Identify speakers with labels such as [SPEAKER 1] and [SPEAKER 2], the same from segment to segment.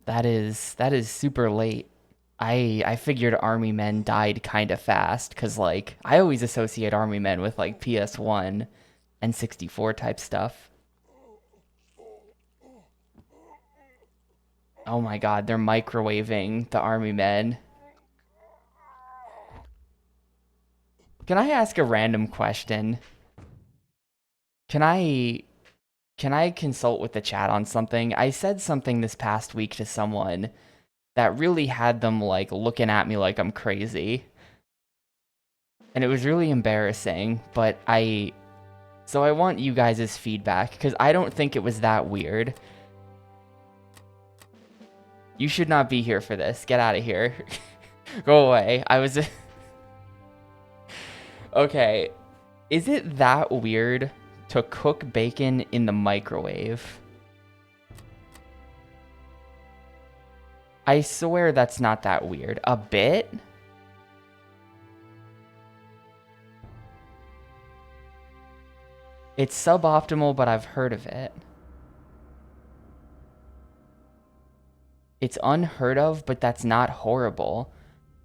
[SPEAKER 1] That is super late. I figured army men died kind of fast because like I always associate army men with like PS1 and 64 type stuff. Oh my God, they're microwaving the army men. Can I ask a random question? Can I can I consult with the chat on something? I said something this past week to someone that really had them like looking at me like I'm crazy. And it was really embarrassing, but I want you guys' feedback because I don't think it was that weird. You should not be here for this. Get out of here. Go away. Okay. Is it that weird to cook bacon in the microwave? I swear that's not that weird. A bit? It's suboptimal, but I've heard of it. It's unheard of, but that's not horrible.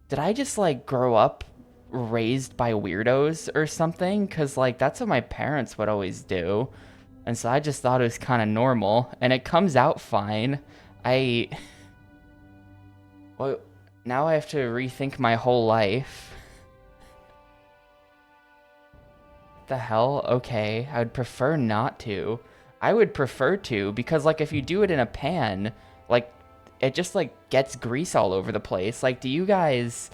[SPEAKER 1] Did I just like grow up raised by weirdos or something? Cause like that's what my parents would always do. And so I just thought it was kind of normal and it comes out fine. I well now I have to rethink my whole life. What the hell? Okay, I would prefer not to. I would prefer to because like if you do it in a pan, like it just like gets grease all over the place. Like do you guys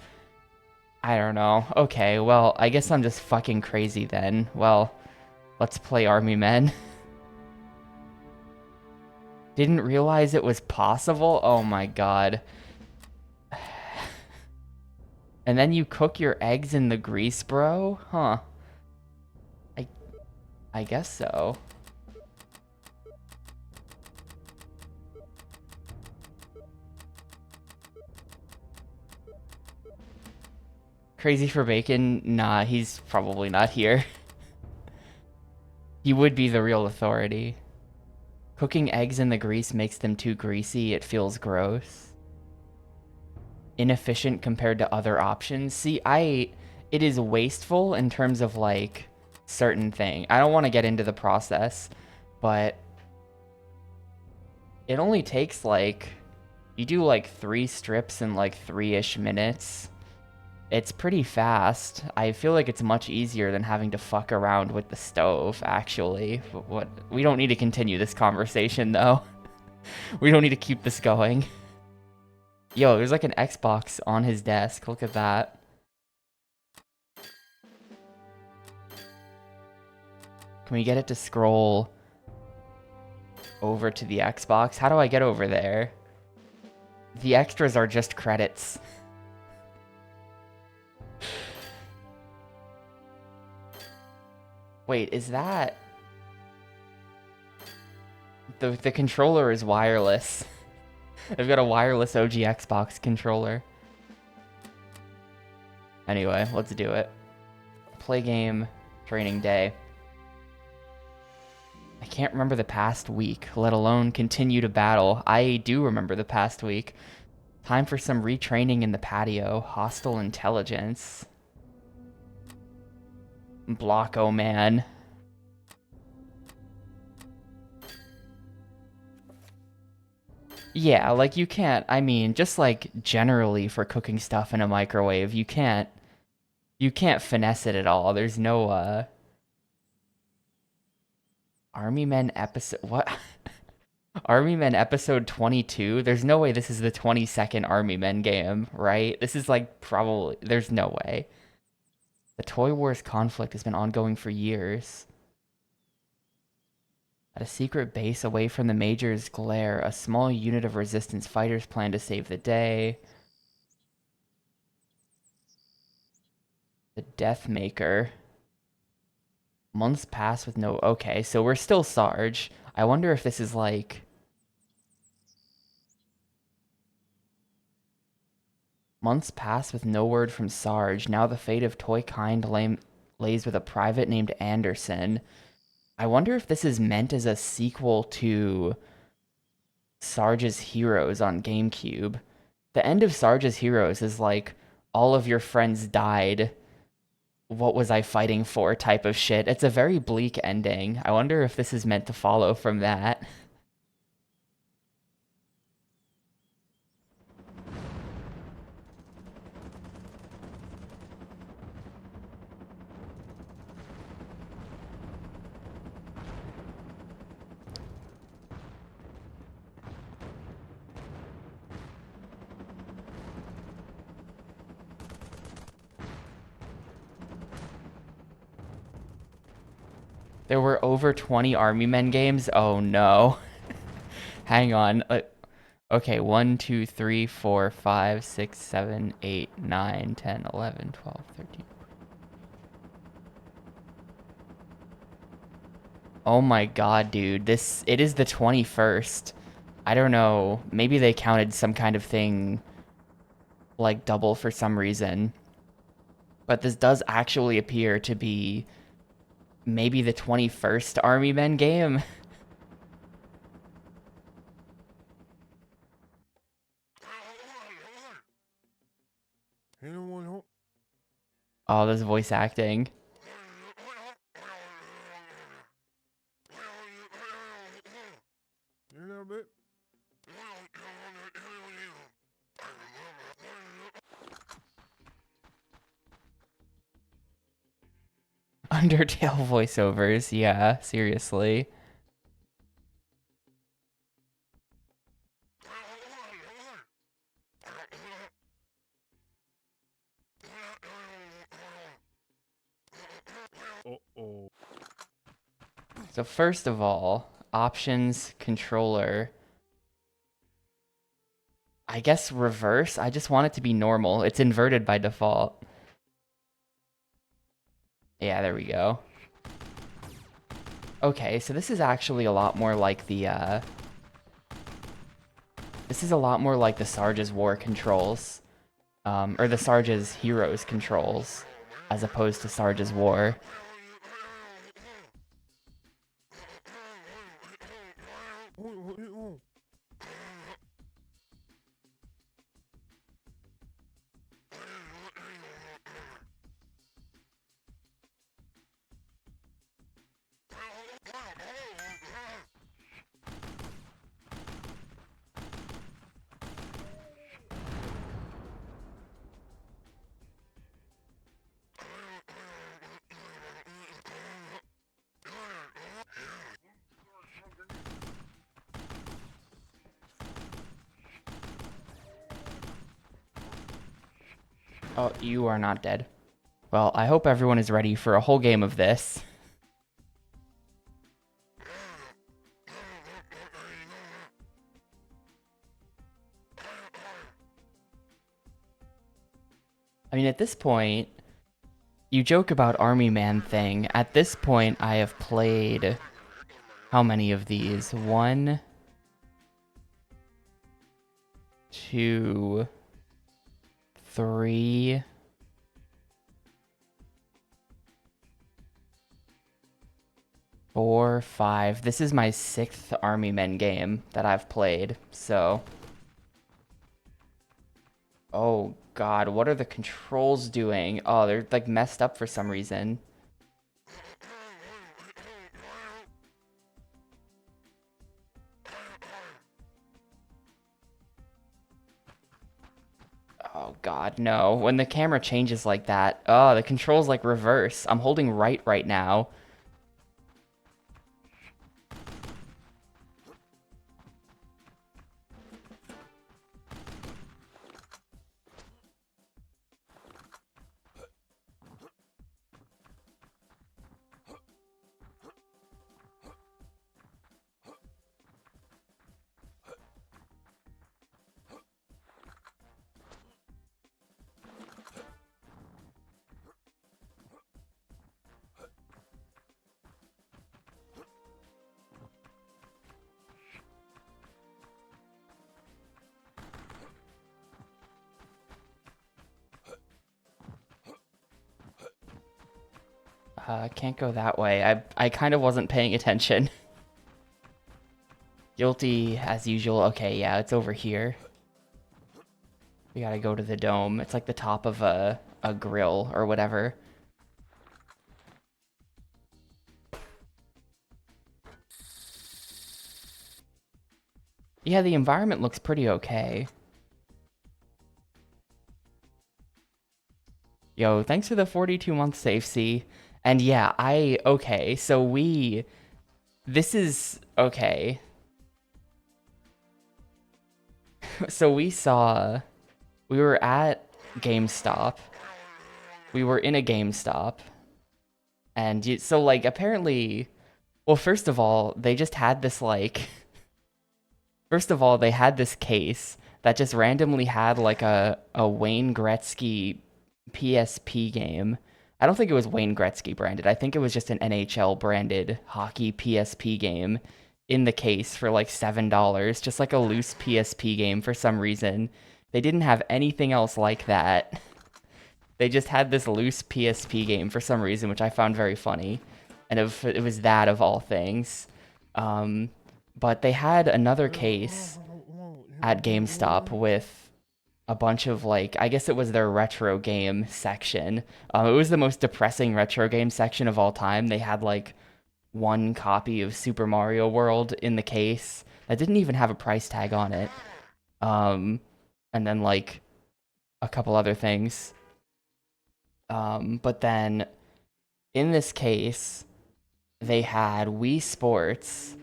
[SPEAKER 1] I don't know. Okay, well, I guess I'm just fucking crazy then. Well, let's play Army Men. Didn't realize it was possible? Oh my god. And then you cook your eggs in the grease, bro? Huh. I I guess so. Crazy for bacon? Nah, he's probably not here. He would be the real authority. Cooking eggs in the grease makes them too greasy. It feels gross. Inefficient compared to other options. See, it is wasteful in terms of like certain thing. I don't want to get into the process, but it only takes like you do like 3 strips in like 3-ish minutes. It's pretty fast. I feel like it's much easier than having to fuck around with the stove, actually. But what we don't need to continue this conversation though. We don't need to keep this going. Yo, there's like an Xbox on his desk. Look at that. Can we get it to scroll over to the Xbox? How do I get over there? The extras are just credits. Wait, is that... The controller is wireless. I've got a wireless OG Xbox controller. Anyway, let's do it. Play game, training day. I can't remember the past week, let alone continue to battle. I do remember the past week. Time for some retraining in the patio. Hostile intelligence. Blocko man. Yeah, like you can't, I mean, just like generally for cooking stuff in a microwave, you can't finesse it at all. There's no Army Men episode what? Army Men episode 22? There's no way this is the 22nd Army Men game, right? This is like probably there's no way. The Toy Wars conflict has been ongoing for years. At a secret base away from the Major's glare, a small unit of resistance fighters plan to save the day. The Deathmaker. Months pass with no... Okay, so we're still Sarge. I wonder if this is like... Months pass with no word from Sarge. Now the fate of Toy Kind lays with a private named Anderson. I wonder if this is meant as a sequel to Sarge's Heroes on GameCube. The end of Sarge's Heroes is like all of your friends died. What was I fighting for type of shit. It's a very bleak ending. I wonder if this is meant to follow from that. There were over 20 Army Men games? Oh no. Hang on. Okay, 1, 2, 3, 4, 5, 6, 7, 8, 9, 10, 11, 12, 13. Oh my god, dude. It is the 21st. I don't know. Maybe they counted some kind of thing like double for some reason. But this does actually appear to be maybe the 21st Army Men game. Oh, this voice acting. Undertale voiceovers, yeah, seriously.
[SPEAKER 2] Uh-oh.
[SPEAKER 1] So first of all, options, controller. I guess reverse. I just want it to be normal. It's inverted by default. Yeah, there we go. Okay, so this is actually a lot more like the, this is a lot more like the Sarge's War controls. Or the Sarge's Heroes controls, as opposed to Sarge's War. Oh, you are not dead. Well, I hope everyone is ready for a whole game of this. I mean, at this point, you joke about Army Man thing. At this point, I have played how many of these? 1, 2, 3, 4, 5. This is my 6th Army Men game that I've played, so... Oh god, what are the controls doing? Oh, they're like messed up for some reason. Oh god, no. When the camera changes like that, oh, the controls like reverse. I'm holding right now. Can't go that way. I kind of wasn't paying attention. Guilty as usual. Okay, yeah, it's over here. We gotta go to the dome. It's like the top of a grill or whatever. Yeah, the environment looks pretty okay. Yo, thanks for the 42-month safe C. And yeah, okay, so this is, okay. So we were at GameStop. We were in a GameStop. And so like apparently, well, first of all, they just had this like, first of all, they had this case that just randomly had like a Wayne Gretzky PSP game. I don't think it was Wayne Gretzky branded. I think it was just an NHL branded hockey PSP game in the case for like $7, just like a loose PSP game for some reason. They didn't have anything else like that. They just had this loose PSP game for some reason, which I found very funny. And it was that of all things. But they had another case at GameStop with a bunch of like, I guess it was their retro game section. It was the most depressing retro game section of all time. They had like one copy of Super Mario World in the case that didn't even have a price tag on it. And then like a couple other things. But then in this case, they had Wii Sports.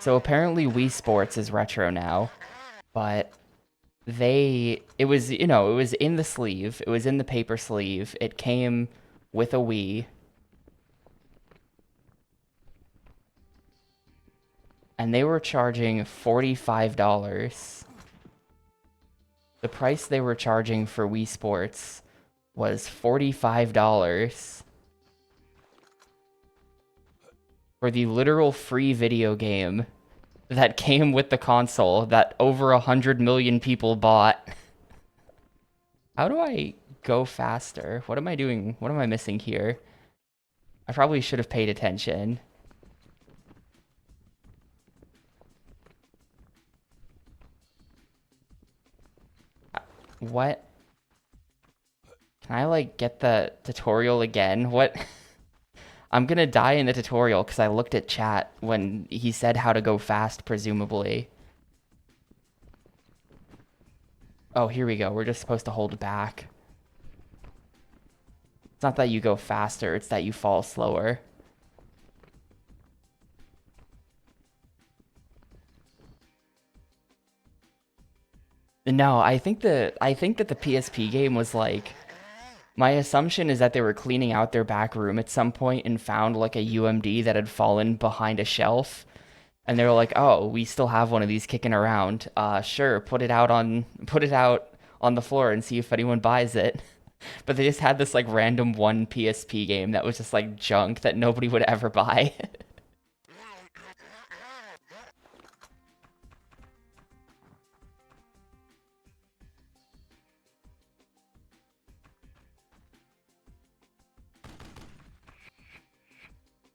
[SPEAKER 1] So apparently Wii Sports is retro now, but it was, it was in the sleeve. It was in the paper sleeve. It came with a Wii. And they were charging $45. The price they were charging for Wii Sports was $45 for the literal free video game that came with the console that over 100 million people bought. How do I go faster? What am I doing? What am I missing here? I probably should have paid attention. What? Can I, like, get the tutorial again? What? I'm gonna die in the tutorial because I looked at chat when he said how to go fast, presumably. Oh, here we go. We're just supposed to hold back. It's not that you go faster, it's that you fall slower. No, I think that the PSP game was like, my assumption is that they were cleaning out their back room at some point and found like a UMD that had fallen behind a shelf. And they were like, "Oh, we still have one of these kicking around. Sure, put it out on the floor and see if anyone buys it." But they just had this like random one PSP game that was just like junk that nobody would ever buy.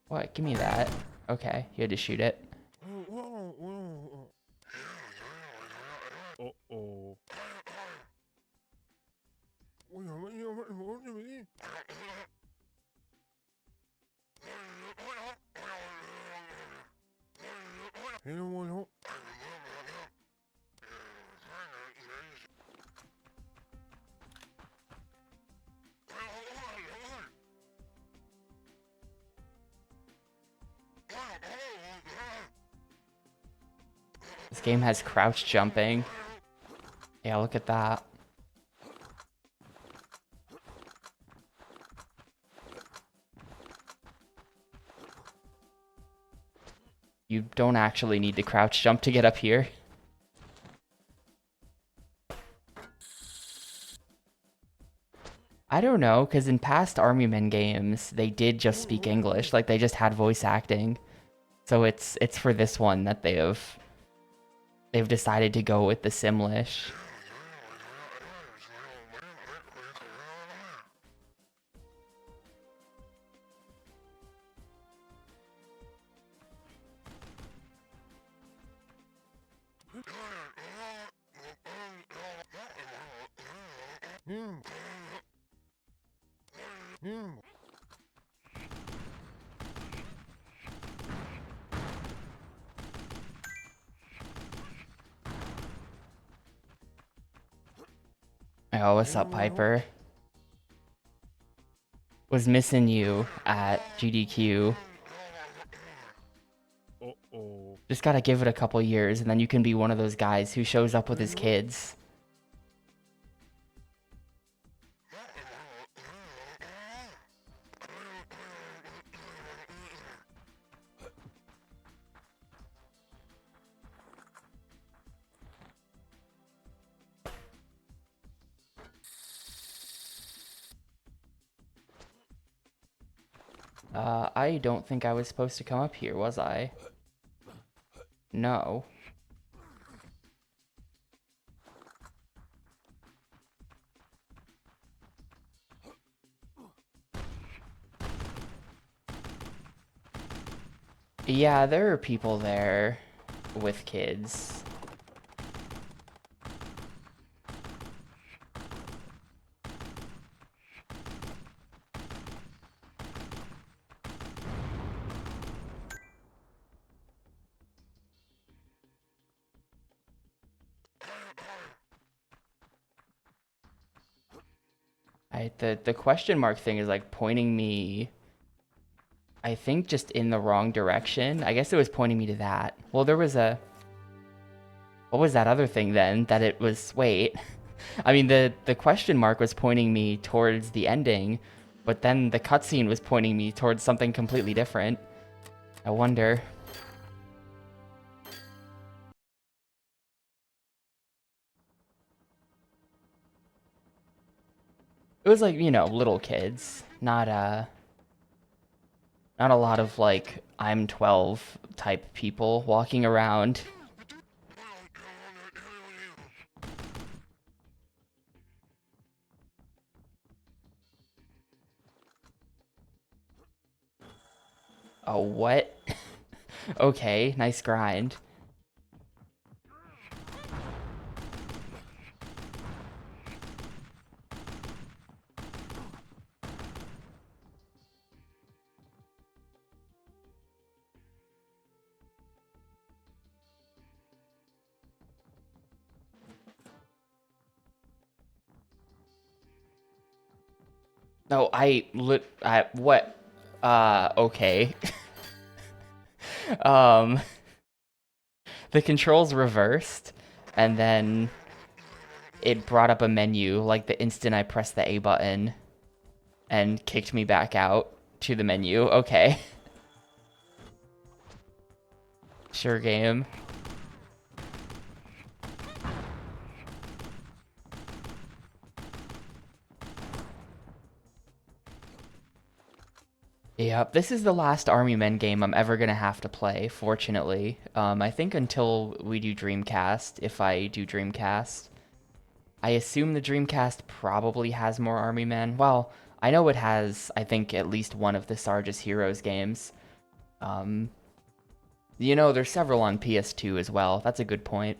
[SPEAKER 1] What? Give me that. Okay, you had to shoot it.
[SPEAKER 2] Uh-oh.
[SPEAKER 1] This game has crouch jumping. Yeah, look at that. You don't actually need to crouch jump to get up here. I don't know, because in past Army Men games, they did just speak English. Like, they just had voice acting. So it's for this one that they've decided to go with the Simlish. Oh, what's up, Piper? Was missing you at GDQ. Just gotta give it a couple years, and then you can be one of those guys who shows up with his kids. I don't think I was supposed to come up here, was I? No. Yeah, there are people there with kids. The question mark thing is like pointing me, I think, just in the wrong direction. I guess it was pointing me to that. Well, there was a... What was that other thing then? That it was... Wait. I mean, the question mark was pointing me towards the ending, but then the cutscene was pointing me towards something completely different. I wonder... It was like, you know, little kids. Not a lot of, like, I'm 12 type people walking around. Oh, what? Okay, nice grind. No, what? Okay. Um, the controls reversed, and then it brought up a menu like the instant I pressed the A button and kicked me back out to the menu. Okay. Sure game. Yep, this is the last Army Men game I'm ever gonna have to play, fortunately. I think until we do Dreamcast, if I do Dreamcast. I assume the Dreamcast probably has more Army Men. Well, I know it has, I think, at least one of the Sarge's Heroes games. You know, there's several on PS2 as well. That's a good point.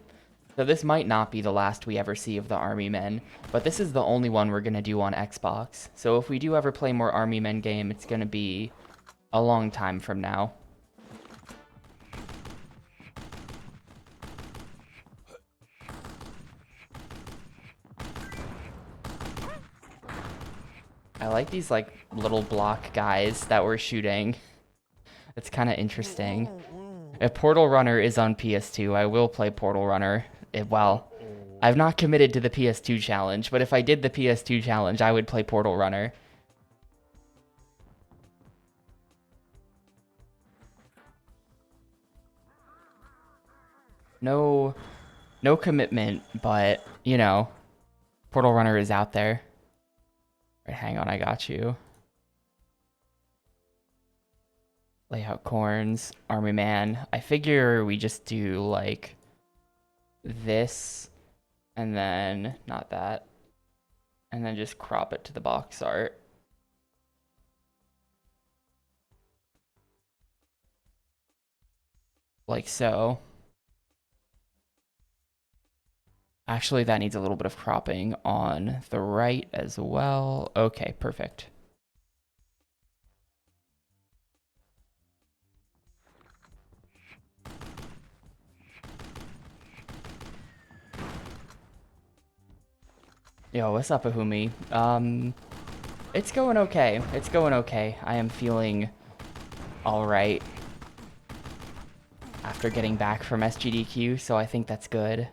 [SPEAKER 1] So this might not be the last we ever see of the Army Men, but this is the only one we're going to do on Xbox. So if we do ever play more Army Men game, it's going to be a long time from now. I like these, like, little block guys that we're shooting. It's kind of interesting. If Portal Runner is on PS2, I will play Portal Runner. Well, I've not committed to the PS2 challenge, but if I did the PS2 challenge, I would play Portal Runner. No, no commitment, but, you know, Portal Runner is out there. Right, hang on, I got you. Layout corns, Army Man. I figure we just do, like, this, and then, not that, and then just crop it to the box art. Like so. Actually, that needs a little bit of cropping on the right as well. Okay, perfect. Yo, what's up, Ahumi? It's going okay. It's going okay. I am feeling alright after getting back from SGDQ, so I think that's good.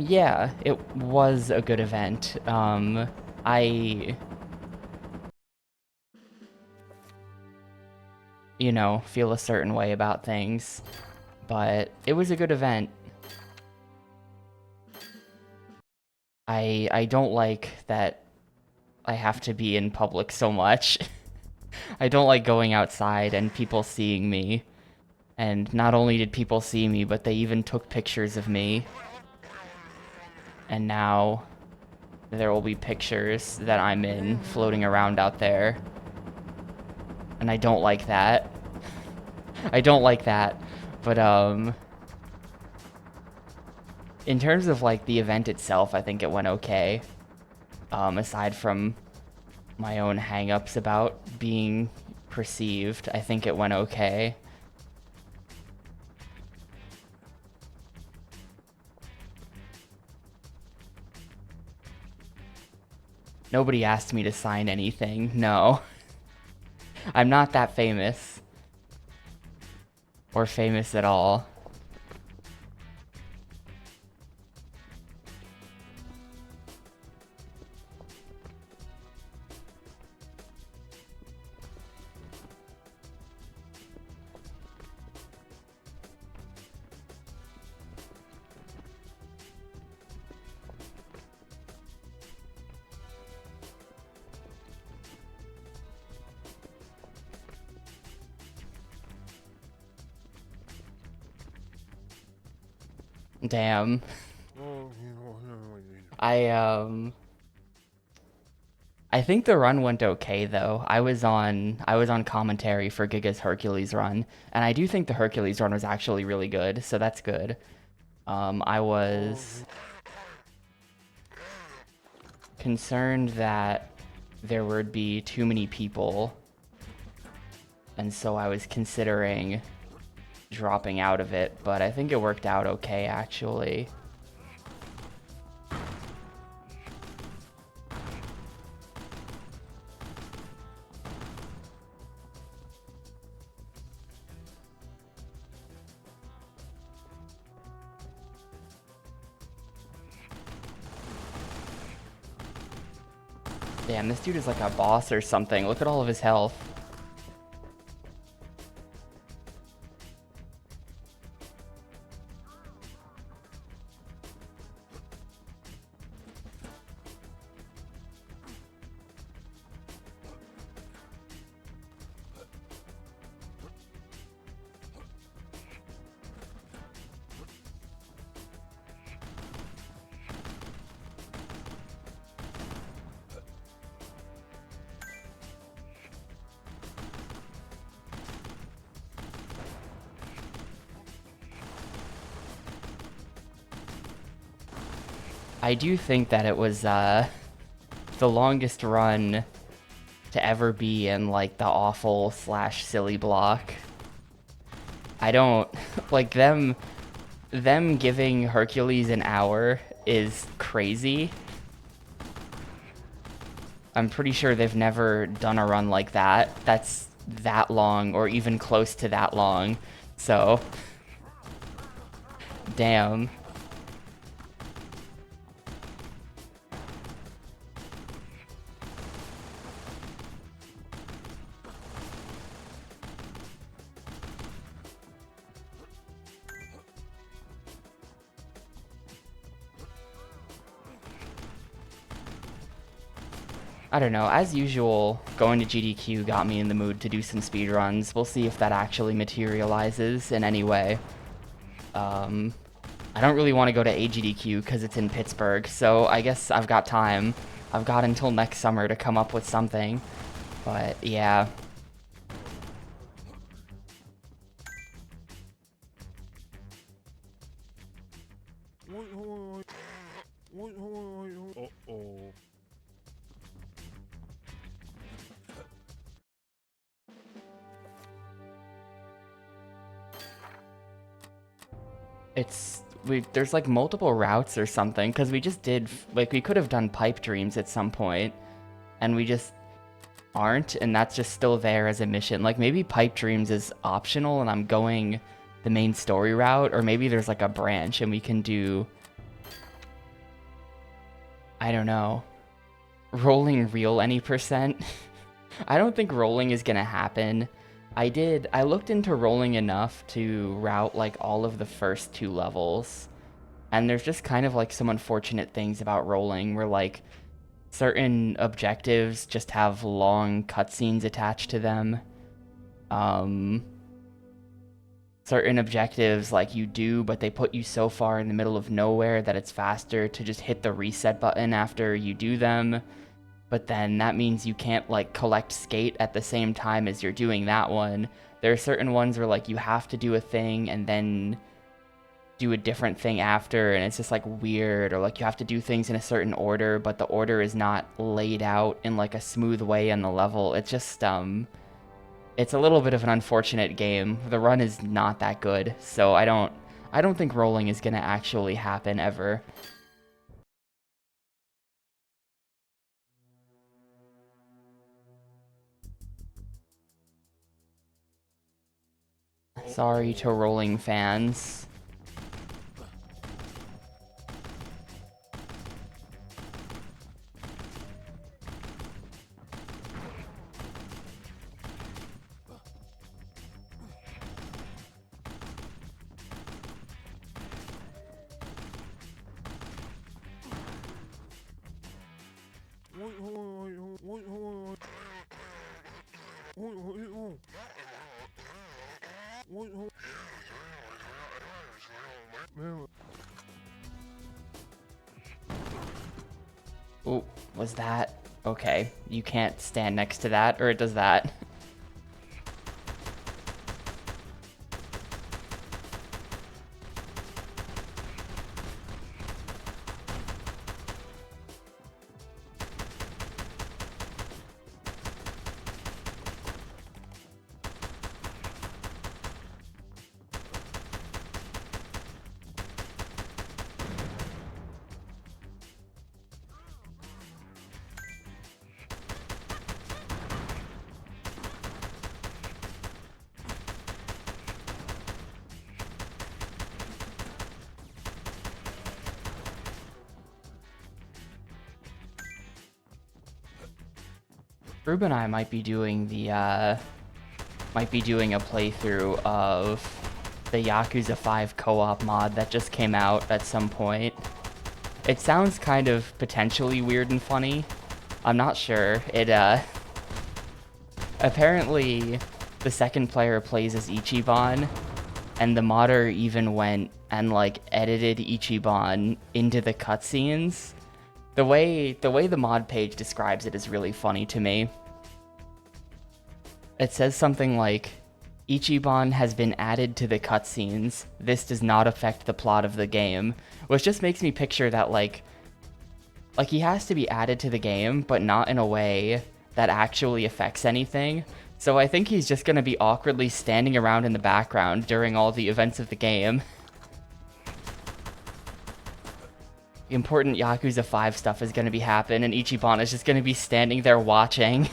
[SPEAKER 1] Yeah, it was a good event. I, feel a certain way about things, but it was a good event. I don't like that I have to be in public so much. I don't like going outside and people seeing me. And not only did people see me, but they even took pictures of me. And now there will be pictures that I'm in floating around out there. And I don't like that. I don't like that. But, in terms of, like, the event itself, I think it went okay. Aside from my own hang-ups about being perceived, I think it went okay. Nobody asked me to sign anything, no. I'm not that famous. Or famous at all. Damn. I think the run went okay though. I was on commentary for Giga's Hercules run, and I do think the Hercules run was actually really good, so that's good. I was concerned that there would be too many people, and so I was considering dropping out of it, but I think it worked out okay actually. Damn, this dude is like a boss or something. Look at all of his health. I do think that it was the longest run to ever be in like the awful / silly block. I don't like them giving Hercules an hour is crazy. I'm pretty sure they've never done a run like that that's that long or even close to that long. So damn. I don't know. As usual, going to GDQ got me in the mood to do some speedruns. We'll see if that actually materializes in any way. I don't really want to go to AGDQ because it's in Pittsburgh, so I guess I've got time. I've got until next summer to come up with something. But yeah.
[SPEAKER 2] Uh-oh.
[SPEAKER 1] There's like multiple routes or something, because we just did, like, we could have done pipe dreams at some point, and we just aren't, and that's just still there as a mission. Like, maybe pipe dreams is optional and I'm going the main story route, or maybe there's like a branch and we can do, I don't know, rolling real any percent. I don't think rolling is gonna happen. I looked into rolling enough to route like all of the first 2 levels, and there's just kind of like some unfortunate things about rolling where like certain objectives just have long cutscenes attached to them. Certain objectives like you do, but they put you so far in the middle of nowhere that it's faster to just hit the reset button after you do them. But then that means you can't like collect skate at the same time as you're doing that one. There are certain ones where like you have to do a thing and then do a different thing after, and it's just like weird, or like you have to do things in a certain order, but the order is not laid out in like a smooth way on the level. It's just it's a little bit of an unfortunate game. The run is not that good, so I don't think rolling is gonna actually happen ever. Sorry to rolling fans. Ooh, was that? Okay, you can't stand next to that, or it does that. Rube and I might be doing a playthrough of the Yakuza 5 co-op mod that just came out at some point. It sounds kind of potentially weird and funny. I'm not sure. Apparently the second player plays as Ichiban, and the modder even went and like edited Ichiban into the cutscenes. The way the mod page describes it is really funny to me. It says something like, Ichiban has been added to the cutscenes. This does not affect the plot of the game. Which just makes me picture that like he has to be added to the game, but not in a way that actually affects anything. So I think he's just gonna be awkwardly standing around in the background during all the events of the game. Important Yakuza 5 stuff is gonna be happening, and Ichiban is just gonna be standing there watching.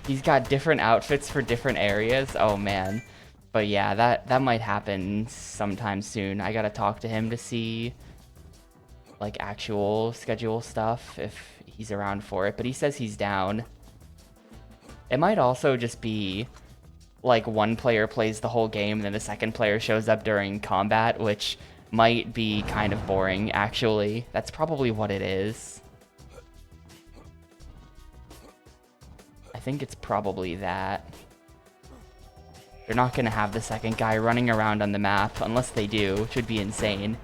[SPEAKER 1] He's got different outfits for different areas. Oh man. But yeah, that might happen sometime soon. I gotta talk to him to see like actual schedule stuff, if he's around for it, but he says he's down. It might also just be like one player plays the whole game and then the second player shows up during combat, which might be kind of boring, actually. That's probably what it is. I think it's probably that. They're not going to have the second guy running around on the map, unless they do, which would be insane.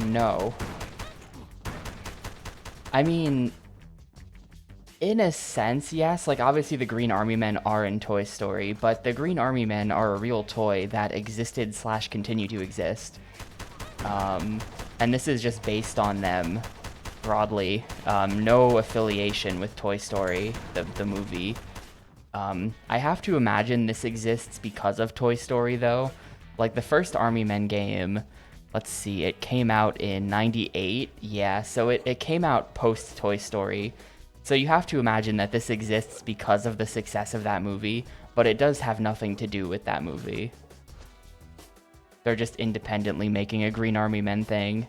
[SPEAKER 1] No. I mean, in a sense, yes. Like, obviously the Green Army Men are in Toy Story, but the Green Army Men are a real toy that existed / continue to exist. And this is just based on them, broadly. No affiliation with Toy Story, the movie. I have to imagine this exists because of Toy Story, though. Like, the first Army Men game, let's see, it came out in 98. Yeah, so it came out post Toy Story. So you have to imagine that this exists because of the success of that movie, but it does have nothing to do with that movie. They're just independently making a Green Army Men thing.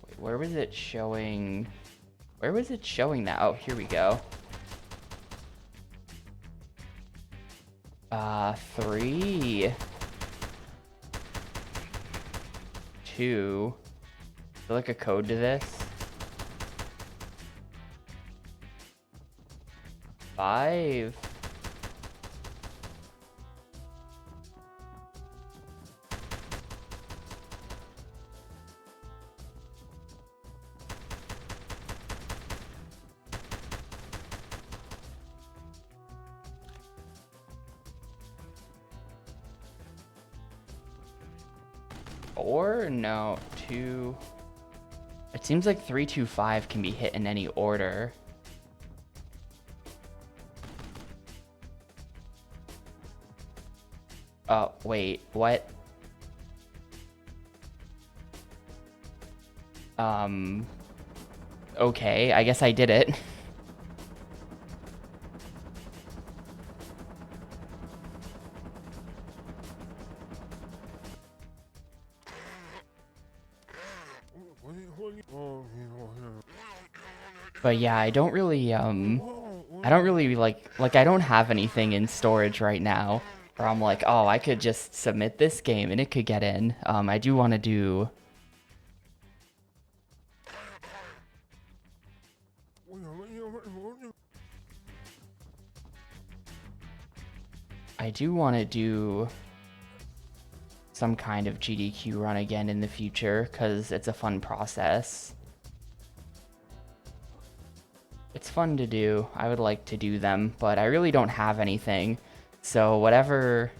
[SPEAKER 1] Wait, where was it showing? Where was it showing that? Oh, here we go. 3, 2. Is there like a code to this? 5. Or no, 2. It seems like 3, 2, 5 can be hit in any order. Oh, wait, what? Okay, I guess I did it. But yeah, I don't really like I don't have anything in storage right now where I'm like, oh, I could just submit this game and it could get in. I do want to do some kind of GDQ run again in the future because it's a fun process. It's fun to do. I would like to do them, but I really don't have anything. So whatever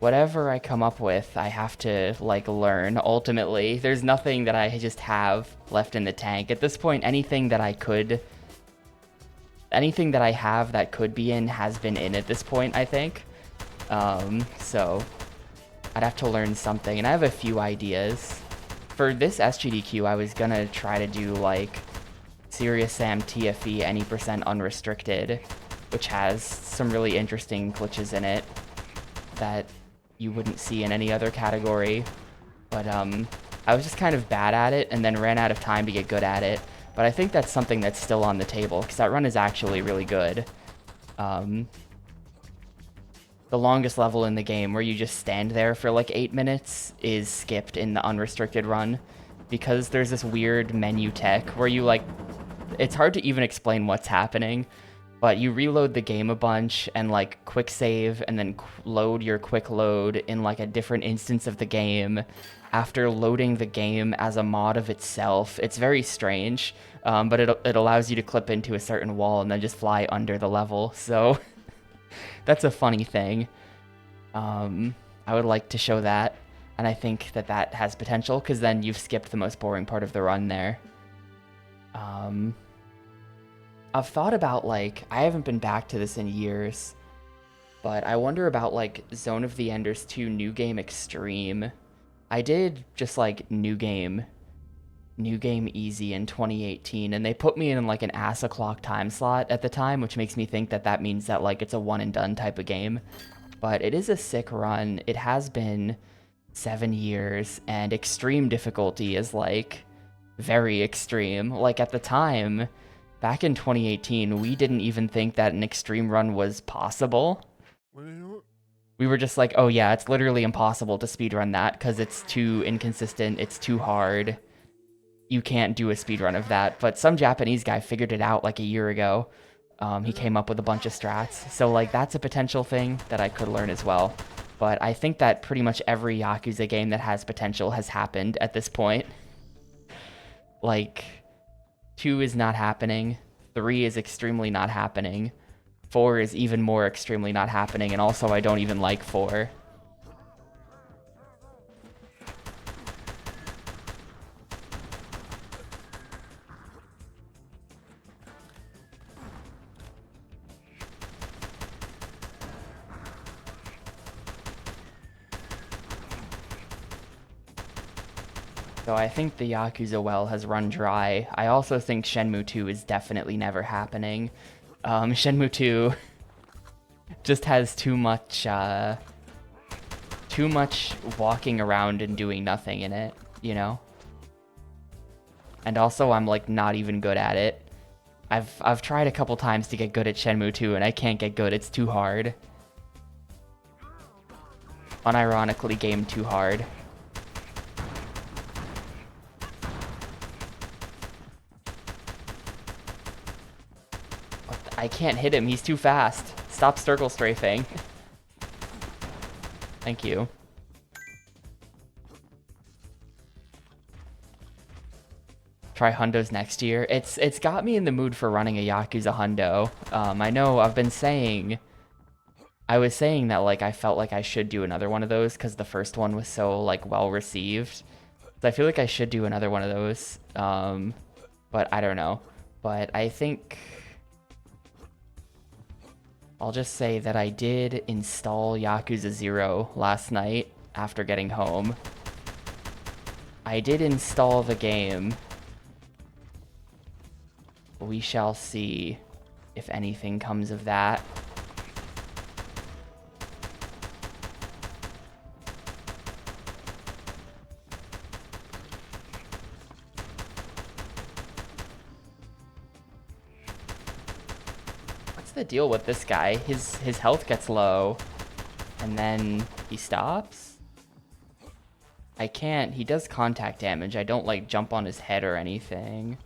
[SPEAKER 1] I come up with, I have to like learn ultimately. There's nothing that I just have left in the tank. At this point, anything that I have that could be in has been in at this point, I think. So I'd have to learn something, and I have a few ideas. For this SGDQ, I was gonna try to do like Serious Sam TFE any % unrestricted, which has some really interesting glitches in it that you wouldn't see in any other category. But I was just kind of bad at it and then ran out of time to get good at it. But I think that's something that's still on the table because that run is actually really good. The longest level in the game where you just stand there for like 8 minutes is skipped in the unrestricted run because there's this weird menu tech where you like, it's hard to even explain what's happening, but you reload the game a bunch and like quick save and then load your quick load in like a different instance of the game after loading the game as a mod of itself. It's very strange. but it allows you to clip into a certain wall and then just fly under the level. So that's a funny thing. I would like to show that, and I think that that has potential because then you've skipped the most boring part of the run there. I've thought about, like, I haven't been back to this in years, but I wonder about, like, Zone of the Enders 2 New Game Extreme. I did just, like, New Game Easy in 2018, and they put me in, like, an ass o'clock time slot at the time, which makes me think that that means that, like, it's a one and done type of game. But it is a sick run. It has been 7 years, and extreme difficulty is, like, very extreme. Like, at the time, back in 2018, we didn't even think that an extreme run was possible. We were just like, oh yeah, it's literally impossible to speedrun that because it's too inconsistent, it's too hard. You can't do a speedrun of that. But some Japanese guy figured it out like a year ago. He came up with a bunch of strats. So, like, that's a potential thing that I could learn as well. But I think that pretty much every Yakuza game that has potential has happened at this point. Like, 2 is not happening. 3 is extremely not happening. 4 is even more extremely not happening, and also I don't even like 4. So I think the Yakuza well has run dry. I also think Shenmue 2 is definitely never happening. Shenmue 2 just has too much walking around and doing nothing in it, you know? And also I'm, like, not even good at it. I've tried a couple times to get good at Shenmue 2 and I can't get good, it's too hard. Unironically, game too hard. I can't hit him, he's too fast. Stop circle strafing. Thank you. Try hundos next year. It's got me in the mood for running a Yakuza hundo. I know I was saying that, like, I felt like I should do another one of those because the first one was so, like, well received. So I feel like I should do another one of those. But I don't know. But I think I'll just say that I did install Yakuza 0 last night after getting home. I did install the game. We shall see if anything comes of that. What's the deal with this guy? His health gets low, and then he stops? I can't. He does contact damage. I don't, like, jump on his head or anything.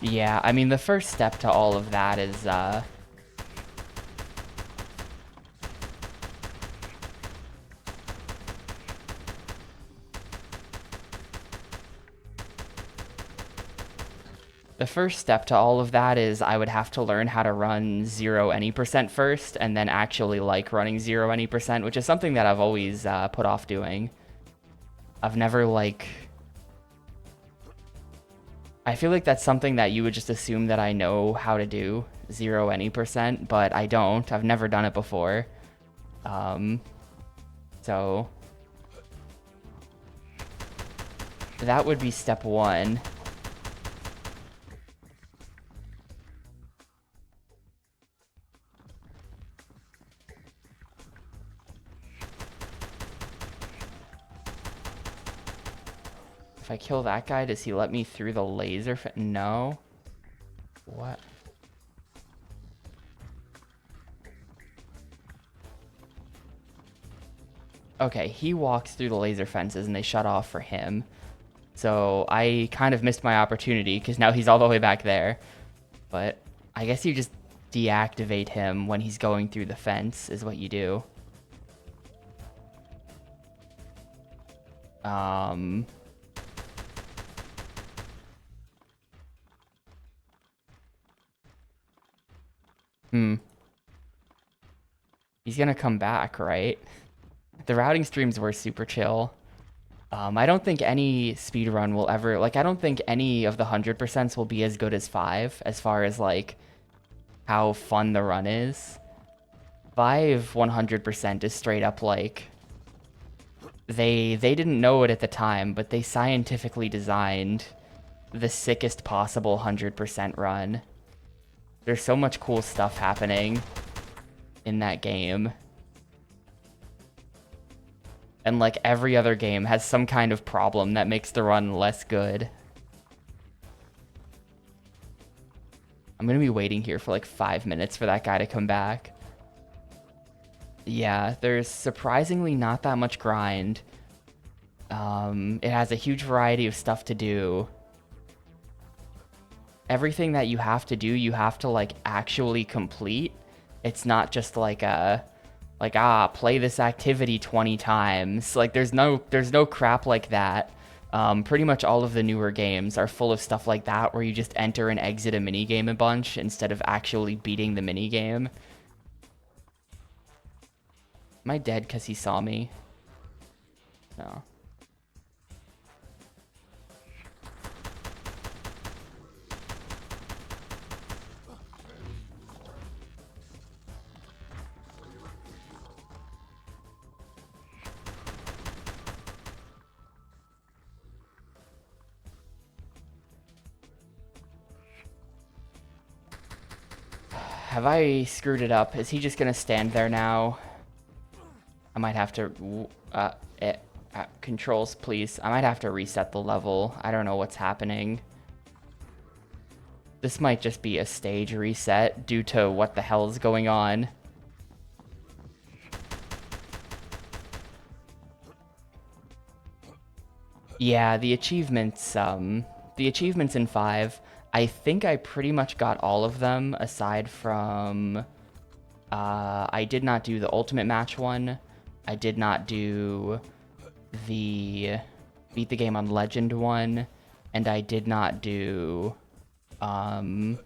[SPEAKER 1] Yeah, I mean, the first step to all of that is, I would have to learn how to run 0 any percent first, and then actually like running 0 any percent, which is something that I've always put off doing. I've never, like... I feel like that's something that you would just assume that I know how to do, 0 any percent, but I don't. I've never done it before. So that would be step 1. If I kill that guy, does he let me through the laser? No. What? Okay, he walks through the laser fences and they shut off for him. So I kind of missed my opportunity because now he's all the way back there. But I guess you just deactivate him when he's going through the fence is what you do. He's gonna come back, right? The routing streams were super chill. I don't think any speedrun will ever, like, I don't think any of the 100% will be as good as 5 as far as, like, how fun the run is. 5 100% is straight up, like, they didn't know it at the time, but they scientifically designed the sickest possible 100% run. There's so much cool stuff happening in that game. And like every other game has some kind of problem that makes the run less good. I'm gonna be waiting here for like 5 minutes for that guy to come back. Yeah, there's surprisingly not that much grind. It has a huge variety of stuff to do. Everything that you have to do, you have to like actually complete. It's not just like a play this activity 20 times. Like there's no crap like that. Pretty much all of the newer games are full of stuff like that where you just enter and exit a minigame a bunch instead of actually beating the minigame. Am I dead because he saw me? No. Have I screwed it up? Is he just gonna stand there now? I might have to... controls, please. I might have to reset the level. I don't know what's happening. This might just be a stage reset due to what the hell is going on. Yeah, the achievements in 5, I think I pretty much got all of them aside from... I did not do the Ultimate Match one. I did not do the Beat the Game on Legend one. And I did not do the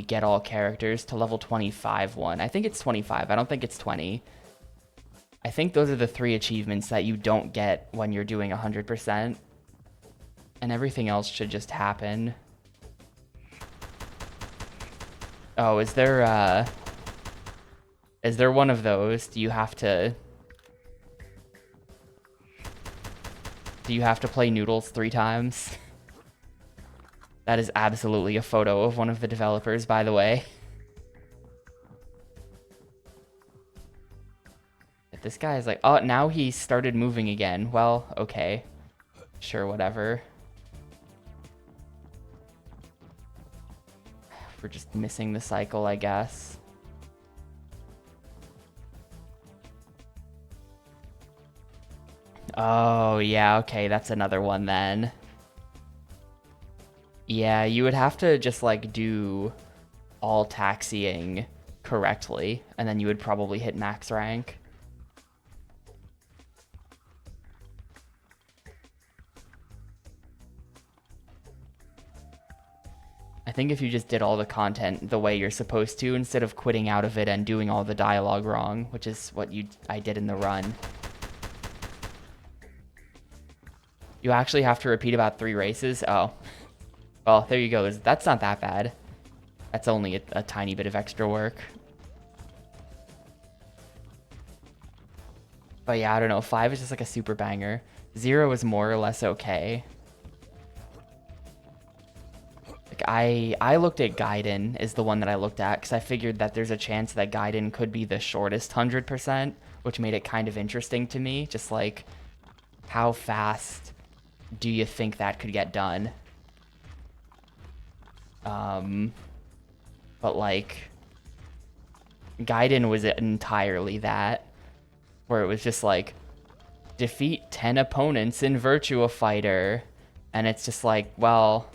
[SPEAKER 1] Get All Characters to level 25 one. I think it's 25. I don't think it's 20. I think those are the 3 achievements that you don't get when you're doing 100%. And everything else should just happen. Oh, is there one of those? Do you have to play Noodles 3 times? That is absolutely a photo of one of the developers, by the way. This guy is like, oh, now he started moving again. Well, okay. Sure, whatever. We're just missing the cycle, I guess. Oh, yeah, okay, that's another one then. Yeah, you would have to just, like, do all taxiing correctly, and then you would probably hit max rank. I think if you just did all the content the way you're supposed to, instead of quitting out of it and doing all the dialogue wrong, which is what I did in the run. You actually have to repeat about 3 races? Oh. Well, there you go. That's not that bad. That's only a tiny bit of extra work. But yeah, I don't know. 5 is just like a super banger. 0 is more or less okay. Like I looked at Gaiden is the one that I looked at because I figured that there's a chance that Gaiden could be the shortest 100%, which made it kind of interesting to me. Just like, how fast do you think that could get done? But like, Gaiden was entirely that, where it was just like, defeat 10 opponents in Virtua Fighter. And it's just like, well,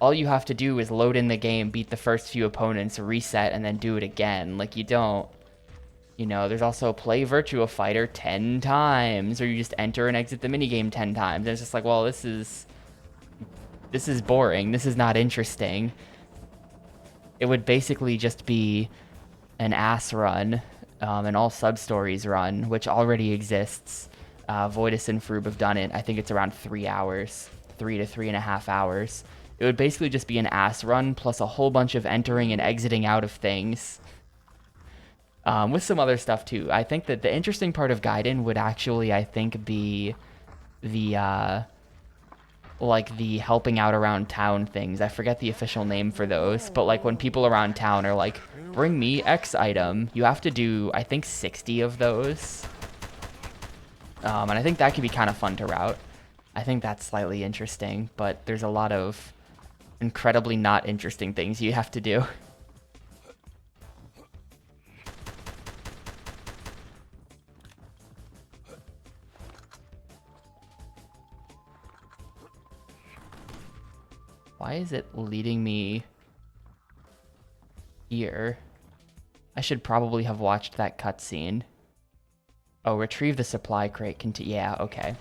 [SPEAKER 1] all you have to do is load in the game, beat the first few opponents, reset, and then do it again. Like, you don't, you know, there's also play Virtua Fighter 10 times, or you just enter and exit the minigame 10 times. And it's just like, well, this is boring. This is not interesting. It would basically just be an ass run, an all sub-stories run, which already exists. Voidus and Froob have done it. I think it's around 3 hours, 3 to 3.5 hours. It would basically just be an ass run plus a whole bunch of entering and exiting out of things. With some other stuff too. I think that the interesting part of Gaiden would actually, I think, be the like the helping out around town things. I forget the official name for those, but like when people around town are like, bring me X item, you have to do, I think, 60 of those. And I think that could be kind of fun to route. I think that's slightly interesting, but there's a lot of incredibly not interesting things you have to do. Why is it leading me here? I should probably have watched that cutscene. Oh, retrieve the supply crate. Yeah, okay.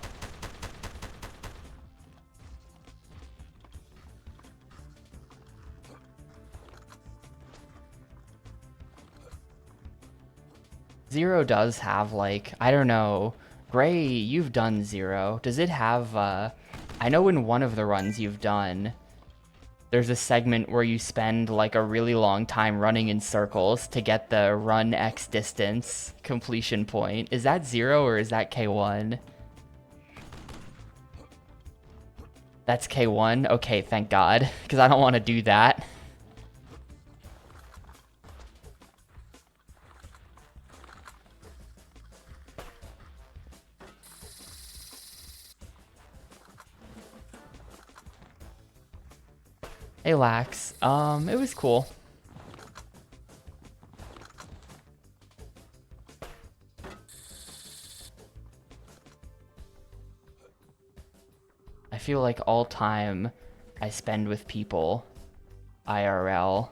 [SPEAKER 1] Zero does have, like, I don't know. Gray, you've done Zero. Does it have, I know in one of the runs you've done, there's a segment where you spend like a really long time running in circles to get the run X distance completion point. Is that Zero or is that K1? That's K1? Okay, thank God, because I don't want to do that. Hey, Lax. It was cool. I feel like all time I spend with people, IRL,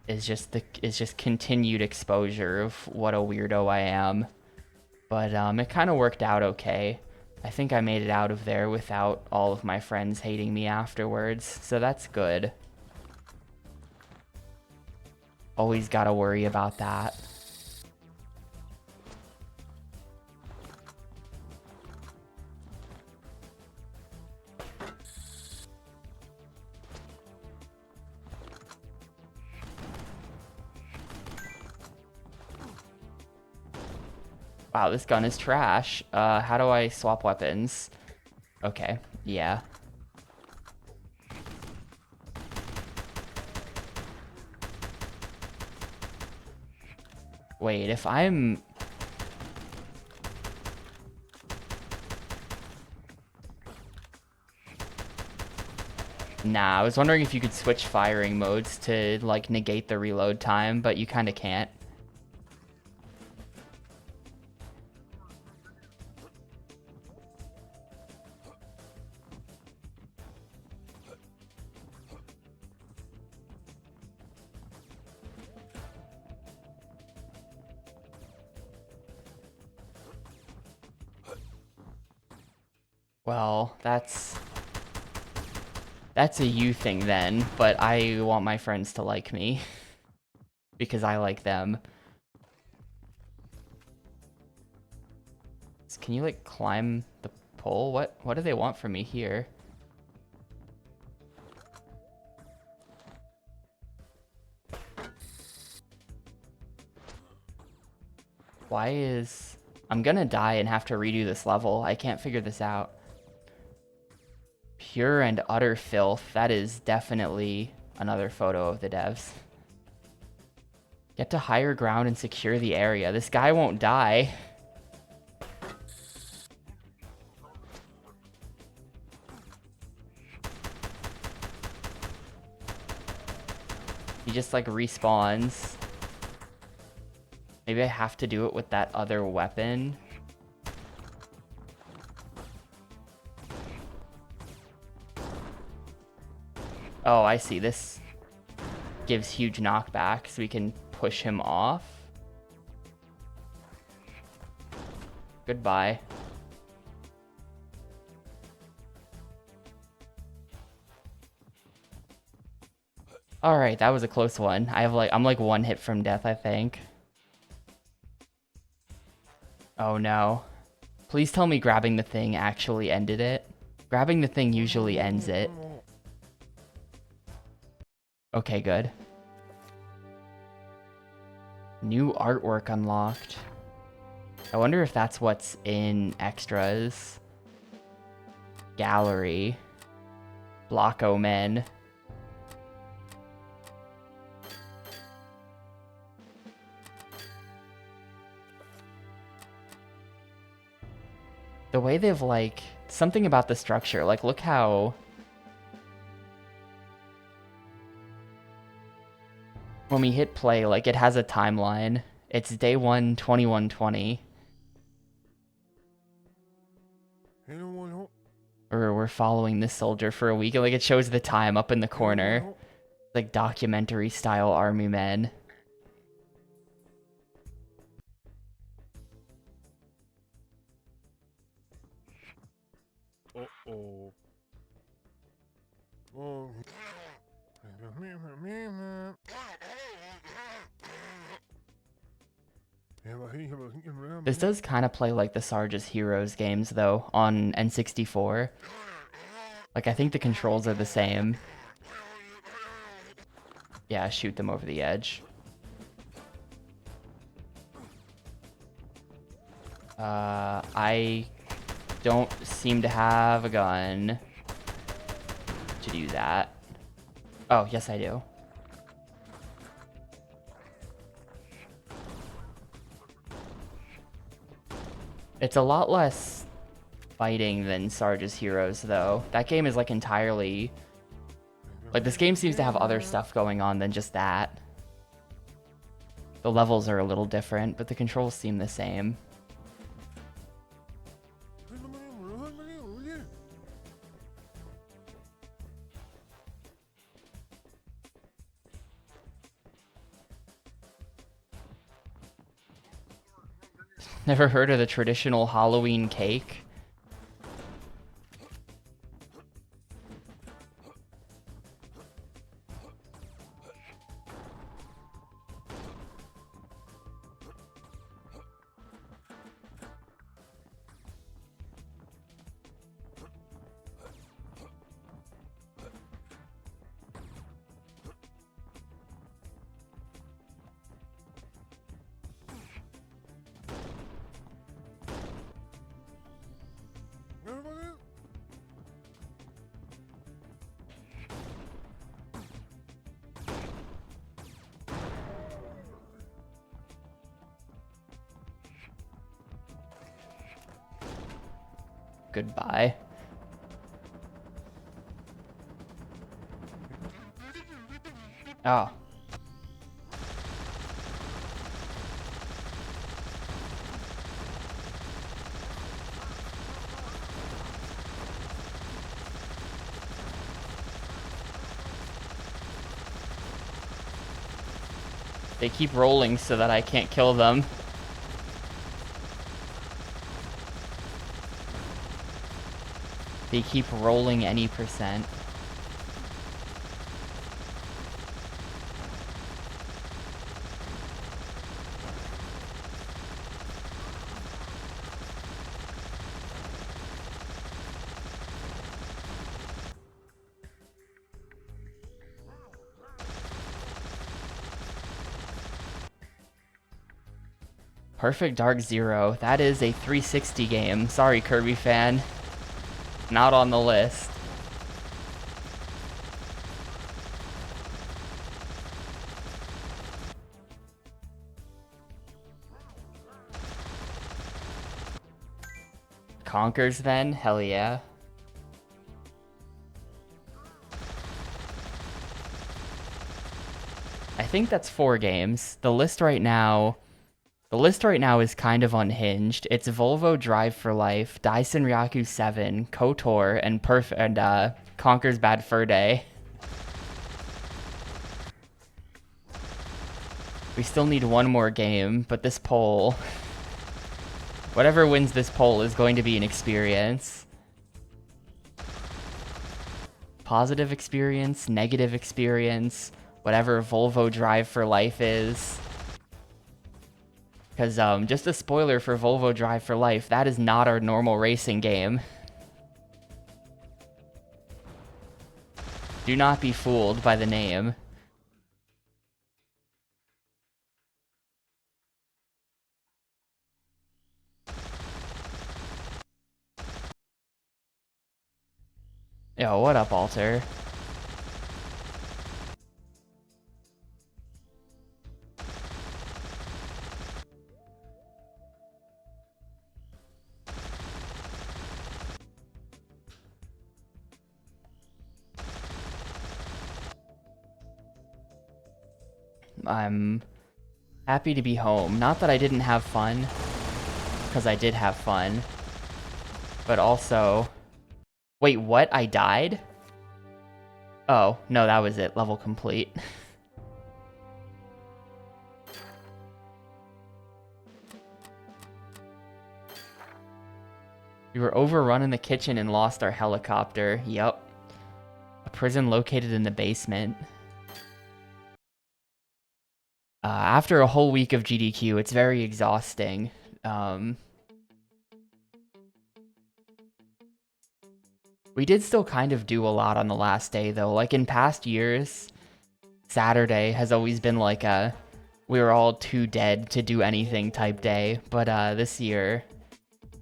[SPEAKER 1] is just continued exposure of what a weirdo I am. But it kind of worked out okay. I think I made it out of there without all of my friends hating me afterwards, so that's good. Always gotta worry about that. Wow, this gun is trash. How do I swap weapons? Okay, yeah. Wait, if I'm... Nah, I was wondering if you could switch firing modes to, like, negate the reload time, but you kind of can't. Well, that's a you thing then, but I want my friends to like me because I like them. Can you like climb the pole? What do they want from me here? Why is... I'm gonna die and have to redo this level. I can't figure this out. Pure and utter filth. That is definitely another photo of the devs. Get to higher ground and secure the area. This guy won't die. He just like respawns. Maybe I have to do it with that other weapon. Oh, I see. This gives huge knockback, so we can push him off. Goodbye. All right, that was a close one. I'm like one hit from death, I think. Oh no. Please tell me grabbing the thing actually ended it. Grabbing the thing usually ends it. Okay, good. New artwork unlocked. I wonder if that's what's in extras. Gallery. Block Omen. The way they've like something about the structure, like look how when we hit play, like it has a timeline. It's day 1, 21:20. Or we're following this soldier for a week. Like it shows the time up in the corner. Like documentary style army men. This does kind of play like the Sarge's Heroes games though on N64. Like I think the controls are the same. Yeah, shoot them over the edge. I don't seem to have a gun to do that. Oh, yes I do. It's a lot less fighting than Sarge's Heroes, though. That game is like entirely... Like, this game seems to have other stuff going on than just that. The levels are a little different, but the controls seem the same. Never heard of the traditional Halloween cake? Goodbye. Oh. They keep rolling so that I can't kill them. They keep rolling any percent. Perfect Dark Zero. That is a 360 game. Sorry, Kirby fan. Not on the list. Conkers then? Hell yeah. I think that's 4 games. The list right now is kind of unhinged. It's Volvo Drive for Life, Daisen Ryaku 7, KOTOR, and Conker's Bad Fur Day. We still need one more game, but this poll, whatever wins this poll is going to be an experience. Positive experience, negative experience, whatever Volvo Drive for Life is. Because, just a spoiler for Volvo Drive for Life, that is not our normal racing game. Do not be fooled by the name. Yo, what up, Alter? I'm happy to be home. Not that I didn't have fun, because I did have fun, but also... Wait, what? I died? Oh, no, that was it. Level complete. We were overrun in the kitchen and lost our helicopter. Yup. A prison located in the basement. After a whole week of GDQ, it's very exhausting. We did still kind of do a lot on the last day, though. Like, in past years, Saturday has always been like a we were all too dead to do anything type day. But this year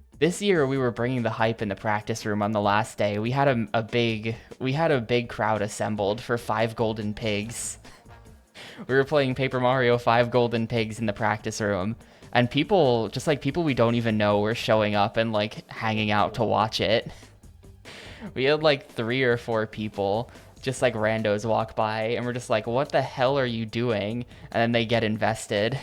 [SPEAKER 1] we were bringing the hype in the practice room on the last day. We had a big crowd assembled for 5 golden pigs. We were playing Paper Mario 5 golden pigs in the practice room. And people, just like people we don't even know, were showing up and like hanging out to watch it. We had like 3 or 4 people, just like randos walk by, and we're just like, what the hell are you doing? And then they get invested.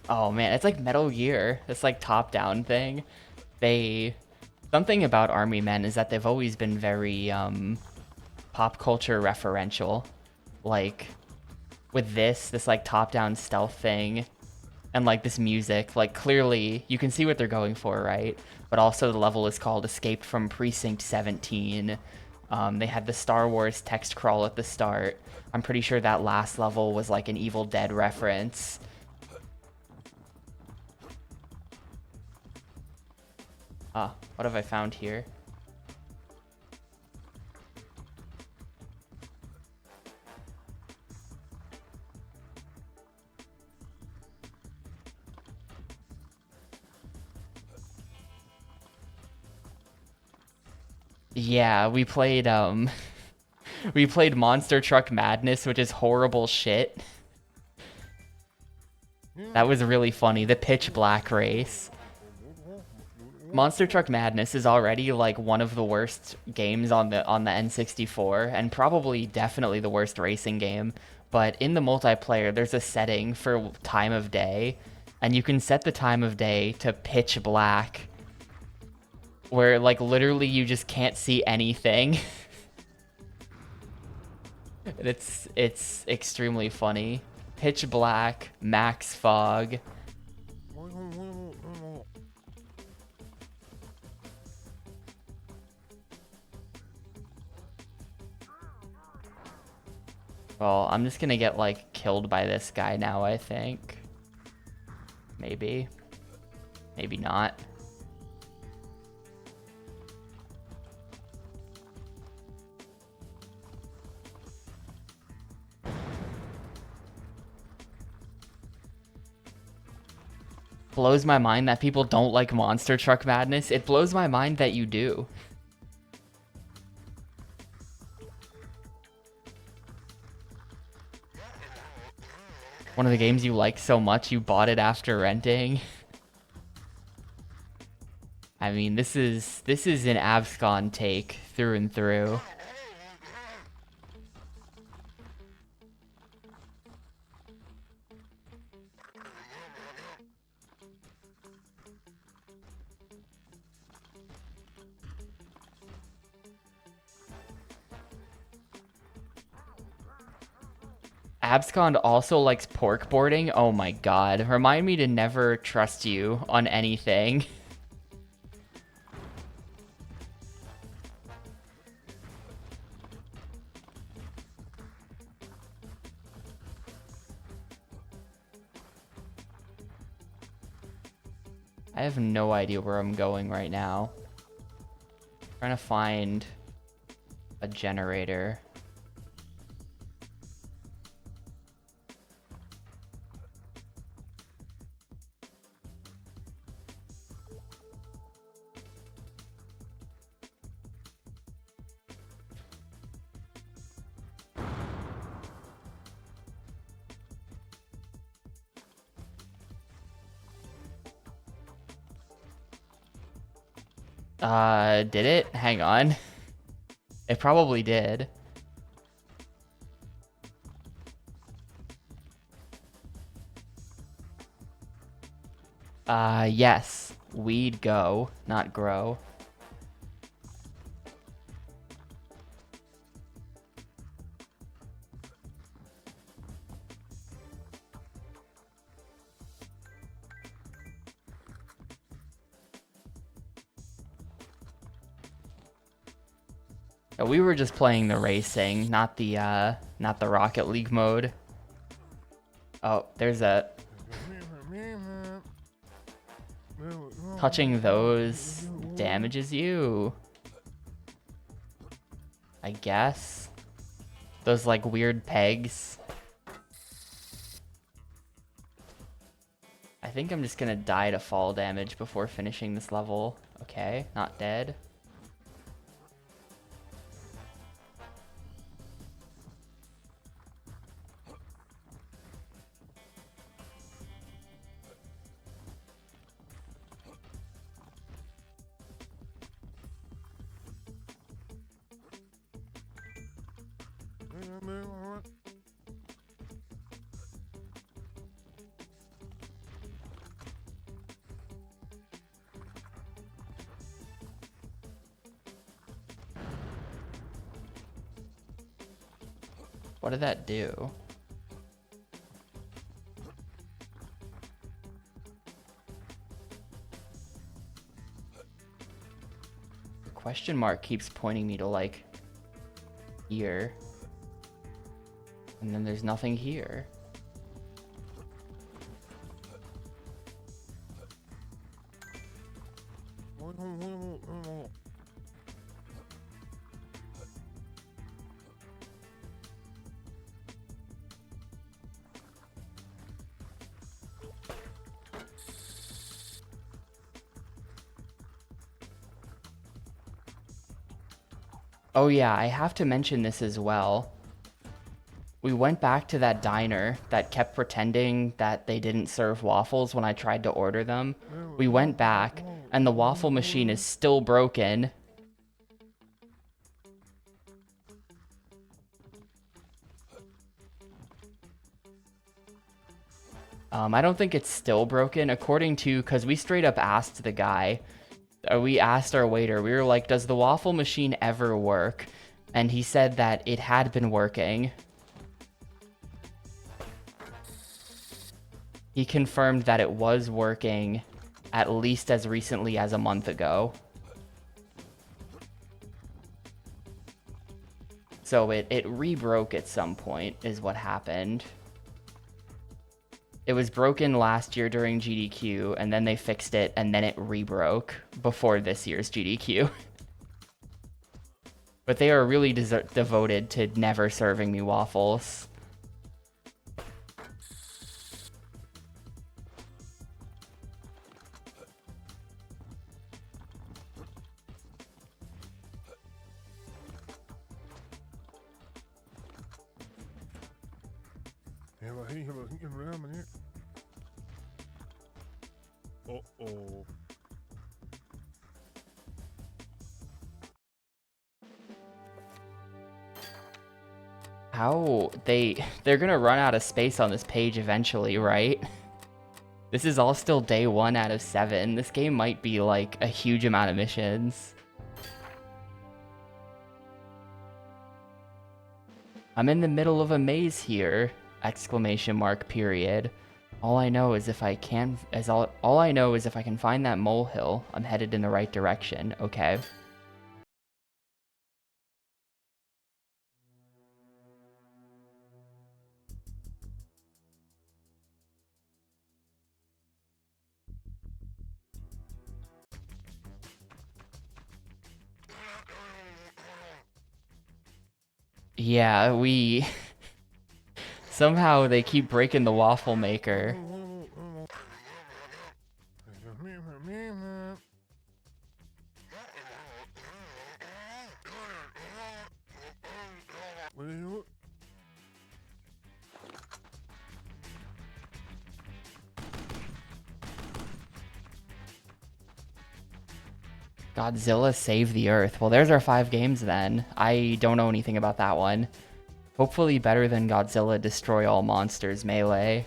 [SPEAKER 1] Oh man, it's like Metal Gear. It's like top-down thing. Something about Army Men is that they've always been very pop culture referential. Like with this like top-down stealth thing and like this music, like clearly you can see what they're going for, right? But also the level is called Escaped from Precinct 17. They had the Star Wars text crawl at the start. I'm pretty sure that last level was like an Evil Dead reference. What have I found here? Yeah, we played we played Monster Truck Madness, which is horrible shit. That was really funny, the pitch black race. Monster Truck Madness is already like one of the worst games on the N64 and probably definitely the worst racing game, but in the multiplayer there's a setting for time of day and you can set the time of day to pitch black where like literally you just can't see anything. It's extremely funny. Pitch black, max fog. Well, I'm just gonna get, like, killed by this guy now, I think. Maybe. Maybe not. Blows my mind that people don't like Monster Truck Madness. It blows my mind that you do. One of the games you like so much, you bought it after renting. I mean, this is an Abscon take through and through. Abscond also likes pork boarding. Oh my god. Remind me to never trust you on anything. I have no idea where I'm going right now. Trying to find a generator. Did it? Hang on. It probably did. Yes. Weed go, not grow. We were just playing the racing, not the Rocket League mode. Oh, there's a... Touching those damages you. I guess. Those, like, weird pegs. I think I'm just gonna die to fall damage before finishing this level. Okay, not dead. What did that do? The question mark keeps pointing me to, like, here. And then there's nothing here. Oh yeah, I have to mention this as well. We went back to that diner that kept pretending that they didn't serve waffles when I tried to order them. We went back, and the waffle machine is still broken. I don't think it's still broken, according to, because we straight up asked the guy, we asked our waiter, we were like, does the waffle machine ever work? And he said that it had been working. He confirmed that it was working at least as recently as a month ago. So it re-broke at some point is what happened. It was broken last year during GDQ, and then they fixed it, and then it re-broke before this year's GDQ. But they are really devoted to never serving me waffles. They're gonna run out of space on this page eventually, right? This is all still day 1 out of 7. This game might be like a huge amount of missions. I'm in the middle of a maze here! Exclamation mark period. All I know is if I can find that molehill, I'm headed in the right direction. Okay. Yeah, we... Somehow they keep breaking the waffle maker. Godzilla Save the Earth. Well, there's our 5 games then. I don't know anything about that one. Hopefully better than Godzilla Destroy All Monsters Melee.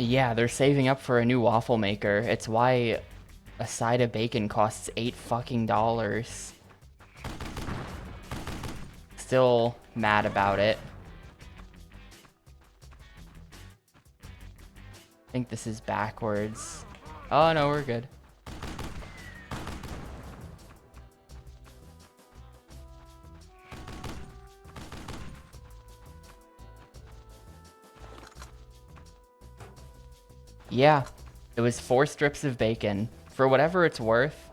[SPEAKER 1] Yeah, they're saving up for a new waffle maker. It's why a side of bacon costs $8 fucking. Still mad about it. I think this is backwards. Oh no, we're good. Yeah, it was 4 strips of bacon. For whatever it's worth,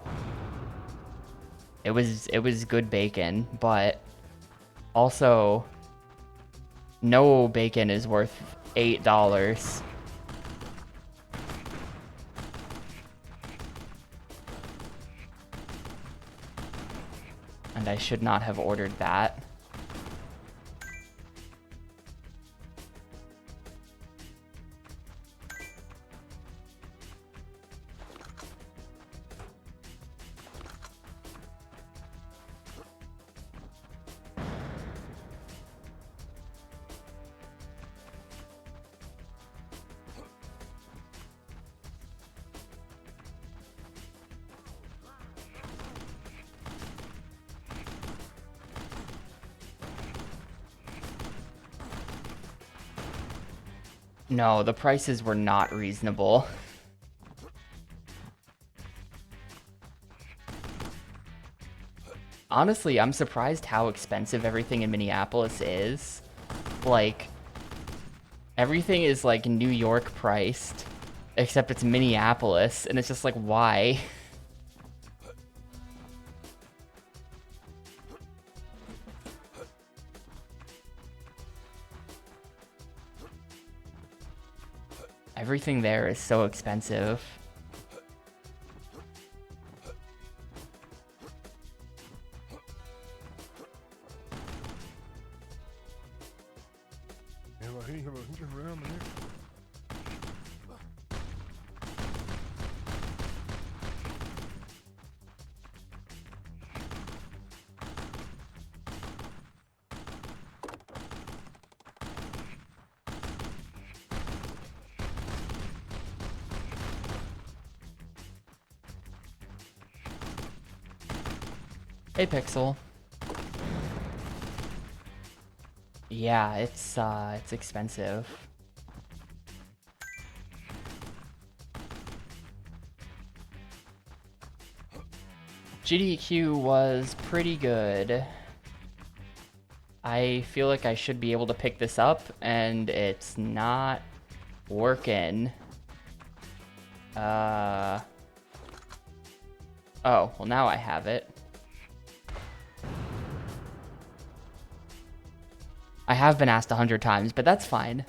[SPEAKER 1] it was good bacon, but also no bacon is worth $8. And I should not have ordered that. No, the prices were not reasonable. Honestly, I'm surprised how expensive everything in Minneapolis is. Like, everything is like New York priced, except it's Minneapolis, and it's just like, why? Everything there is so expensive. Hey, Pixel. Yeah, it's expensive. GDQ was pretty good. I feel like I should be able to pick this up, and it's not working. Oh, well now I have it. I have been asked 100 times, but that's fine.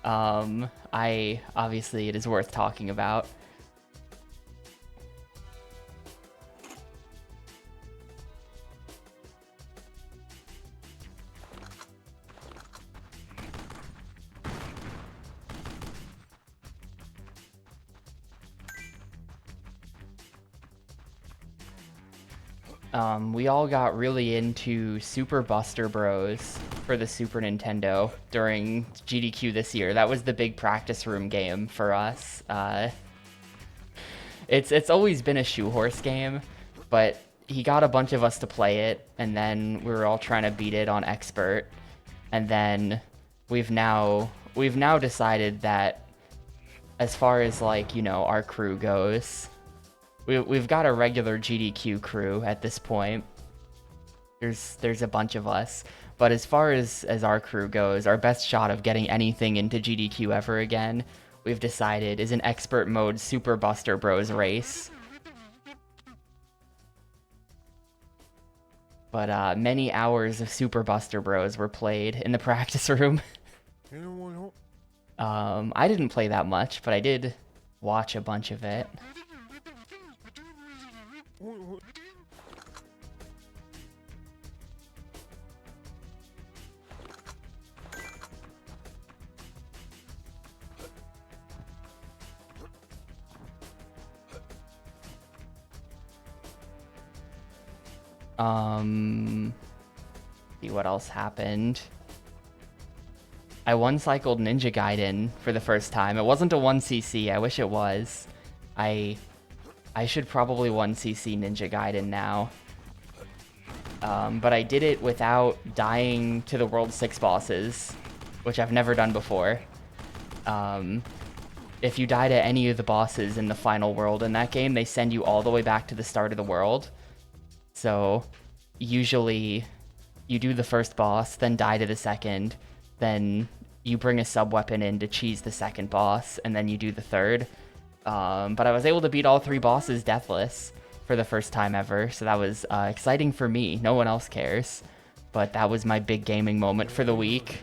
[SPEAKER 1] Obviously it is worth talking about. We all got really into Super Buster Bros for the Super Nintendo during GDQ this year. That was the big practice room game for us. It's always been a shoehorse game, but he got a bunch of us to play it, and then we were all trying to beat it on expert, and then we've now decided that as far as like, you know, our crew goes, we've got a regular GDQ crew at this point. There's a bunch of us, but as far as our crew goes, our best shot of getting anything into GDQ ever again, we've decided, is an expert mode Super Buster Bros race. But many hours of Super Buster Bros were played in the practice room. I didn't play that much, but I did watch a bunch of it. See what else happened. I one-cycled Ninja Gaiden for the first time. It wasn't a 1cc, I wish it was. I should probably 1cc Ninja Gaiden now. But I did it without dying to the World 6 bosses, which I've never done before. If you die to any of the bosses in the final world in that game, they send you all the way back to the start of the world. So usually you do the first boss, then die to the second, then you bring a sub-weapon in to cheese the second boss, and then you do the third. But I was able to beat all 3 bosses deathless for the first time ever, so that was exciting for me. No one else cares, but that was my big gaming moment for the week.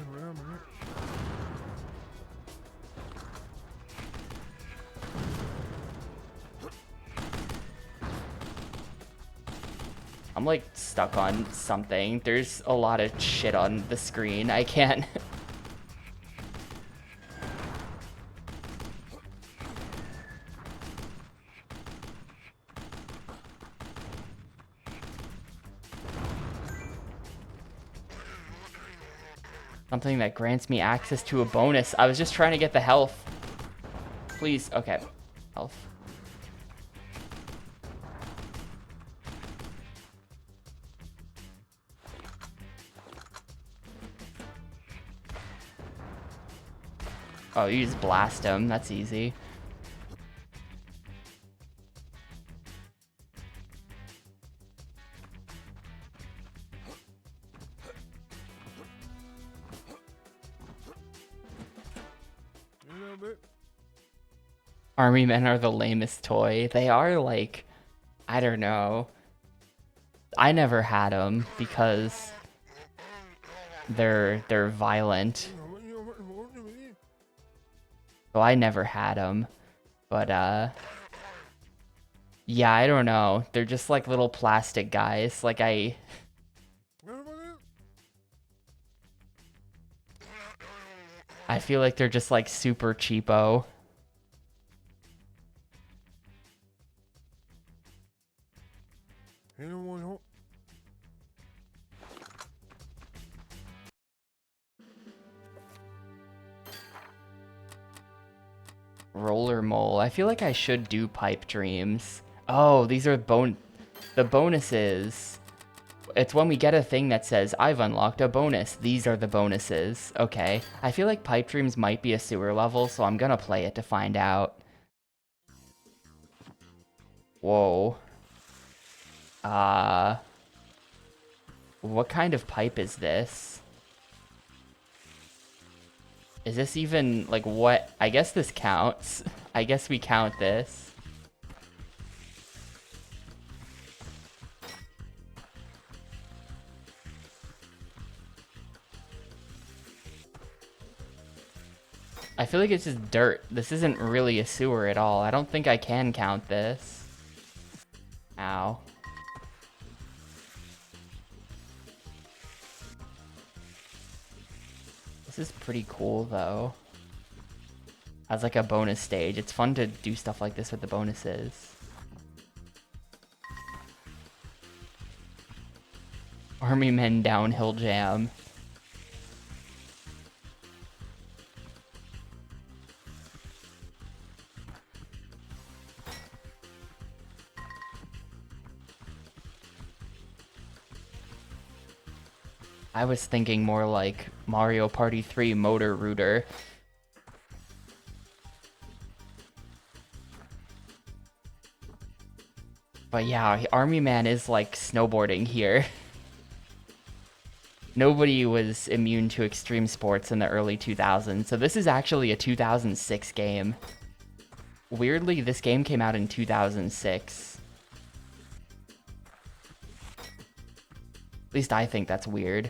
[SPEAKER 1] I'm like stuck on something. There's a lot of shit on the screen. I can't. Something that grants me access to a bonus. I was just trying to get the health. Please. Okay. Health. Oh, you just blast him. That's easy. Army men are the lamest toy. They are like, I don't know. I never had them because they're violent. So I never had them. But yeah, I don't know. They're just like little plastic guys. Like I feel like they're just like super cheapo. Roller mole. I feel like I should do pipe dreams. Oh, these are the bonuses. It's when we get a thing that says, I've unlocked a bonus. These are the bonuses. Okay. I feel like pipe dreams might be a sewer level, so I'm gonna play it to find out. Whoa. What kind of pipe is this? Is this even, like, what? I guess this counts. I guess we count this. I feel like it's just dirt. This isn't really a sewer at all. I don't think I can count this. Ow. This is pretty cool, though. As like a bonus stage. It's fun to do stuff like this with the bonuses. Army Men Downhill Jam. I was thinking more like Mario Party 3 Motor Rooter. But yeah, Army Man is like snowboarding here. Nobody was immune to extreme sports in the early 2000s, so this is actually a 2006 game. Weirdly, this game came out in 2006. At least I think that's weird.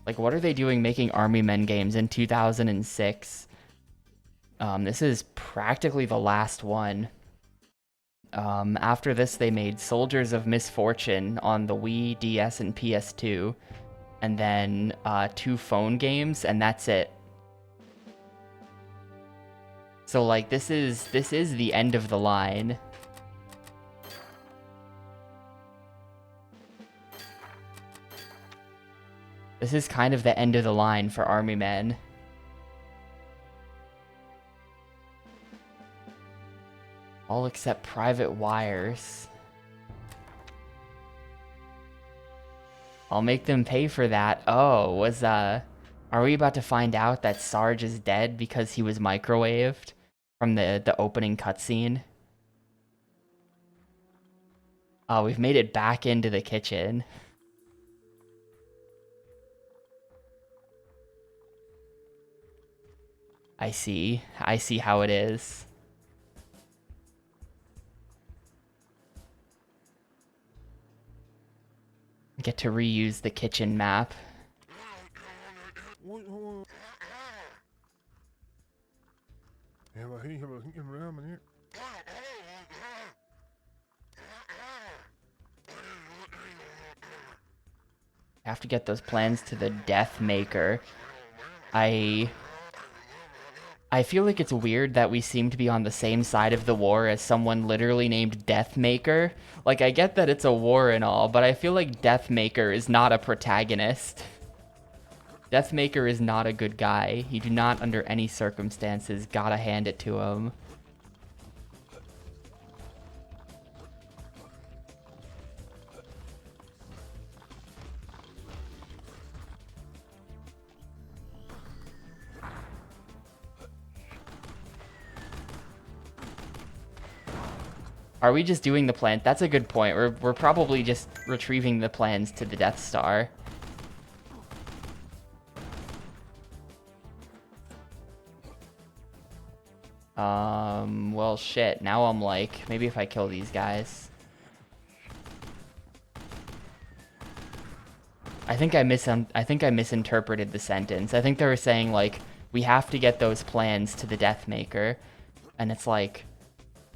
[SPEAKER 1] Like, what are they doing making Army Men games in 2006? This is practically the last one. After this, they made Soldiers of Misfortune on the Wii, DS, and PS2. And then 2 phone games, and that's it. So like this is the end of the line. This is kind of the end of the line for Army Men. All except Private Wires. I'll make them pay for that. Oh, are we about to find out that Sarge is dead because he was microwaved from the opening cutscene? Oh, we've made it back into the kitchen. I see how it is. Get to reuse the kitchen map. I have to get those plans to the Death Maker. I feel like it's weird that we seem to be on the same side of the war as someone literally named Deathmaker. Like, I get that it's a war and all, but I feel like Deathmaker is not a protagonist. Deathmaker is not a good guy. You do not, under any circumstances, gotta hand it to him. Are we just doing the plan? That's a good point. We're probably just retrieving the plans to the Death Star. Well, shit. Now I'm like, maybe if I kill these guys. I think I misinterpreted the sentence. I think they were saying, like, we have to get those plans to the Death Maker. And it's like,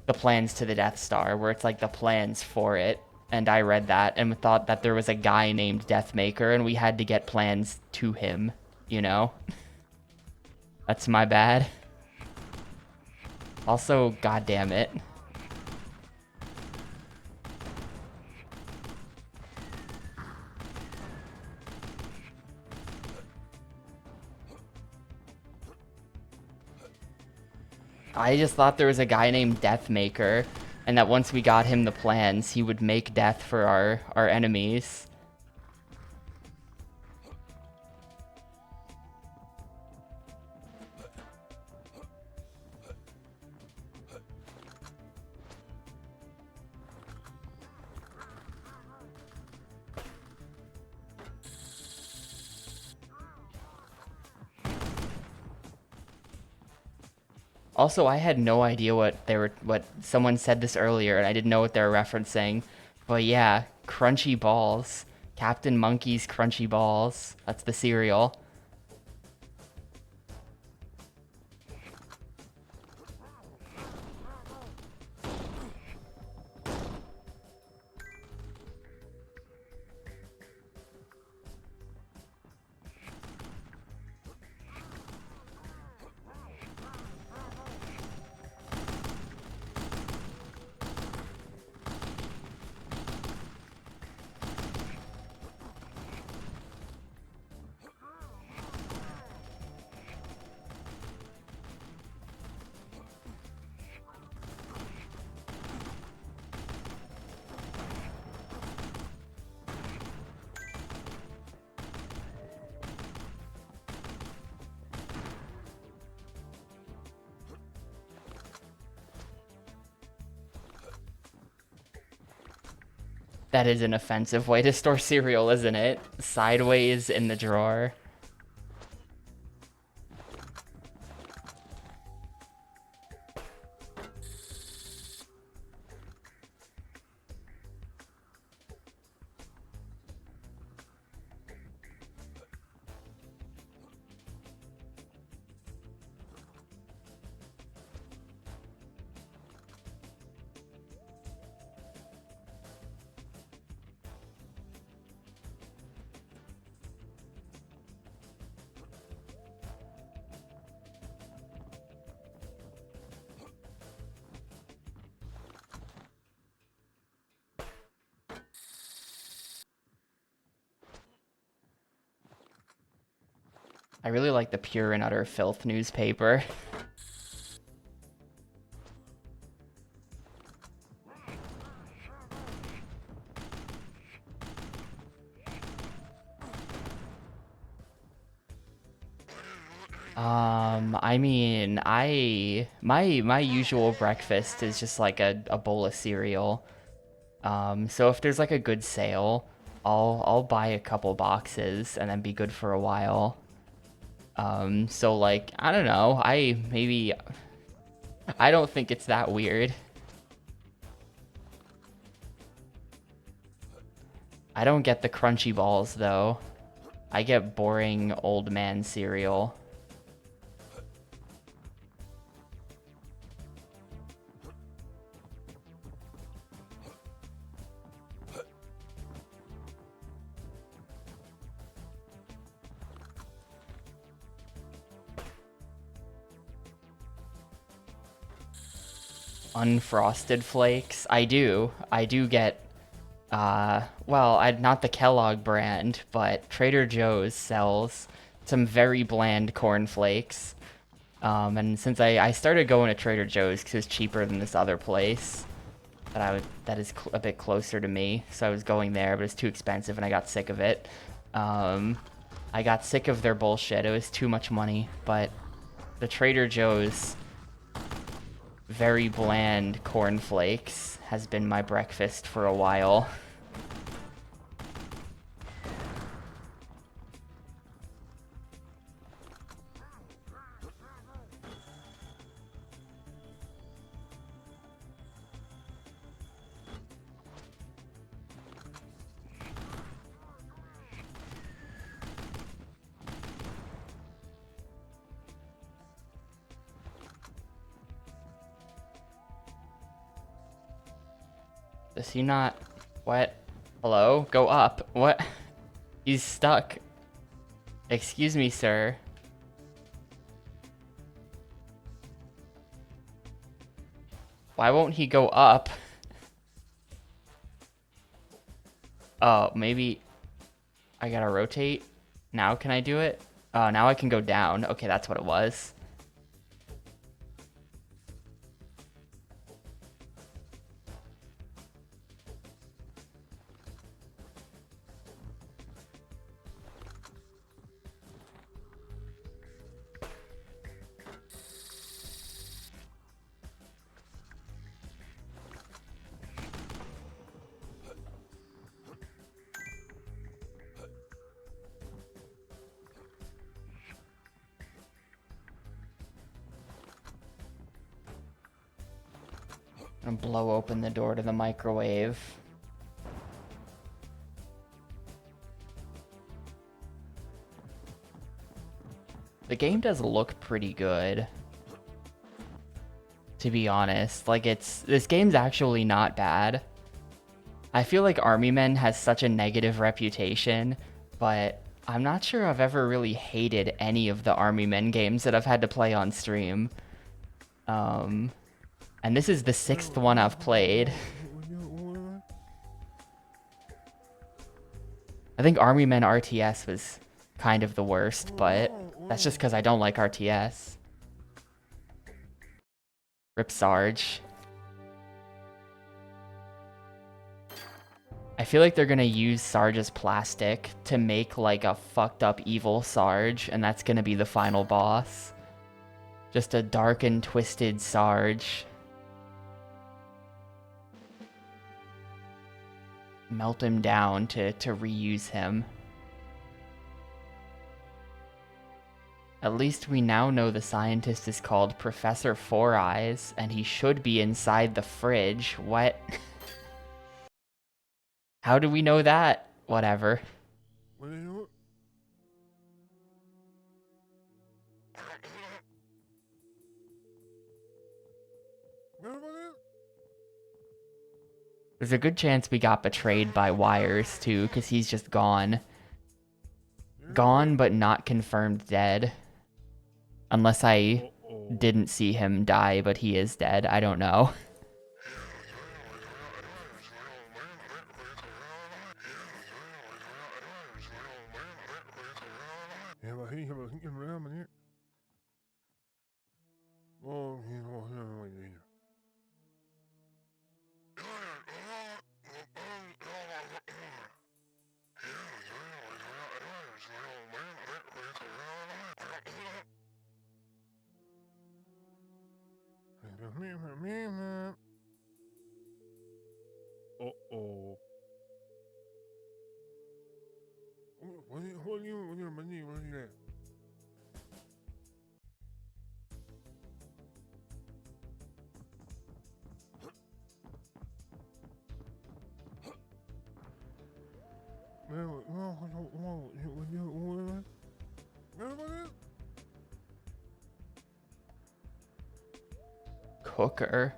[SPEAKER 1] the plans to the Death Star, where it's like the plans for it. And I read that and thought that there was a guy named Deathmaker and we had to get plans to him, you know? That's my bad. Also, goddamn it. I just thought there was a guy named Deathmaker, and that once we got him the plans, he would make death for our enemies. Also, I had no idea what someone said this earlier, and I didn't know what they were referencing. But yeah, Crunchy Balls. Captain Monkey's Crunchy Balls. That's the cereal. That is an offensive way to store cereal, isn't it? Sideways in the drawer. I really like the Pure and Utter Filth newspaper. I mean, my usual breakfast is just like a bowl of cereal. So if there's like a good sale, I'll buy a couple boxes and then be good for a while. So like, I don't know, I don't think it's that weird. I don't get the crunchy balls though. I get boring old man cereal. Unfrosted flakes. I do. I do get well, not the Kellogg brand, but Trader Joe's sells some very bland corn flakes. And since I started going to Trader Joe's because it's cheaper than this other place that is a bit closer to me, so I was going there, but it's too expensive and I got sick of it. I got sick of their bullshit. It was too much money, but the Trader Joe's very bland cornflakes has been my breakfast for a while. Does he not... What? Hello? Go up. What? He's stuck. Excuse me, sir. Why won't he go up? Oh, maybe I gotta rotate. Now can I do it? Oh, now I can go down. Okay, that's what it was. I'm gonna blow open the door to the microwave. The game does look pretty good, to be honest. Like, this game's actually not bad. I feel like Army Men has such a negative reputation, but I'm not sure I've ever really hated any of the Army Men games that I've had to play on stream. And this is the 6th one I've played. I think Army Men RTS was kind of the worst, but that's just because I don't like RTS. Rip Sarge. I feel like they're gonna use Sarge's plastic to make like a fucked up evil Sarge, and that's gonna be the final boss. Just a dark and twisted Sarge. melt him down to reuse him. At least we now know the scientist is called Professor Four Eyes, and he should be inside the fridge. What? How do we know that? Whatever. There's a good chance we got betrayed by Wires, too, because he's just gone. Gone, but not confirmed dead. Unless I didn't see him die, but he is dead. I don't know. Cooker.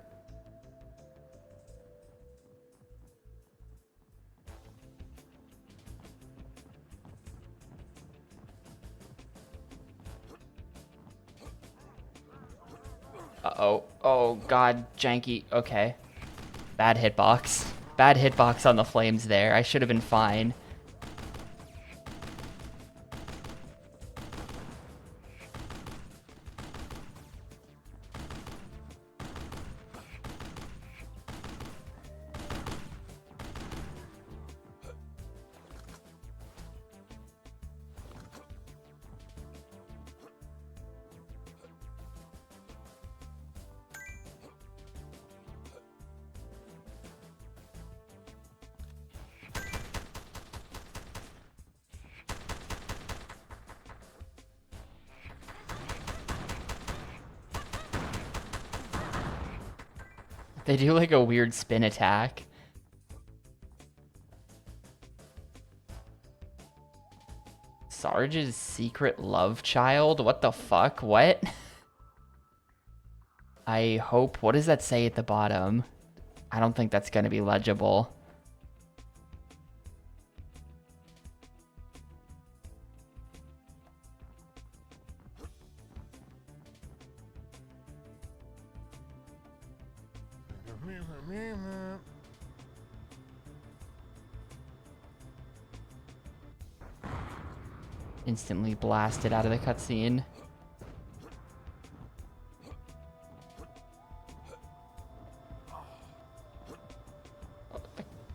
[SPEAKER 1] Uh-oh. Oh, God, janky. Okay. Bad hitbox. Bad hitbox on the flames there. I should have been fine. They do like a weird spin attack. Sarge's secret love child? What the fuck? What? I hope... What does that say at the bottom? I don't think that's gonna be legible. Instantly blasted out of the cutscene.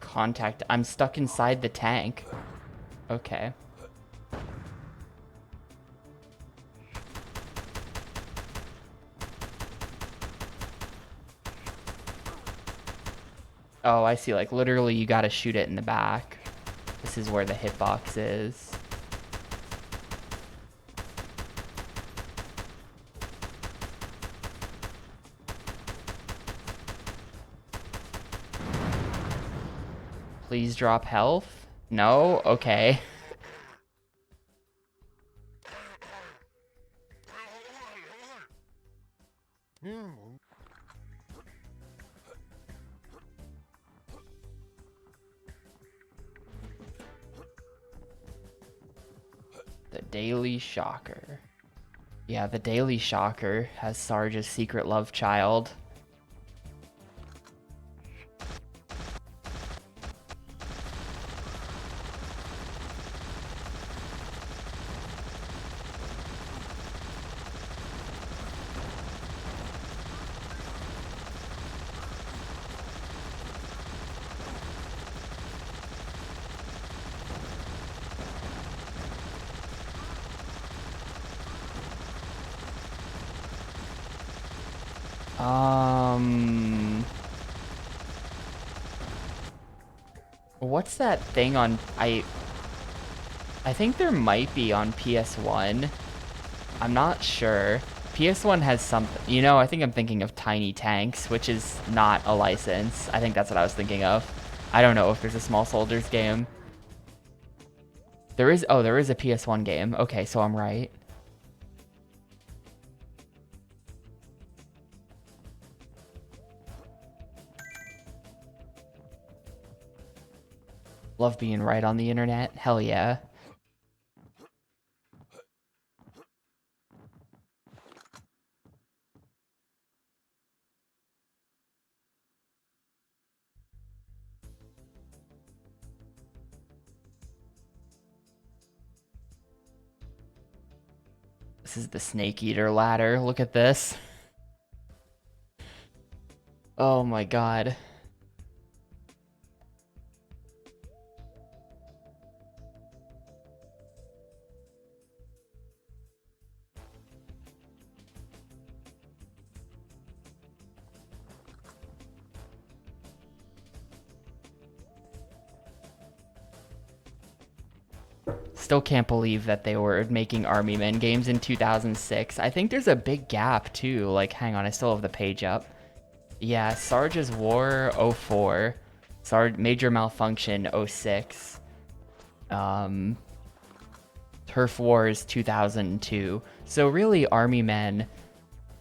[SPEAKER 1] Contact. I'm stuck inside the tank. Okay. Oh, I see. Like, literally, you gotta shoot it in the back. This is where the hitbox is. Please drop health? No? Okay. The Daily Shocker. Yeah, the Daily Shocker has Sarge's secret love child. What's that thing on... I think there might be on PS1. I'm not sure. PS1 has something... You know, I think I'm thinking of Tiny Tanks, which is not a license. I think that's what I was thinking of. I don't know if there's a Small Soldiers game. There is... Oh, there is a PS1 game. Okay, so I'm right. Love being right on the internet. Hell yeah. This is the Snake Eater ladder. Look at this. Oh my god. Still can't believe that they were making Army Men games in 2006. I think there's a big gap too. Like, hang on, I still have the page up. Yeah, Sarge's War 04. Major Malfunction 06. Turf Wars 2002. So really, Army Men,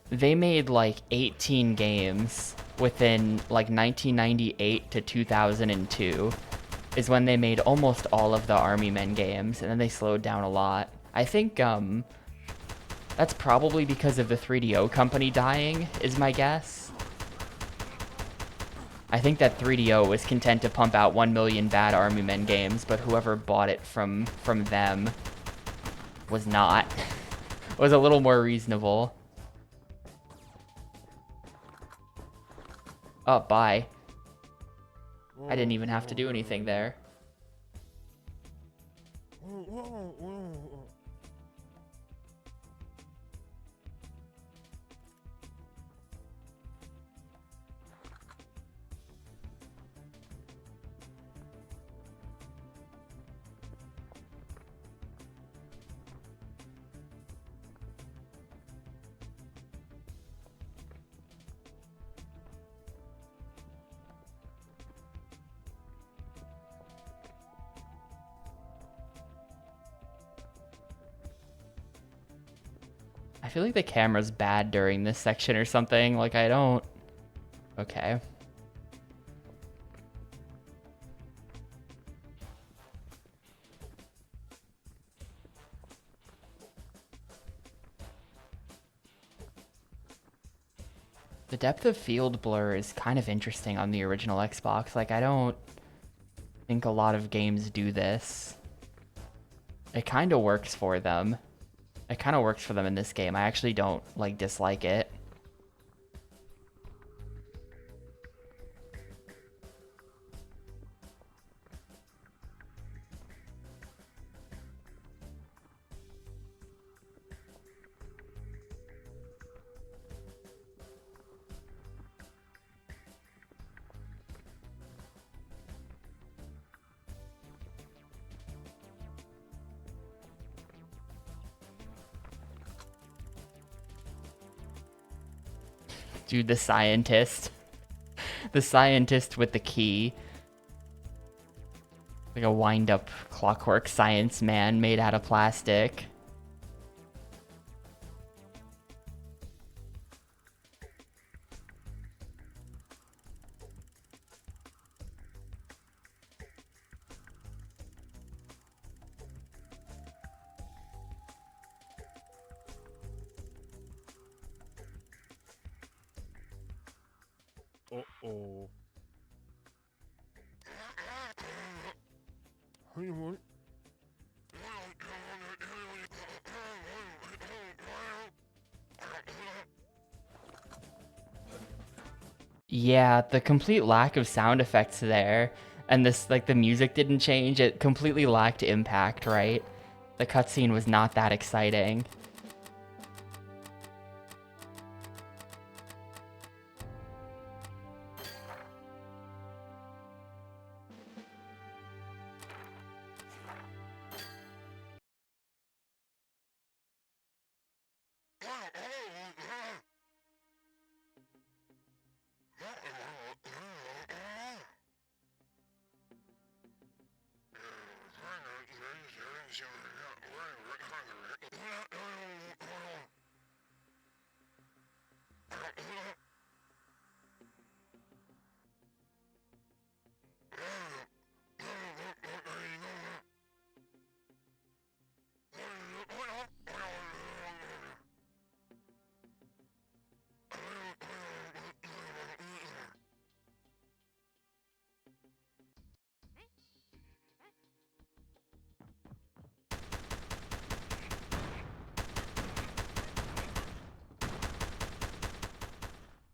[SPEAKER 1] they made like 18 games within like 1998 to 2002. Is when they made almost all of the Army Men games, and then they slowed down a lot. I think that's probably because of the 3DO company dying, is my guess. I think that 3DO was content to pump out 1 million bad Army Men games, but whoever bought it from them was not. Was a little more reasonable. Oh, bye. I didn't even have to do anything there. I feel like the camera's bad during this section or something. Like, I don't... Okay. The depth of field blur is kind of interesting on the original Xbox. Like, I don't think a lot of games do this. It kind of works for them. It kind of works for them in this game. I actually don't, like, dislike it. Dude, the scientist. The scientist with the key. Like a wind-up clockwork science man made out of plastic.
[SPEAKER 2] Uh-oh.
[SPEAKER 1] Yeah, the complete lack of sound effects there, and this, like, the music didn't change. It completely lacked impact, right? The cutscene was not that exciting.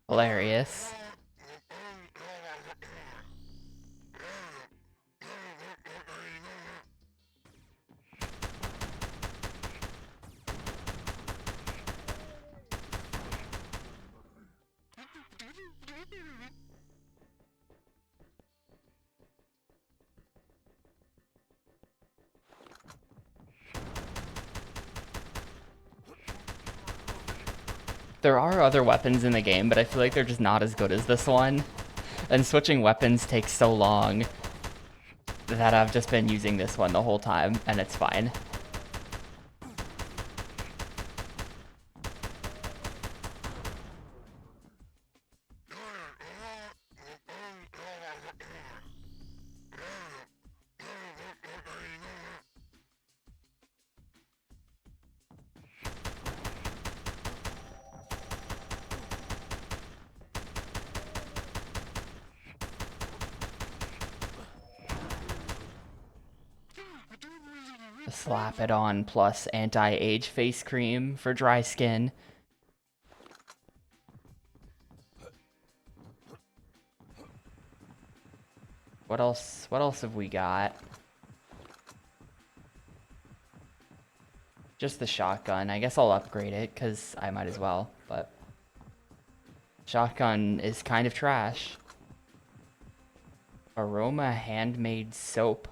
[SPEAKER 1] Hilarious. There are other weapons in the game, but I feel like they're just not as good as this one. And switching weapons takes so long that I've just been using this one the whole time, and it's fine. Slap it on plus anti-age face cream for dry skin. What else have we got? Just the shotgun. I guess I'll upgrade it because I might as well, but shotgun is kind of trash. Aroma handmade soap.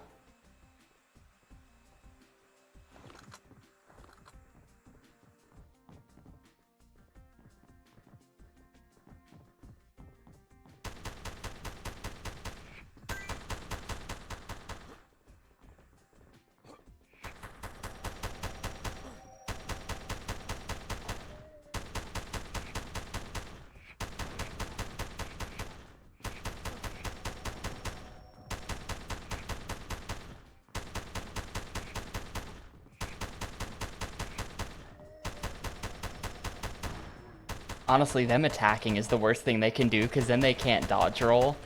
[SPEAKER 1] Honestly, them attacking is the worst thing they can do because then they can't dodge roll.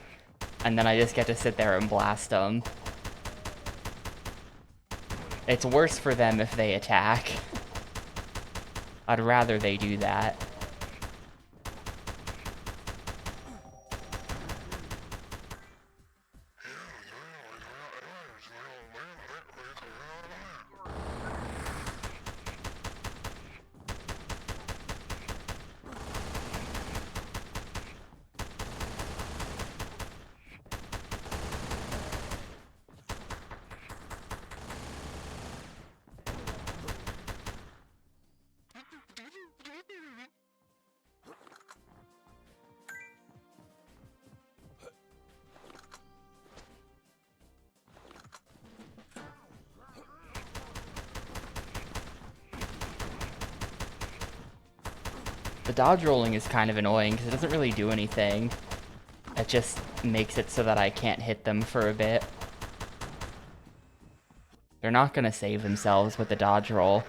[SPEAKER 1] And then I just get to sit there and blast them. It's worse for them if they attack. I'd rather they do that. The dodge rolling is kind of annoying because it doesn't really do anything. It just makes it so that I can't hit them for a bit. They're not going to save themselves with the dodge roll.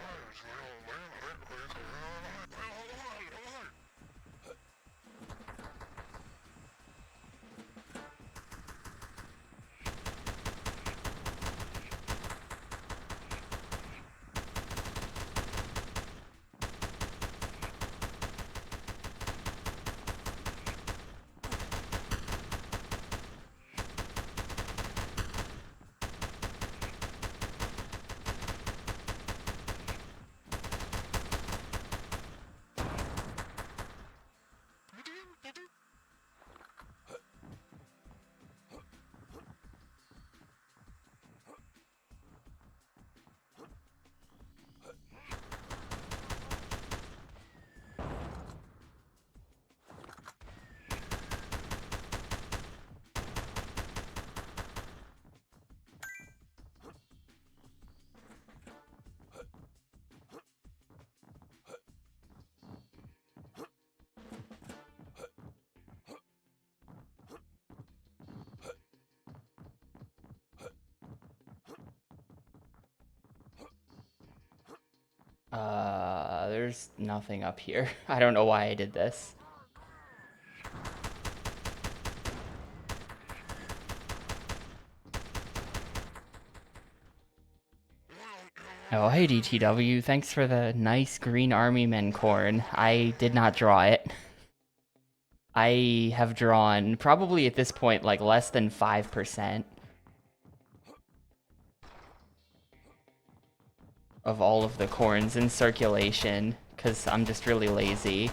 [SPEAKER 1] There's nothing up here. I don't know why I did this. Oh, hey DTW, thanks for the nice green army men corn. I did not draw it. I have drawn, probably at this point, like less than 5% of all of the corns in circulation, because I'm just really lazy.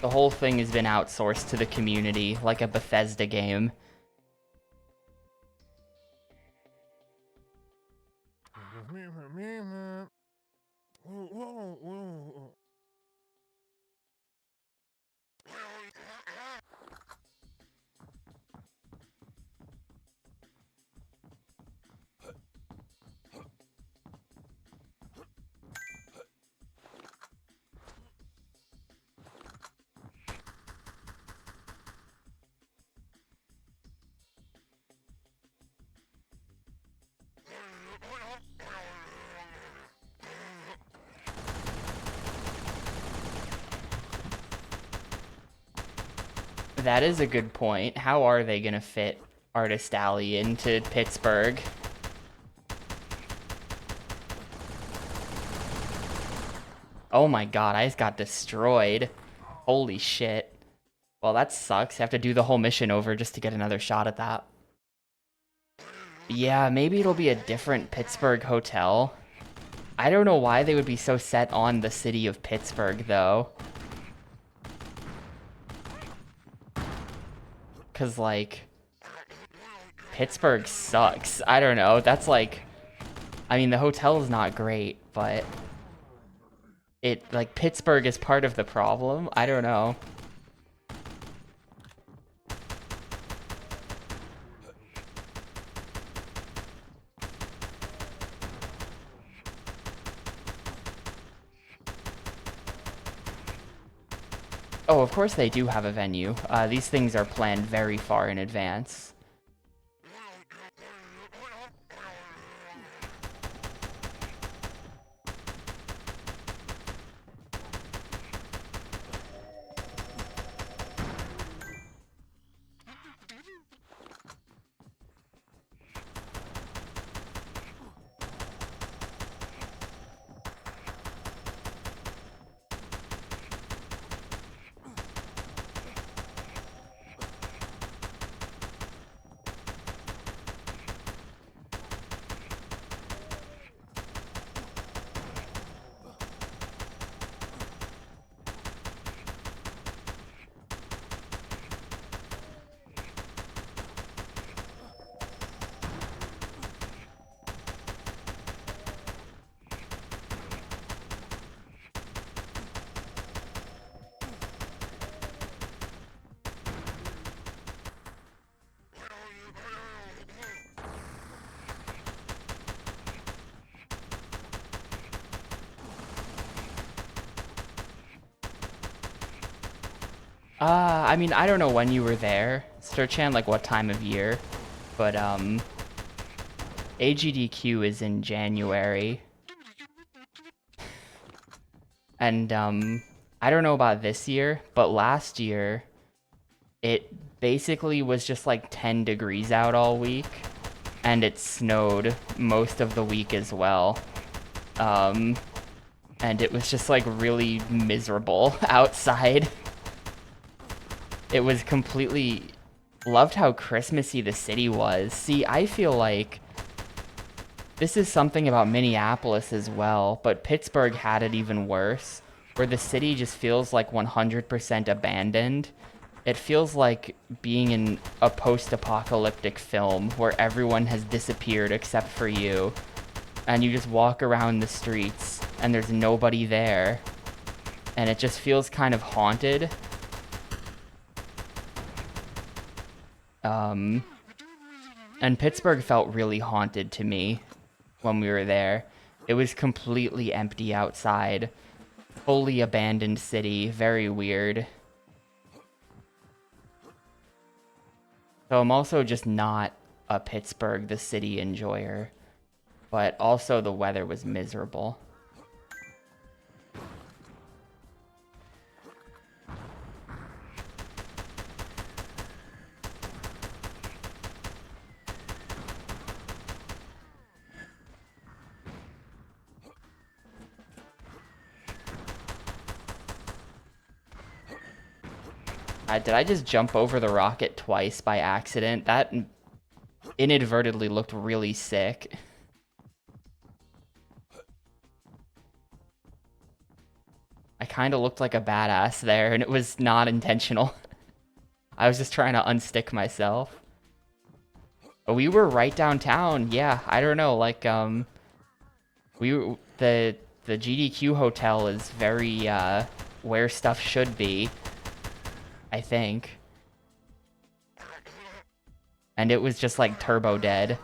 [SPEAKER 1] The whole thing has been outsourced to the community, like a Bethesda game. That is a good point. How are they going to fit Artist Alley into Pittsburgh? Oh my god, I just got destroyed. Holy shit. Well, that sucks. I have to do the whole mission over just to get another shot at that. Yeah, maybe it'll be a different Pittsburgh hotel. I don't know why they would be so set on the city of Pittsburgh, though. Because, like, Pittsburgh sucks. I don't know. That's like... I mean, the hotel is not great, but... like, Pittsburgh is part of the problem? I don't know. Oh, of course they do have a venue. These things are planned very far in advance. I mean, I don't know when you were there, Sturchan, like what time of year, but, AGDQ is in January. And, I don't know about this year, but last year, it basically was just like 10 degrees out all week, and it snowed most of the week as well. And it was just like really miserable outside. It was completely... Loved how Christmassy the city was. See, I feel like this is something about Minneapolis as well, but Pittsburgh had it even worse, where the city just feels like 100% abandoned. It feels like being in a post-apocalyptic film where everyone has disappeared except for you, and you just walk around the streets and there's nobody there, and it just feels kind of haunted. And Pittsburgh felt really haunted to me when we were there. It was completely empty outside. Fully abandoned city. Very weird. So I'm also just not a Pittsburgh, the city enjoyer. But also the weather was miserable. Did I just jump over the rocket twice by accident? That inadvertently looked really sick. I kind of looked like a badass there, and it was not intentional. I was just trying to unstick myself. But we were right downtown. Yeah, I don't know. Like, the GDQ hotel is very where stuff should be, I think. And it was just like turbo dead.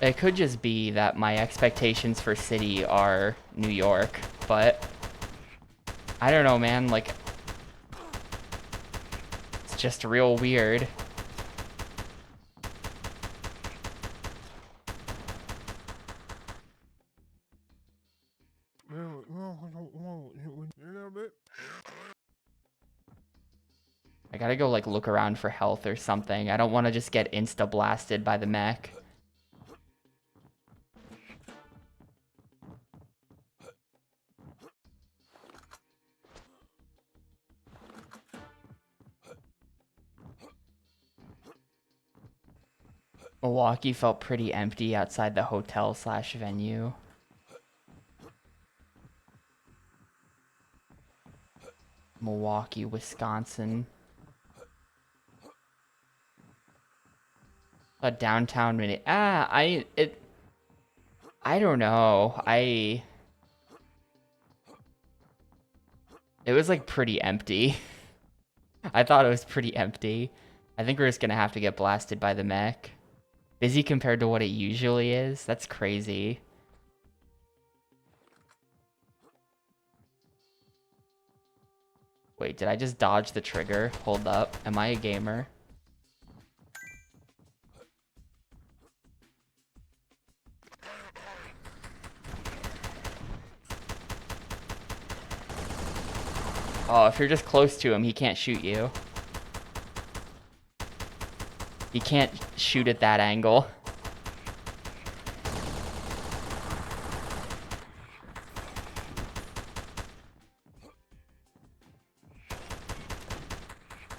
[SPEAKER 1] It could just be that my expectations for City are New York, but I don't know, man. Like, it's just real weird. I gotta go, like, look around for health or something. I don't want to just get insta-blasted by the mech. Milwaukee felt pretty empty outside the hotel/venue. Milwaukee, Wisconsin. A downtown mini. I don't know. It was like pretty empty. I thought it was pretty empty. I think we're just gonna have to get blasted by the mech. Busy compared to what it usually is? That's crazy. Wait, did I just dodge the trigger? Hold up. Am I a gamer? Oh, if you're just close to him, he can't shoot you. He can't shoot at that angle.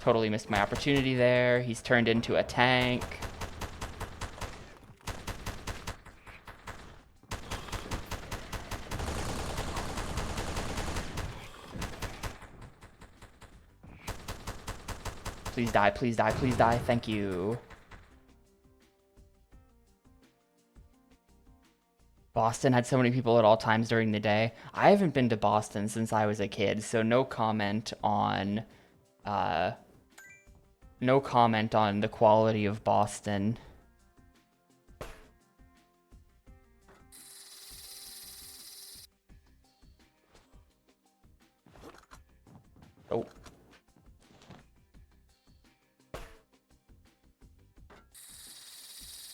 [SPEAKER 1] Totally missed my opportunity there. He's turned into a tank. Please die, please die, please die. Thank you. Boston had so many people at all times during the day. I haven't been to Boston since I was a kid, so no comment on the quality of Boston. Oh.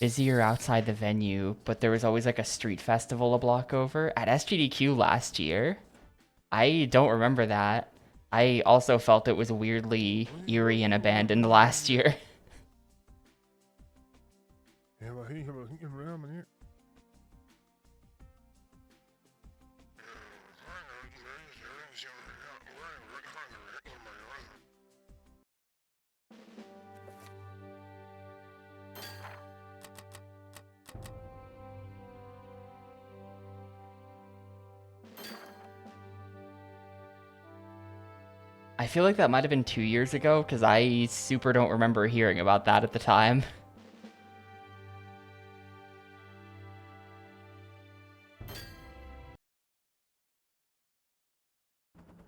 [SPEAKER 1] Busier outside the venue, but there was always like a street festival a block over. At SGDQ last year, I don't remember that. I also felt it was weirdly eerie and abandoned last year. I feel like that might have been 2 years ago, because I super don't remember hearing about that at the time.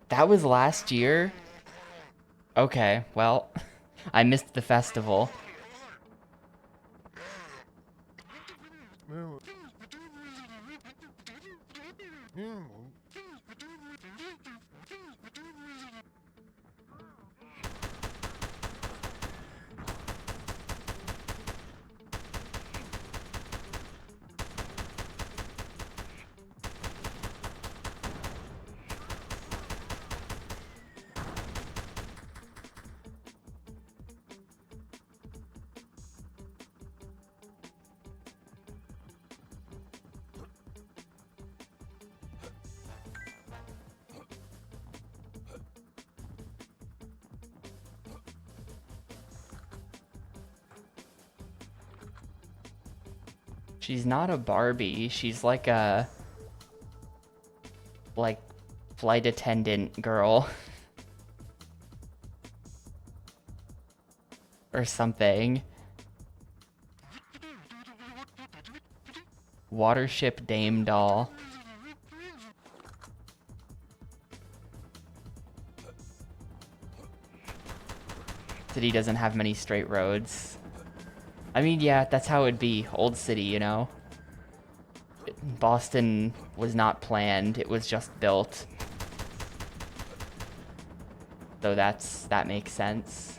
[SPEAKER 1] That was last year? Okay, well, I missed the festival. She's not a Barbie. She's like a flight attendant girl or something. Watership Dame doll. City doesn't have many straight roads. I mean, yeah, that's how it'd be. Old city, you know? Boston was not planned. It was just built. So that makes sense.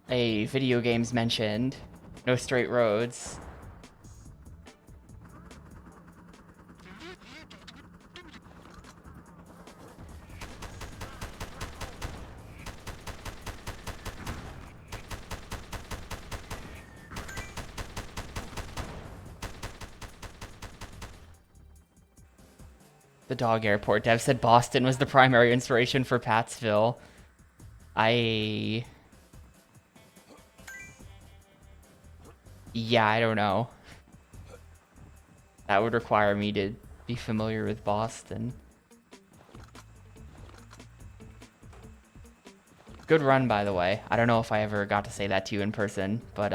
[SPEAKER 1] Hey, video games mentioned. No straight roads. The dog airport dev said Boston was the primary inspiration for Pattsville. Yeah, I don't know. That would require me to be familiar with Boston. Good run, by the way. I don't know if I ever got to say that to you in person, but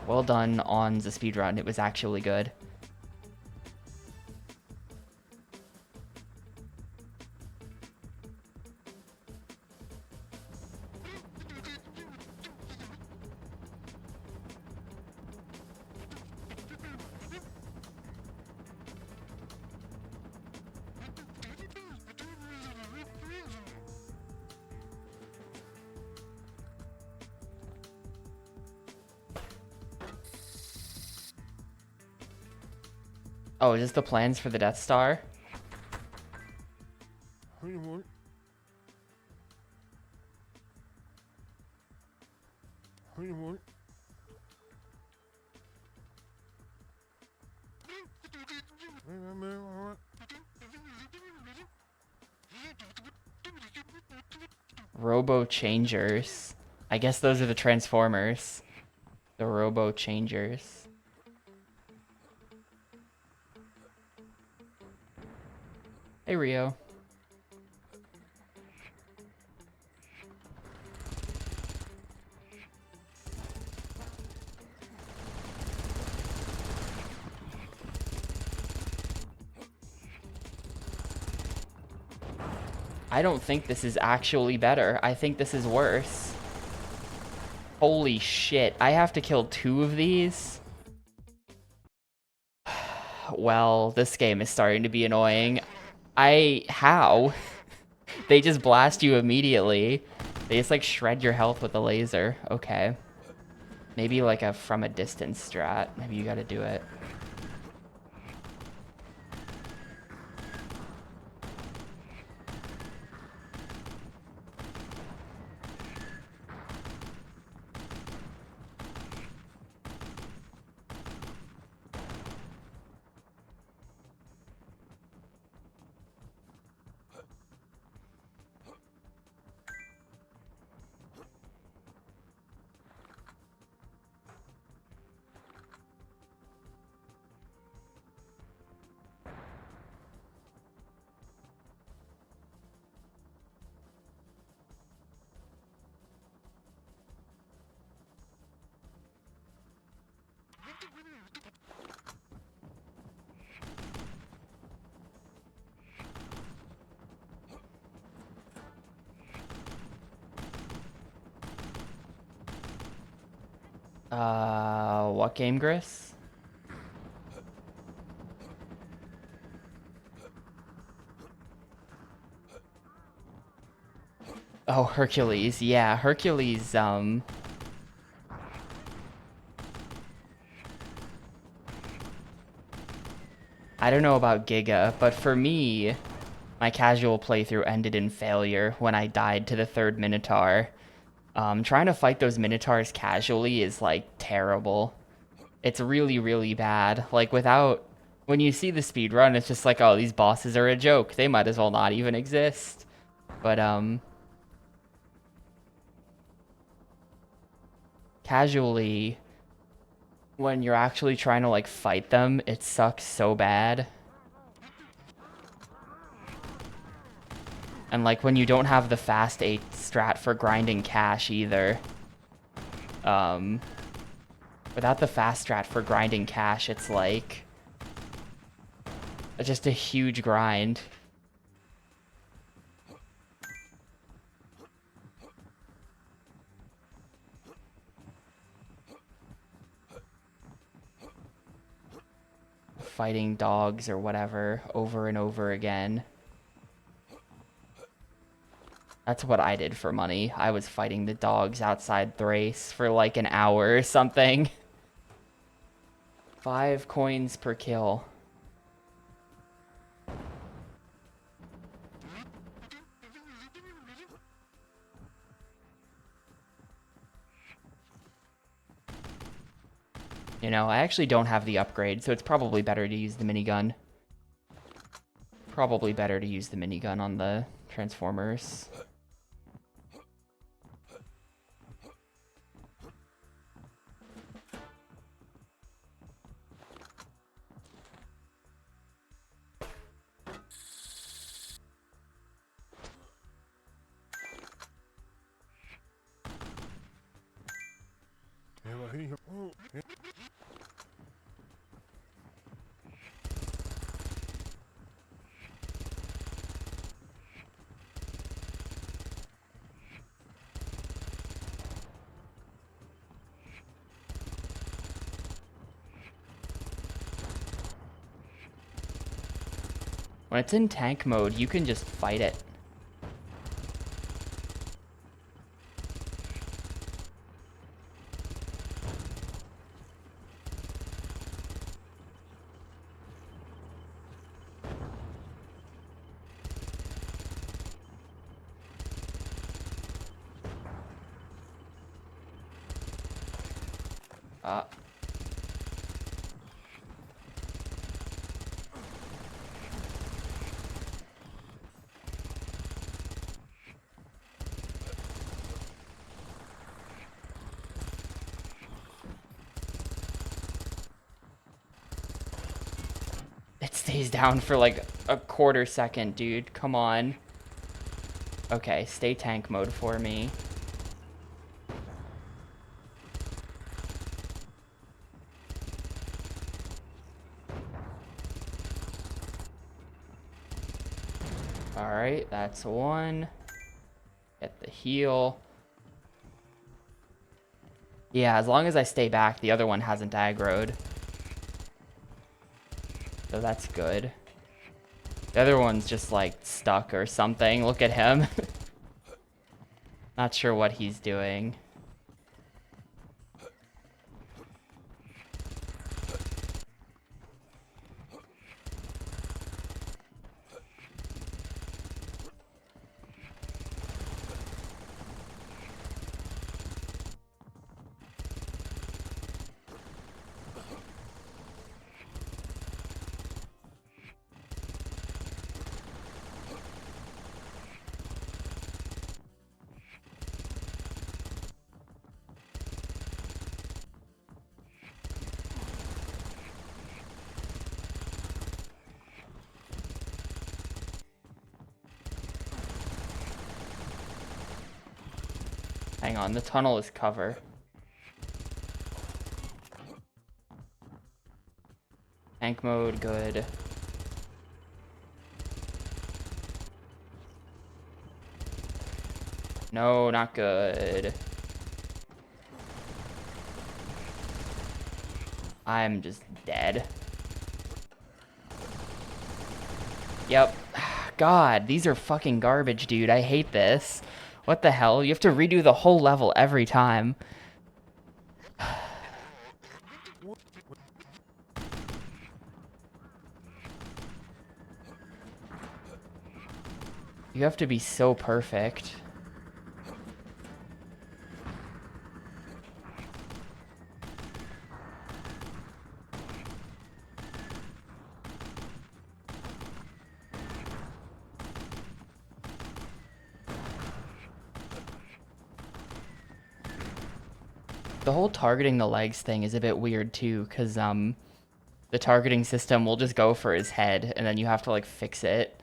[SPEAKER 1] well done on the speedrun. It was actually good. Oh, is this the plans for the Death Star? Robo Changers. I guess those are the Transformers. The Robo Changers. Hey, Rio. I don't think this is actually better. I think this is worse. Holy shit. I have to kill 2 of these? Well, this game is starting to be annoying. How? They just blast you immediately. They just like shred your health with a laser. Okay. Maybe like a from a distance strat. Maybe you gotta do it. What game, Gris? Oh, Hercules. Yeah, Hercules, I don't know about Giga, but for me, my casual playthrough ended in failure when I died to the third Minotaur. Trying to fight those Minotaurs casually is, like, terrible. It's really, really bad. Like, without... When you see the speedrun, it's just like, oh, these bosses are a joke. They might as well not even exist. But, casually, when you're actually trying to, like, fight them, it sucks so bad. And, like, when you don't have the fast 8 strat for grinding cash either. Without the fast strat for grinding cash, it's, like, just a huge grind. Fighting dogs or whatever over and over again. That's what I did for money. I was fighting the dogs outside Thrace for like an hour or something. 5 coins per kill. You know, I actually don't have the upgrade, so it's probably better to use the minigun. Probably better to use the minigun on the Transformers. When it's in tank mode, you can just fight it. It stays down for like a quarter second, dude. Come on. Okay, stay tank mode for me. Alright, that's one. Get the heal. Yeah, as long as I stay back, the other one hasn't aggroed. So that's good. The other one's just like stuck or something. Look at him. Not sure what he's doing. Hang on, the tunnel is cover. Tank mode, good. No, not good. I'm just dead. Yep. God, these are fucking garbage, dude. I hate this. What the hell? You have to redo the whole level every time. You have to be so perfect. The whole targeting the legs thing is a bit weird too, because the targeting system will just go for his head, and then you have to like fix it.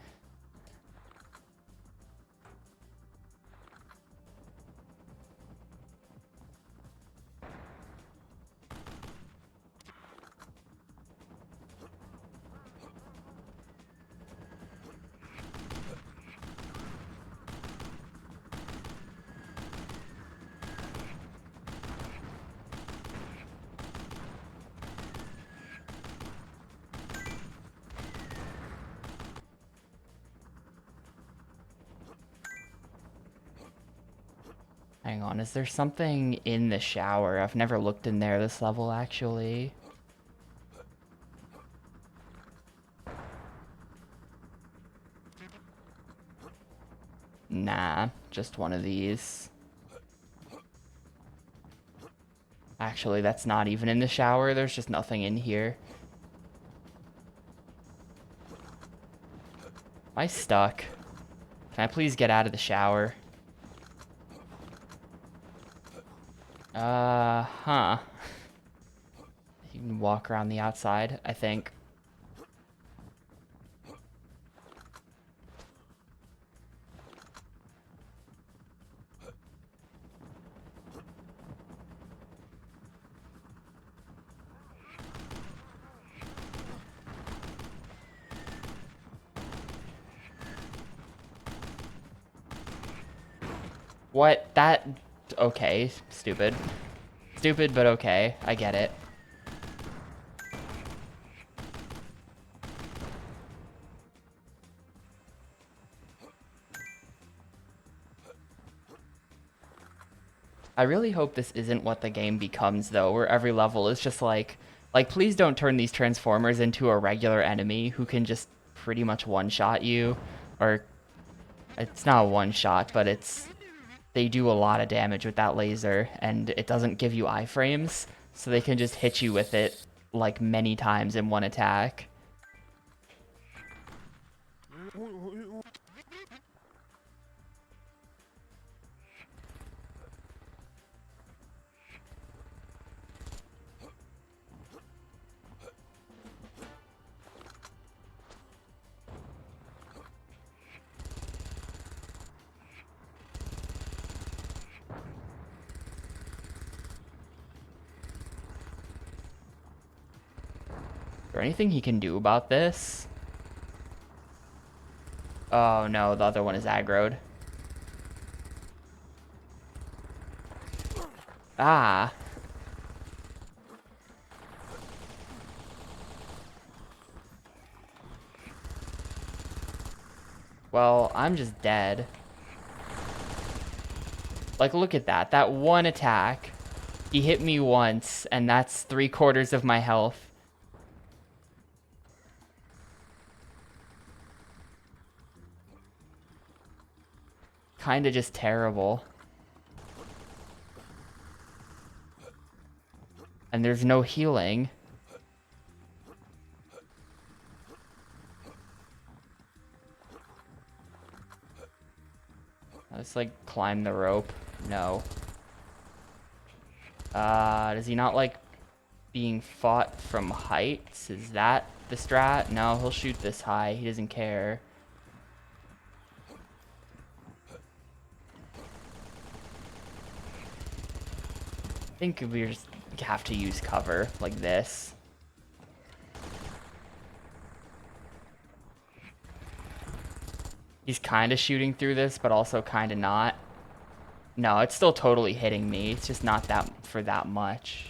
[SPEAKER 1] Hang on, is there something in the shower? I've never looked in there this level, actually. Nah, just one of these. Actually, that's not even in the shower. There's just nothing in here. Am I stuck? Can I please get out of the shower? Huh. You can walk around the outside, I think. What? That... Okay, stupid. Stupid, but okay. I get it. I really hope this isn't what the game becomes, though, where every level is just like, please don't turn these Transformers into a regular enemy who can just pretty much one-shot you. Or, it's not a one-shot, but they do a lot of damage with that laser, and it doesn't give you iframes, so they can just hit you with it, like, many times in one attack. Is there anything he can do about this? Oh no, the other one is aggroed. Ah. Well, I'm just dead. Like, look at that. That one attack. He hit me once, and that's 3/4 of my health. Kinda just terrible. And there's no healing. Let's like climb the rope. No. Does he not like being fought from heights? Is that the strat? No, he'll shoot this high. He doesn't care. I think we just have to use cover like this. He's kind of shooting through this, but also kind of not. No, it's still totally hitting me. It's just not that for that much.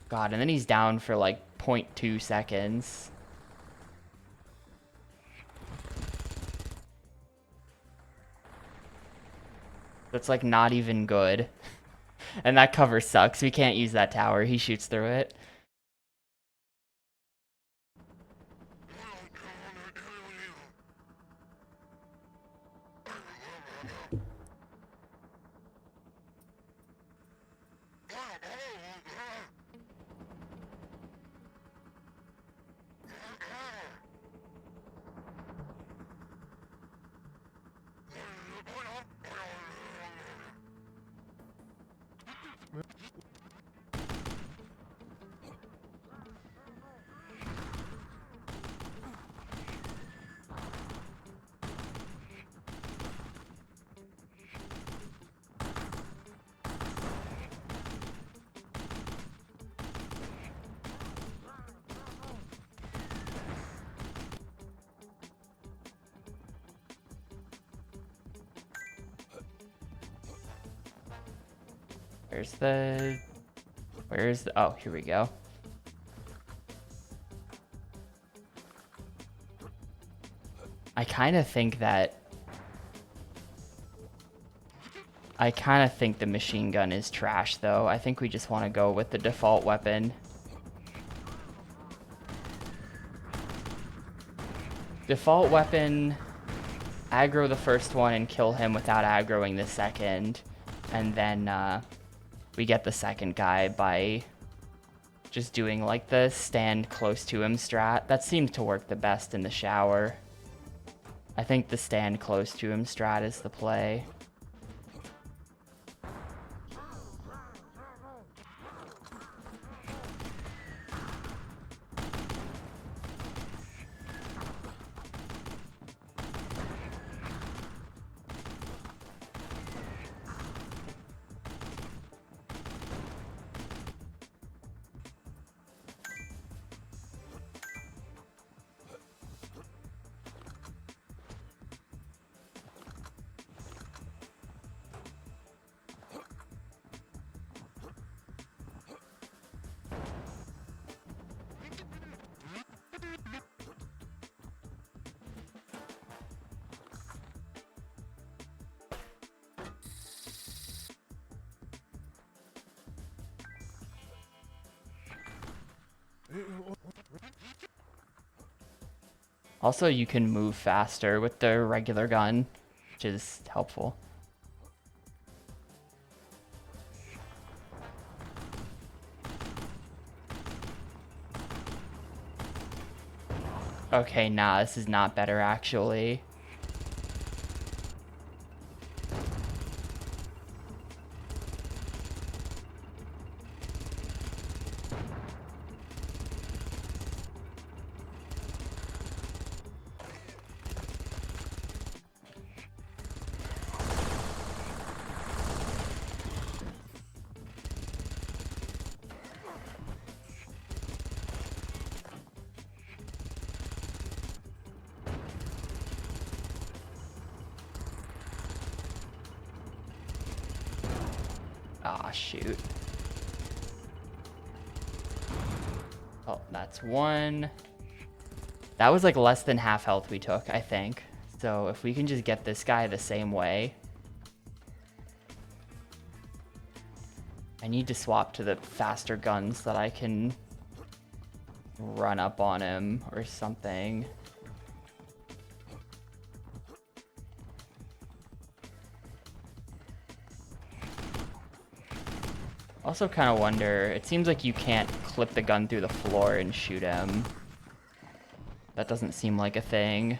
[SPEAKER 1] God, and then he's down for like 0.2 seconds. That's like not even good. And that cover sucks. We can't use that tower. He shoots through it. Where's the, oh, here we go. I kind of think the machine gun is trash, though. I think we just want to go with the default weapon. Default weapon, aggro the first one and kill him without aggroing the second. And then we get the second guy by just doing like the stand close to him strat. That seems to work the best in the shower. I think the stand close to him strat is the play. Also, you can move faster with the regular gun, which is helpful. Okay, nah, this is not better, actually. Ah, shoot. Oh, that's one. That was like less than half health we took, I think. So if we can just get this guy the same way. I need to swap to the faster guns so that I can run up on him or something. Also kind of wonder, it seems like you can't clip the gun through the floor and shoot him. That doesn't seem like a thing.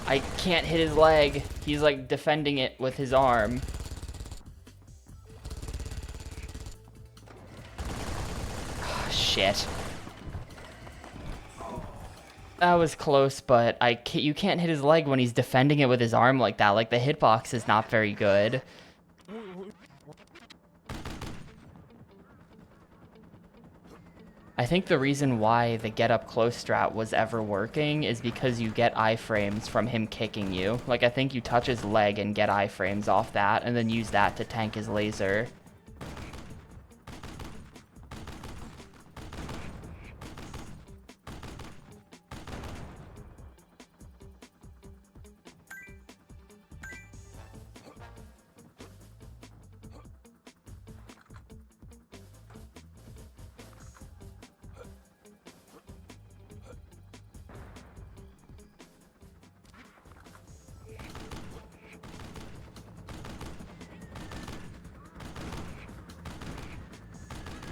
[SPEAKER 1] I can't hit his leg. He's like defending it with his arm. Oh, shit. That was close, but you can't hit his leg when he's defending it with his arm like that. Like, the hitbox is not very good. I think the reason why the get up close strat was ever working is because you get iframes from him kicking you. Like, I think you touch his leg and get iframes off that, and then use that to tank his laser.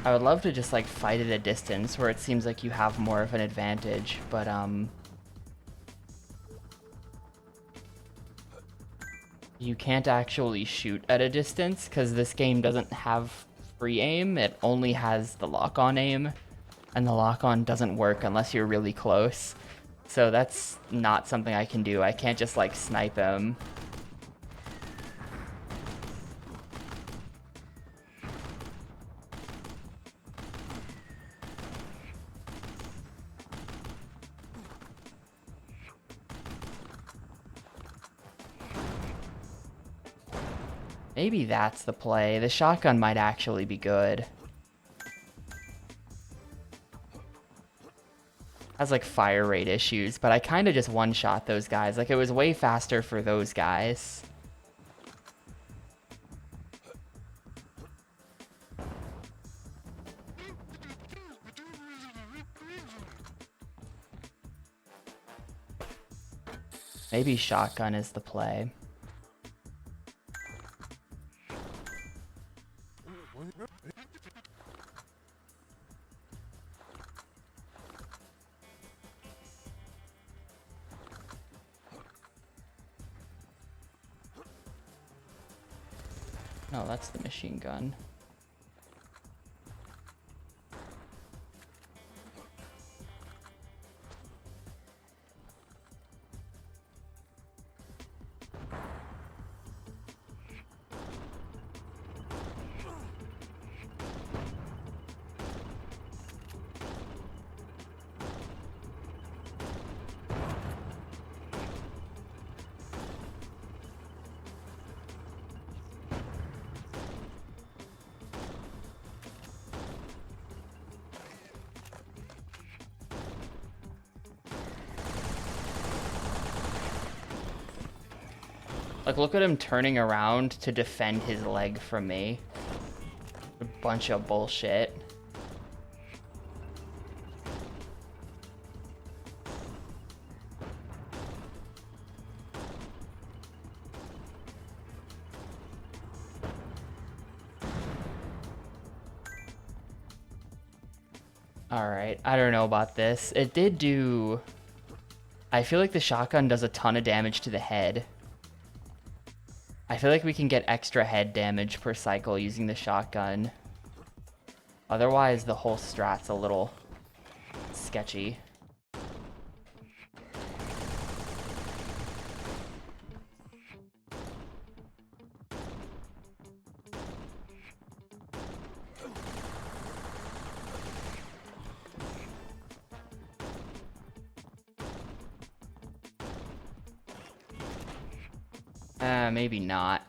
[SPEAKER 1] I would love to just like fight at a distance where it seems like you have more of an advantage, but you can't actually shoot at a distance because this game doesn't have free aim. It only has the lock-on aim, and the lock-on doesn't work unless you're really close. So that's not something I can do. I can't just like snipe him. Maybe that's the play. The shotgun might actually be good. Has like fire rate issues, but I kind of just one-shot those guys. Like, it was way faster for those guys. Maybe shotgun is the play. No, that's the machine gun. Like, look at him turning around to defend his leg from me. A bunch of bullshit. Alright, I don't know about this. It did do... I feel like the shotgun does a ton of damage to the head. I feel like we can get extra head damage per cycle using the shotgun. Otherwise, the whole strat's a little sketchy. Maybe not.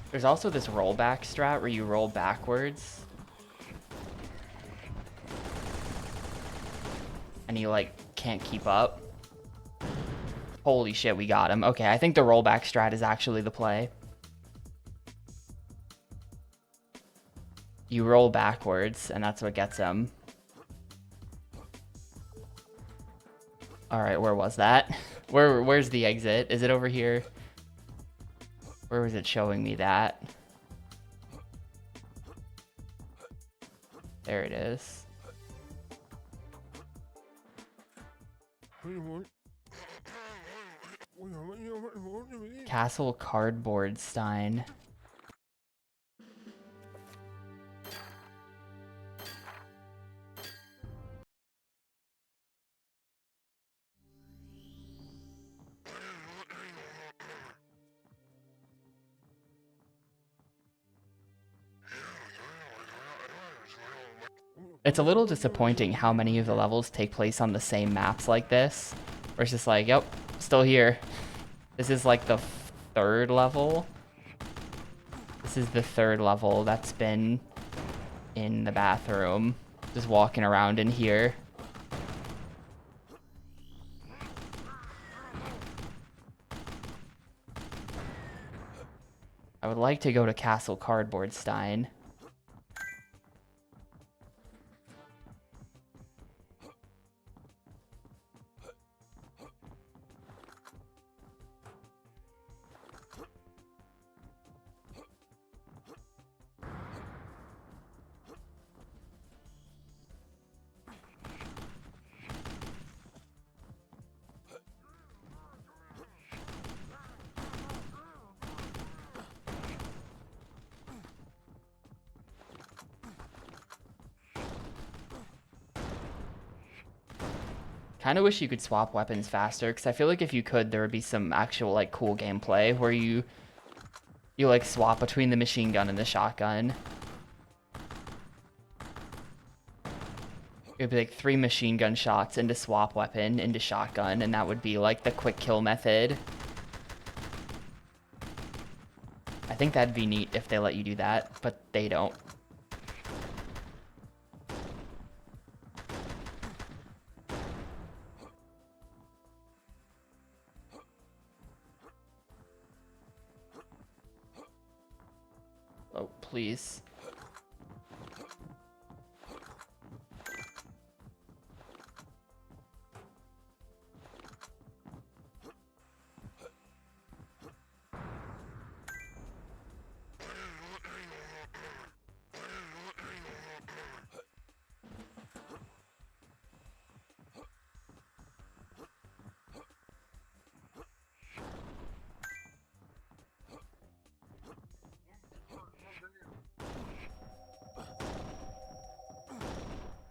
[SPEAKER 1] There's also this rollback strat where you roll backwards. And he, like, can't keep up. Holy shit, we got him. Okay, I think the rollback strat is actually the play. You roll backwards, and that's what gets him. Alright, where was that? Where's the exit? Is it over here? Where was it showing me that? There it is. Castle Cardboard Stein. It's a little disappointing how many of the levels take place on the same maps like this. Where it's just like, yep, still here. This is like the third level. This is the third level that's been in the bathroom. Just walking around in here. I would like to go to Castle Cardboard Stein. Kind of wish you could swap weapons faster, because I feel like if you could, there would be some actual, like, cool gameplay where you like, swap between the machine gun and the shotgun. It would be, like, 3 machine gun shots into swap weapon, into shotgun, and that would be, like, the quick kill method. I think that'd be neat if they let you do that, but they don't. Oh, please.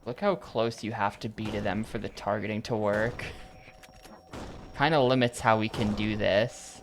[SPEAKER 1] Look how close you have to be to them for the targeting to work. Kind of limits how we can do this.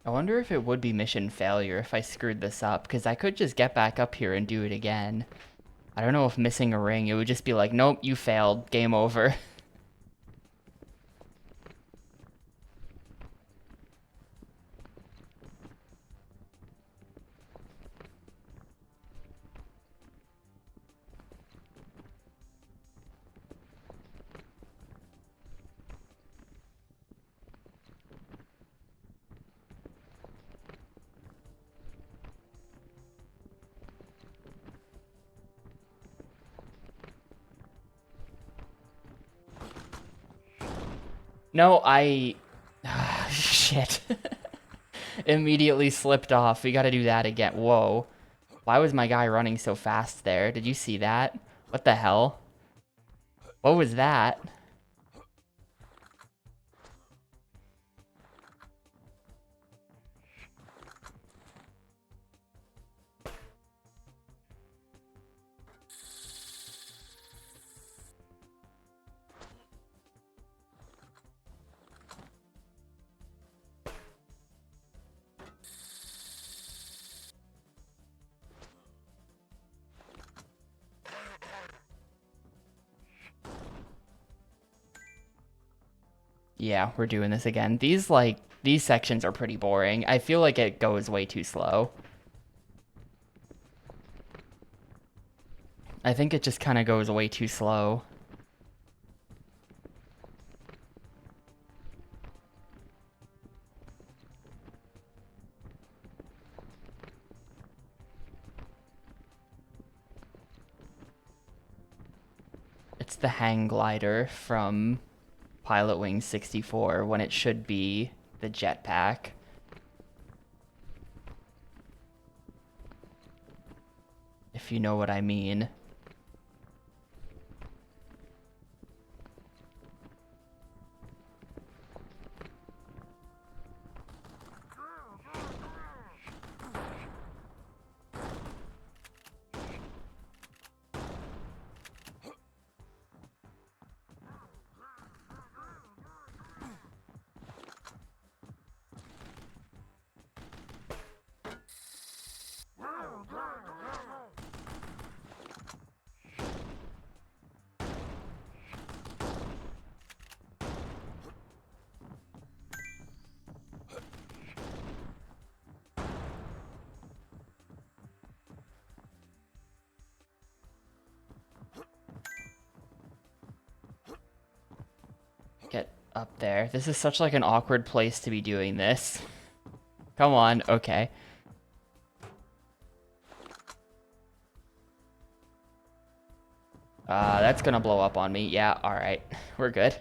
[SPEAKER 1] I wonder if it would be mission failure if I screwed this up, because I could just get back up here and do it again. I don't know if missing a ring, it would just be like, nope, you failed, game over. No, I... Shit. Immediately slipped off. We gotta do that again. Whoa. Why was my guy running so fast there? Did you see that? What the hell? What was that? Yeah, we're doing this again. These sections are pretty boring. I feel like it goes way too slow. I think it just kind of goes way too slow. It's the hang glider from Pilot Wing 64 when it should be the jetpack. If you know what I mean. Get up there. This is such like an awkward place to be doing this. Come on, okay. That's gonna blow up on me. Yeah, alright. We're good.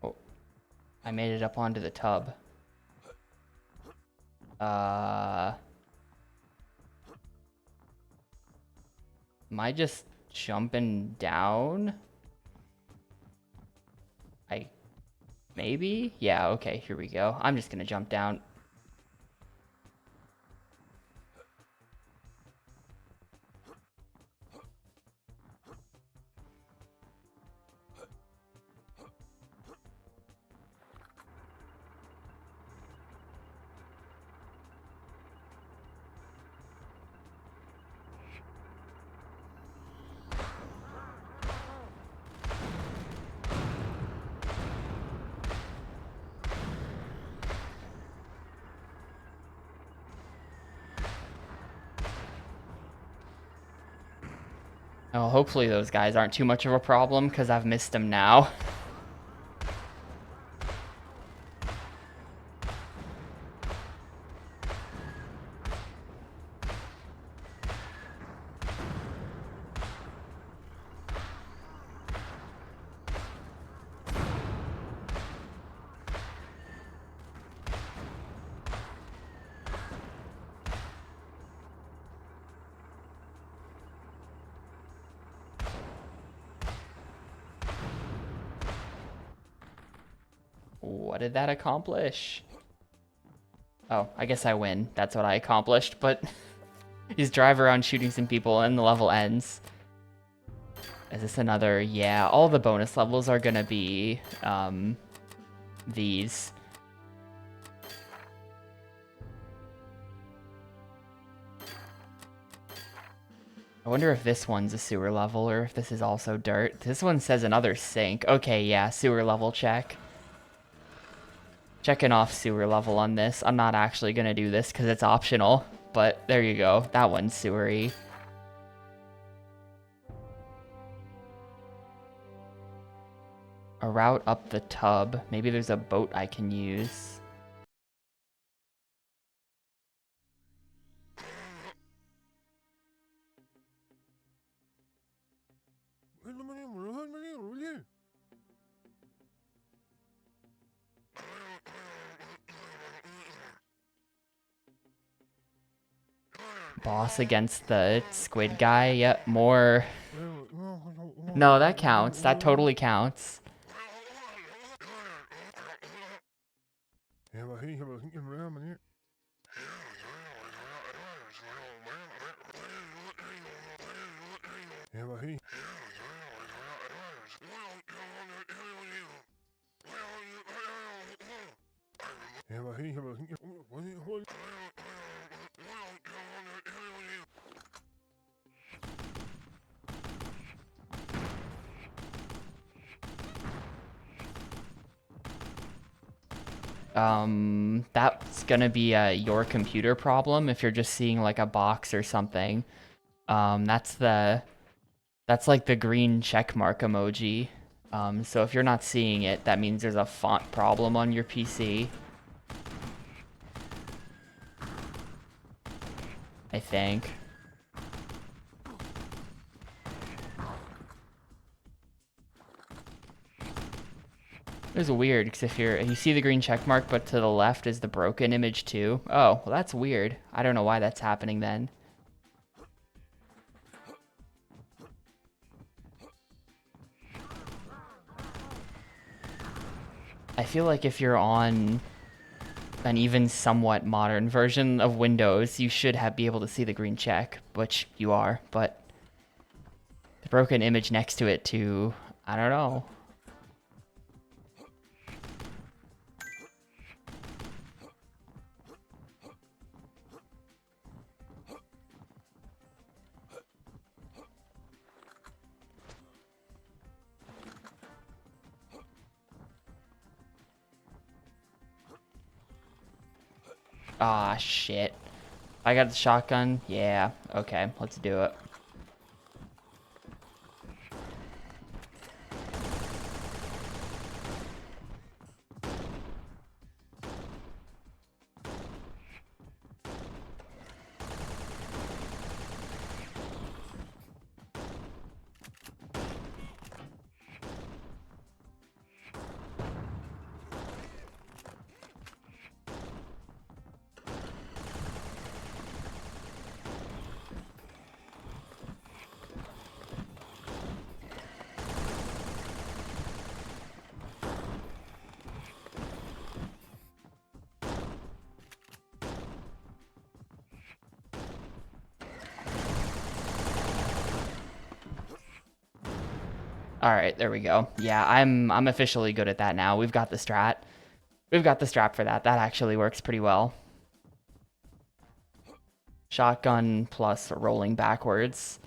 [SPEAKER 1] Oh, I made it up onto the tub. Am I just jumping down? Maybe? Yeah, okay, here we go. I'm just gonna jump down. Oh, hopefully those guys aren't too much of a problem, because I've missed them now. What did that accomplish? Oh, I guess I win. That's what I accomplished, but he's drive around shooting some people and the level ends. Is this another? Yeah, all the bonus levels are gonna be these. I wonder if this one's a sewer level or if this is also dirt. This one says another sink. Okay, yeah, sewer level check. Checking off sewer level on this. I'm not actually gonna do this because it's optional. but there you go. That one's sewery. A route up the tub. Maybe there's a boat I can use. Boss against the squid guy. Yep, more. No, that counts. That totally counts. That's gonna be your computer problem if you're just seeing like a box or something. That's like the green check mark emoji. So if you're not seeing it, that means there's a font problem on your PC. I think. It was weird because if you see the green check mark, but to the left is the broken image too. Oh, well that's weird. I don't know why that's happening then. I feel like if you're on an even somewhat modern version of Windows, you should be able to see the green check, which you are, but the broken image next to it too, I don't know. Ah, shit. I got the shotgun? Yeah, okay, let's do it. All right, there we go. Yeah, I'm officially good at that now. We've got the strat. We've got the strap for that. That actually works pretty well. Shotgun plus rolling backwards.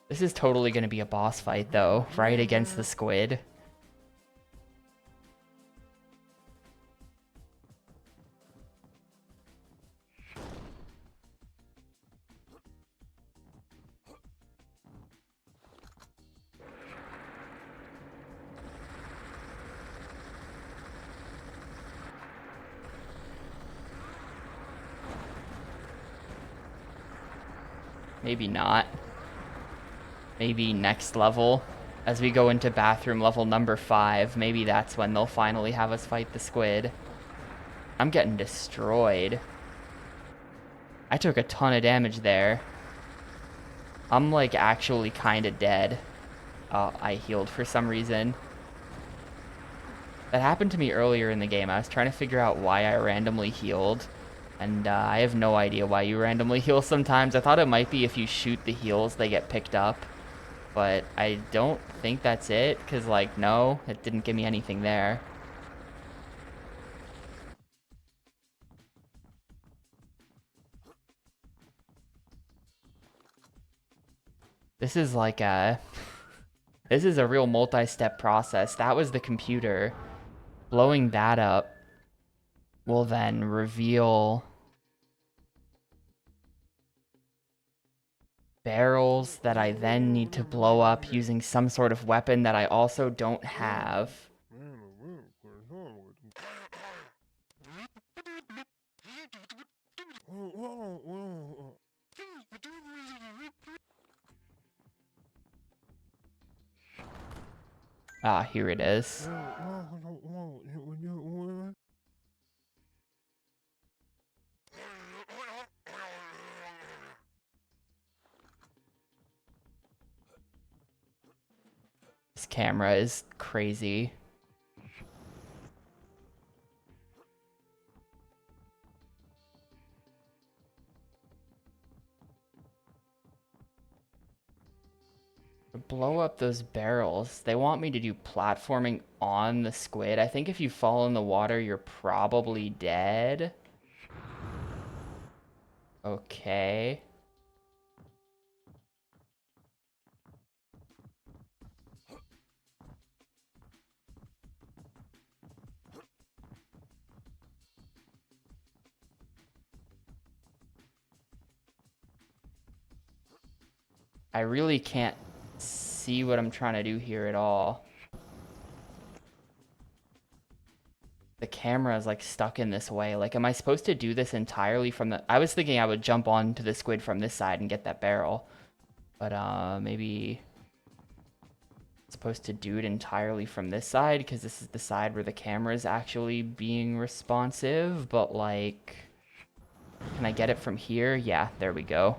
[SPEAKER 1] This is totally going to be a boss fight, though, right against the squid. Maybe not. Maybe next level. As we go into bathroom level number 5, maybe that's when they'll finally have us fight the squid. I'm getting destroyed. I took a ton of damage there. I'm like actually kind of dead. Oh, I healed for some reason. That happened to me earlier in the game. I was trying to figure out why I randomly healed. And I have no idea why you randomly heal sometimes. I thought it might be if you shoot the heals, they get picked up. But I don't think that's it, because, like, no, it didn't give me anything there. This is like a... This is a real multi-step process. That was the computer. Blowing that up will then reveal barrels that I then need to blow up using some sort of weapon that I also don't have. Ah, here it is. This camera is crazy. Blow up those barrels. They want me to do platforming on the squid. I think if you fall in the water, you're probably dead. Okay. I really can't see what I'm trying to do here at all. The camera is like stuck in this way. Like, am I supposed to do this entirely from the... I was thinking I would jump onto the squid from this side and get that barrel. But maybe supposed to do it entirely from this side because this is the side where the camera is actually being responsive. But like, can I get it from here? Yeah, there we go.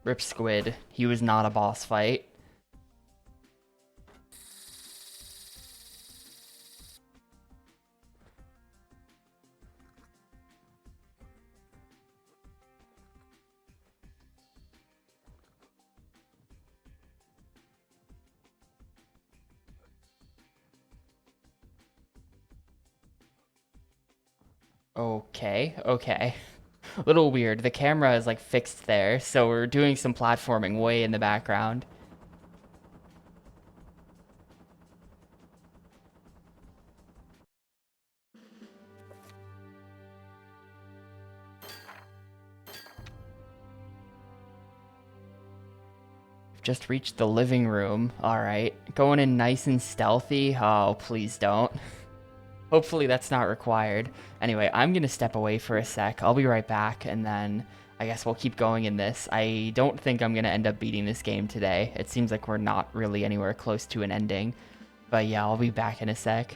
[SPEAKER 1] Rip Squid. He was not a boss fight. Okay, okay. A little weird. The camera is like fixed there, so we're doing some platforming way in the background. Just reached the living room. All right. Going in nice and stealthy. Oh, please don't. Hopefully that's not required. Anyway, I'm going to step away for a sec. I'll be right back, and then I guess we'll keep going in this. I don't think I'm going to end up beating this game today. It seems like we're not really anywhere close to an ending. But yeah, I'll be back in a sec.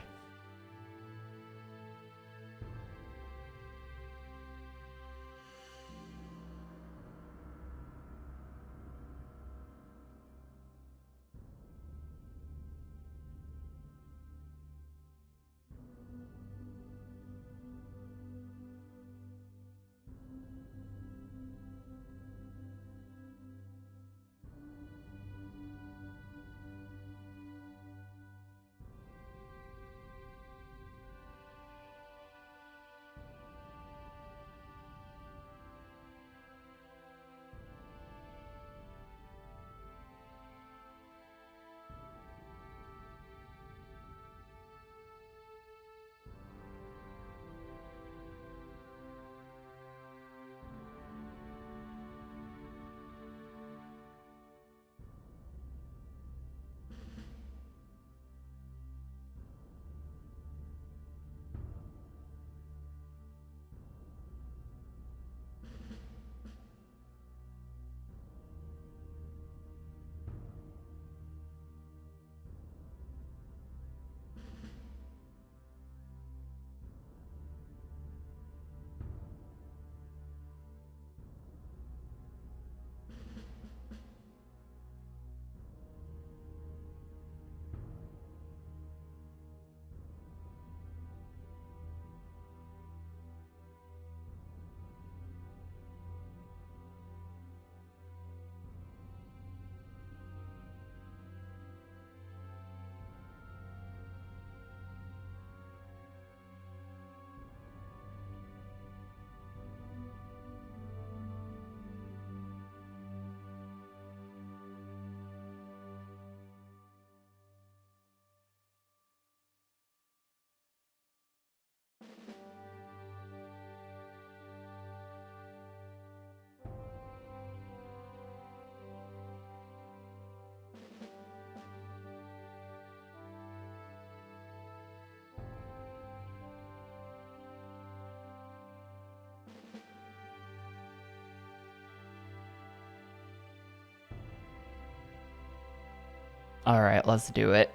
[SPEAKER 1] Alright, let's do it.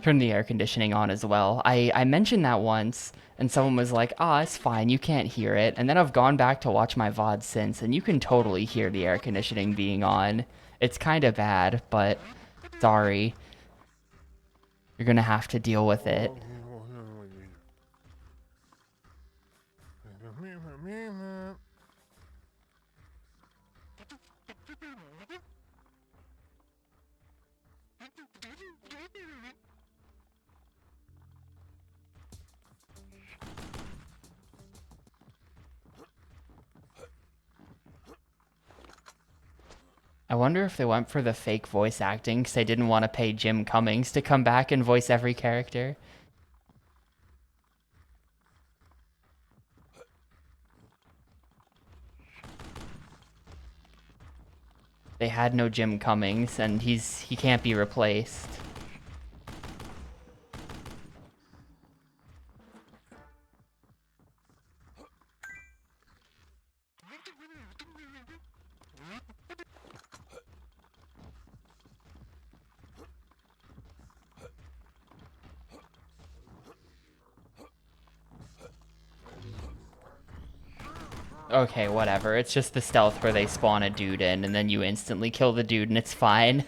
[SPEAKER 1] Turn the air conditioning on as well. I mentioned that once, and someone was like, it's fine, you can't hear it. And then I've gone back to watch my VOD since, and you can totally hear the air conditioning being on. It's kind of bad, but sorry. You're gonna have to deal with it. I wonder if they went for the fake voice acting because they didn't want to pay Jim Cummings to come back and voice every character. They had no Jim Cummings, and he can't be replaced. Okay, whatever. It's just the stealth where they spawn a dude in, and then you instantly kill the dude, and it's fine.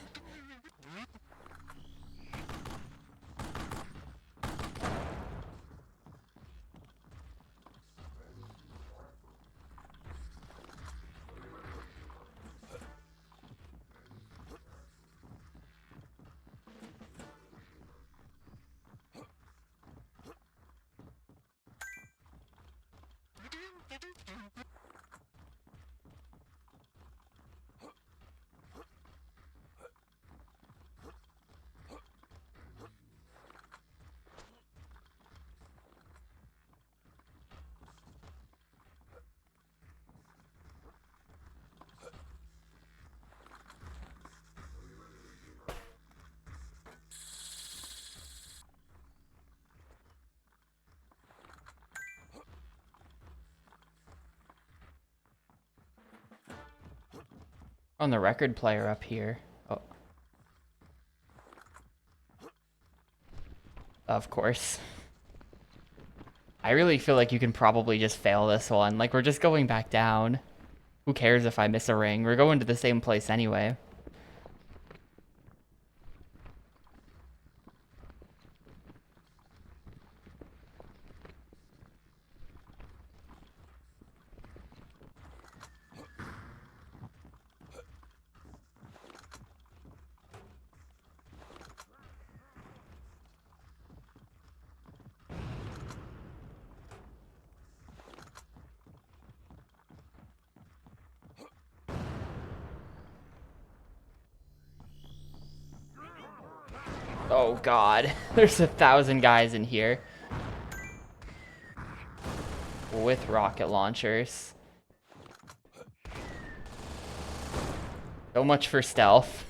[SPEAKER 1] On the record player up here. Oh. Of course. I really feel like you can probably just fail this one. Like, we're just going back down. Who cares if I miss a ring? We're going to the same place anyway. Oh god, there's 1,000 guys in here. With rocket launchers. So much for stealth.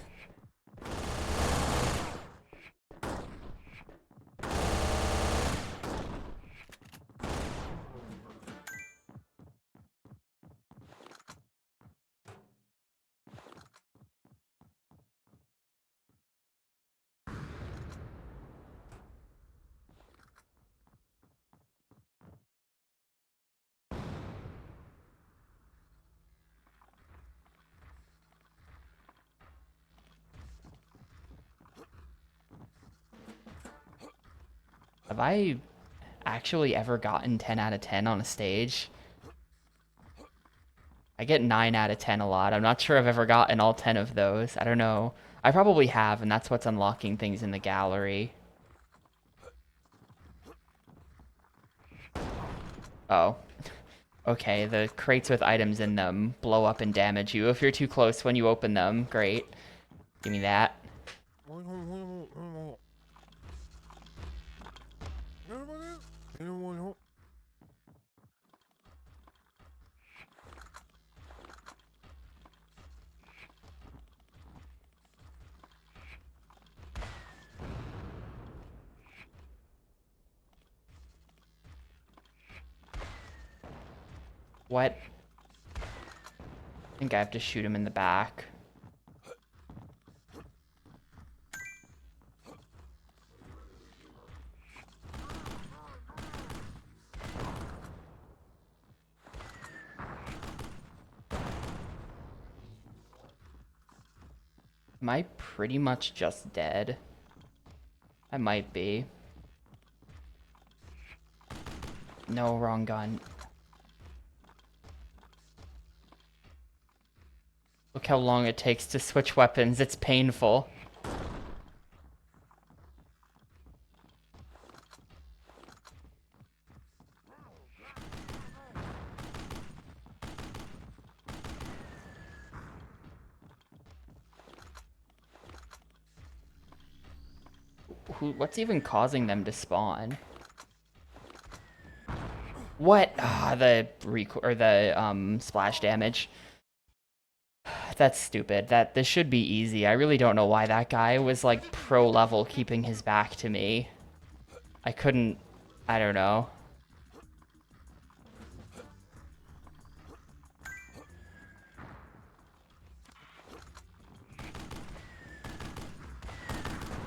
[SPEAKER 1] Have I actually ever gotten 10 out of 10 on a stage? I get 9 out of 10 a lot. I'm not sure I've ever gotten all 10 of those. I don't know. I probably have, and that's what's unlocking things in the gallery. Oh. Okay, the crates with items in them blow up and damage you if you're too close when you open them. Great. Give me that. What? I think I have to shoot him in the back. Am I pretty much just dead? I might be. No, wrong gun. Look how long it takes to switch weapons. It's painful. What's even causing them to spawn? What? Ah, the splash damage. That's stupid. This should be easy. I really don't know why that guy was like pro level keeping his back to me. I couldn't. I don't know.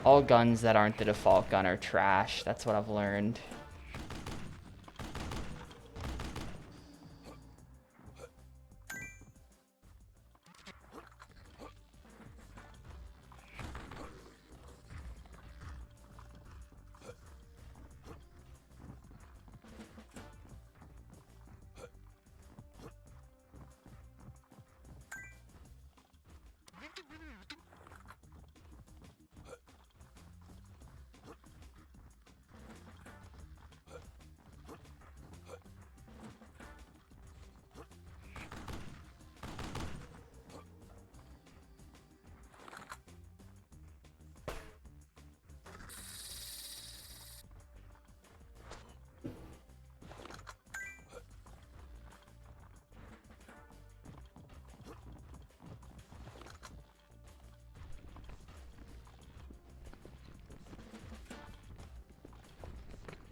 [SPEAKER 1] All guns that aren't the default gun are trash. That's what I've learned.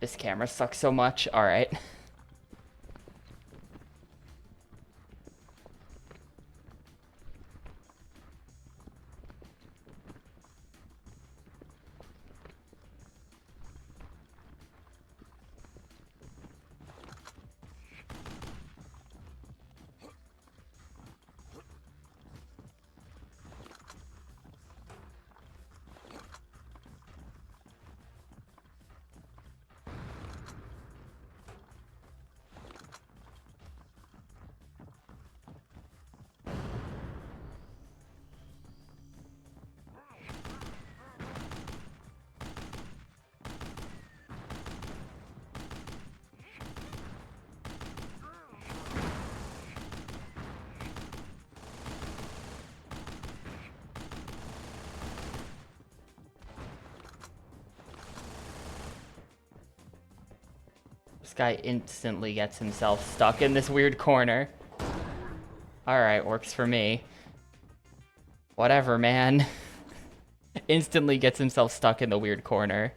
[SPEAKER 1] This camera sucks so much. All right. This guy instantly gets himself stuck in this weird corner. Alright, works for me. Whatever, man. Instantly gets himself stuck in the weird corner.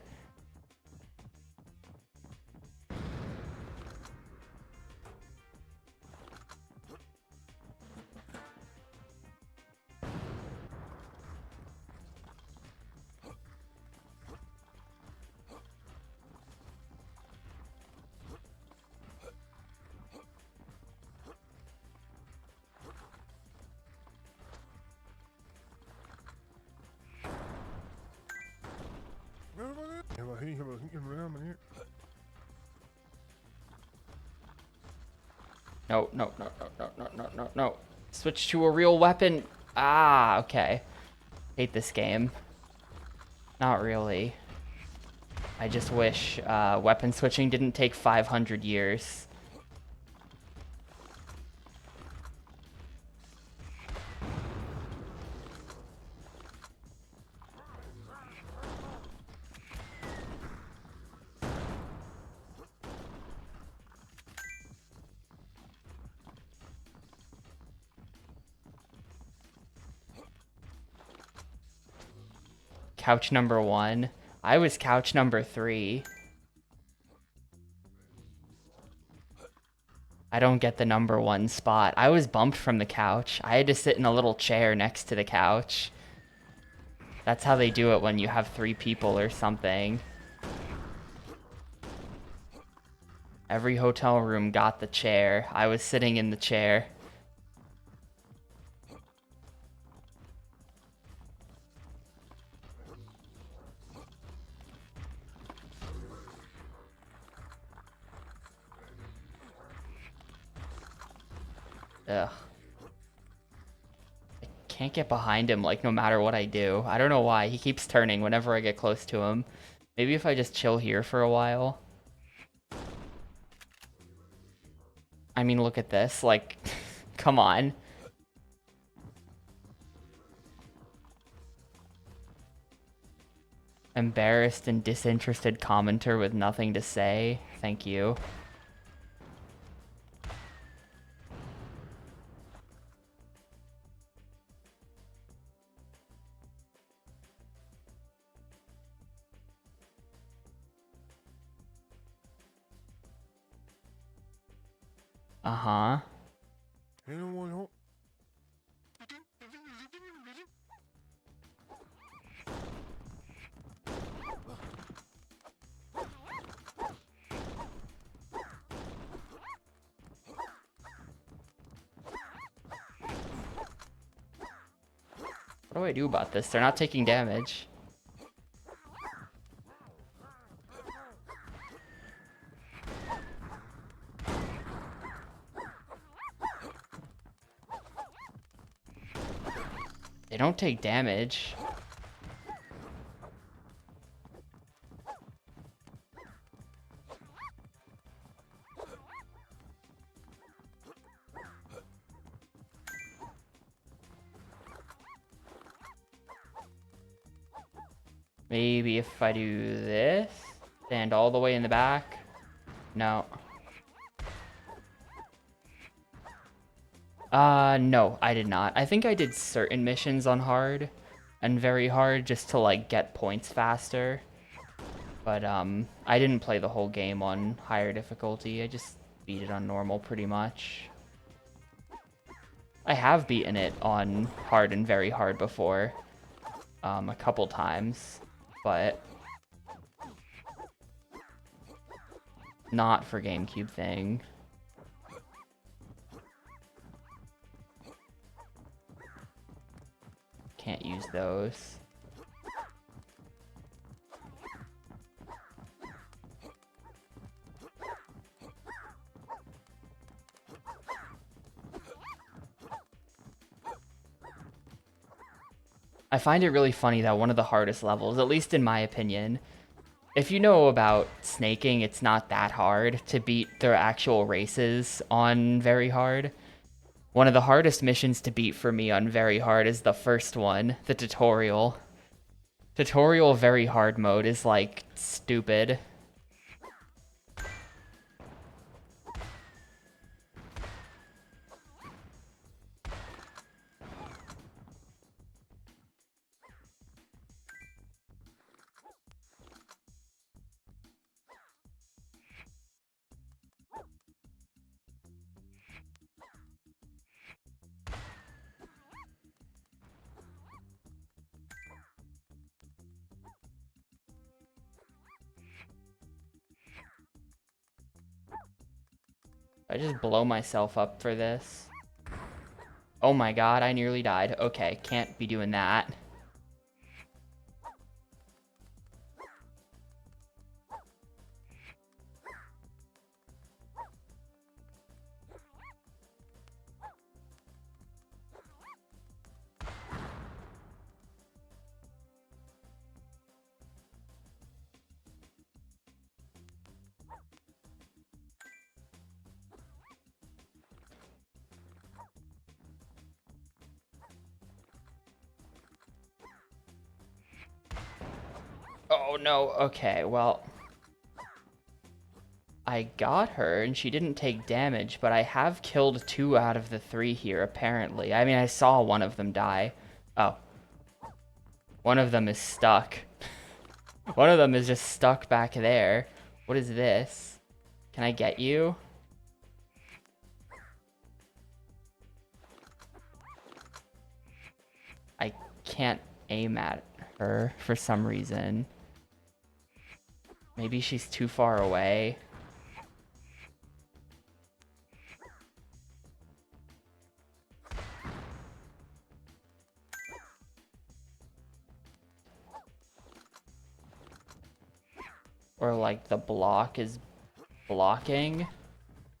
[SPEAKER 1] No, no, no, no, no, no, no, no, no. Switch to a real weapon. Ah, okay. Hate this game. Not really. I just wish weapon switching didn't take 500 years. Couch number 1. I was couch number 3. I don't get the number 1 spot. I was bumped from the couch. I had to sit in a little chair next to the couch. That's how they do it when you have 3 people or something. Every hotel room got the chair. I was sitting in the chair. Ugh. I can't get behind him, like, no matter what I do. I don't know why. He keeps turning whenever I get close to him. Maybe if I just chill here for a while. I mean, look at this. Like, come on. Embarrassed and disinterested commenter with nothing to say. Thank you. Uh-huh. What do I do about this? They're not taking damage. They don't take damage. Maybe if I do this, stand all the way in the back. No. No, I did not. I think I did certain missions on hard and very hard just to, like, get points faster. But, I didn't play the whole game on higher difficulty. I just beat it on normal pretty much. I have beaten it on hard and very hard before, a couple times, but not for GameCube thing. Can't use those. I find it really funny that one of the hardest levels, at least in my opinion, if you know about snaking, it's not that hard to beat their actual races on very hard. One of the hardest missions to beat for me on very hard is the first one, the tutorial. Tutorial very hard mode is, like, stupid. I just blow myself up for this. Oh my god, I nearly died. Okay, can't be doing that. Oh no, okay, well, I got her and she didn't take damage, but I have killed 2 out of the 3 here, apparently. I mean, I saw one of them die. Oh. One of them is stuck. One of them is just stuck back there. What is this? Can I get you? I can't aim at her for some reason. Maybe she's too far away. Or like the block is blocking.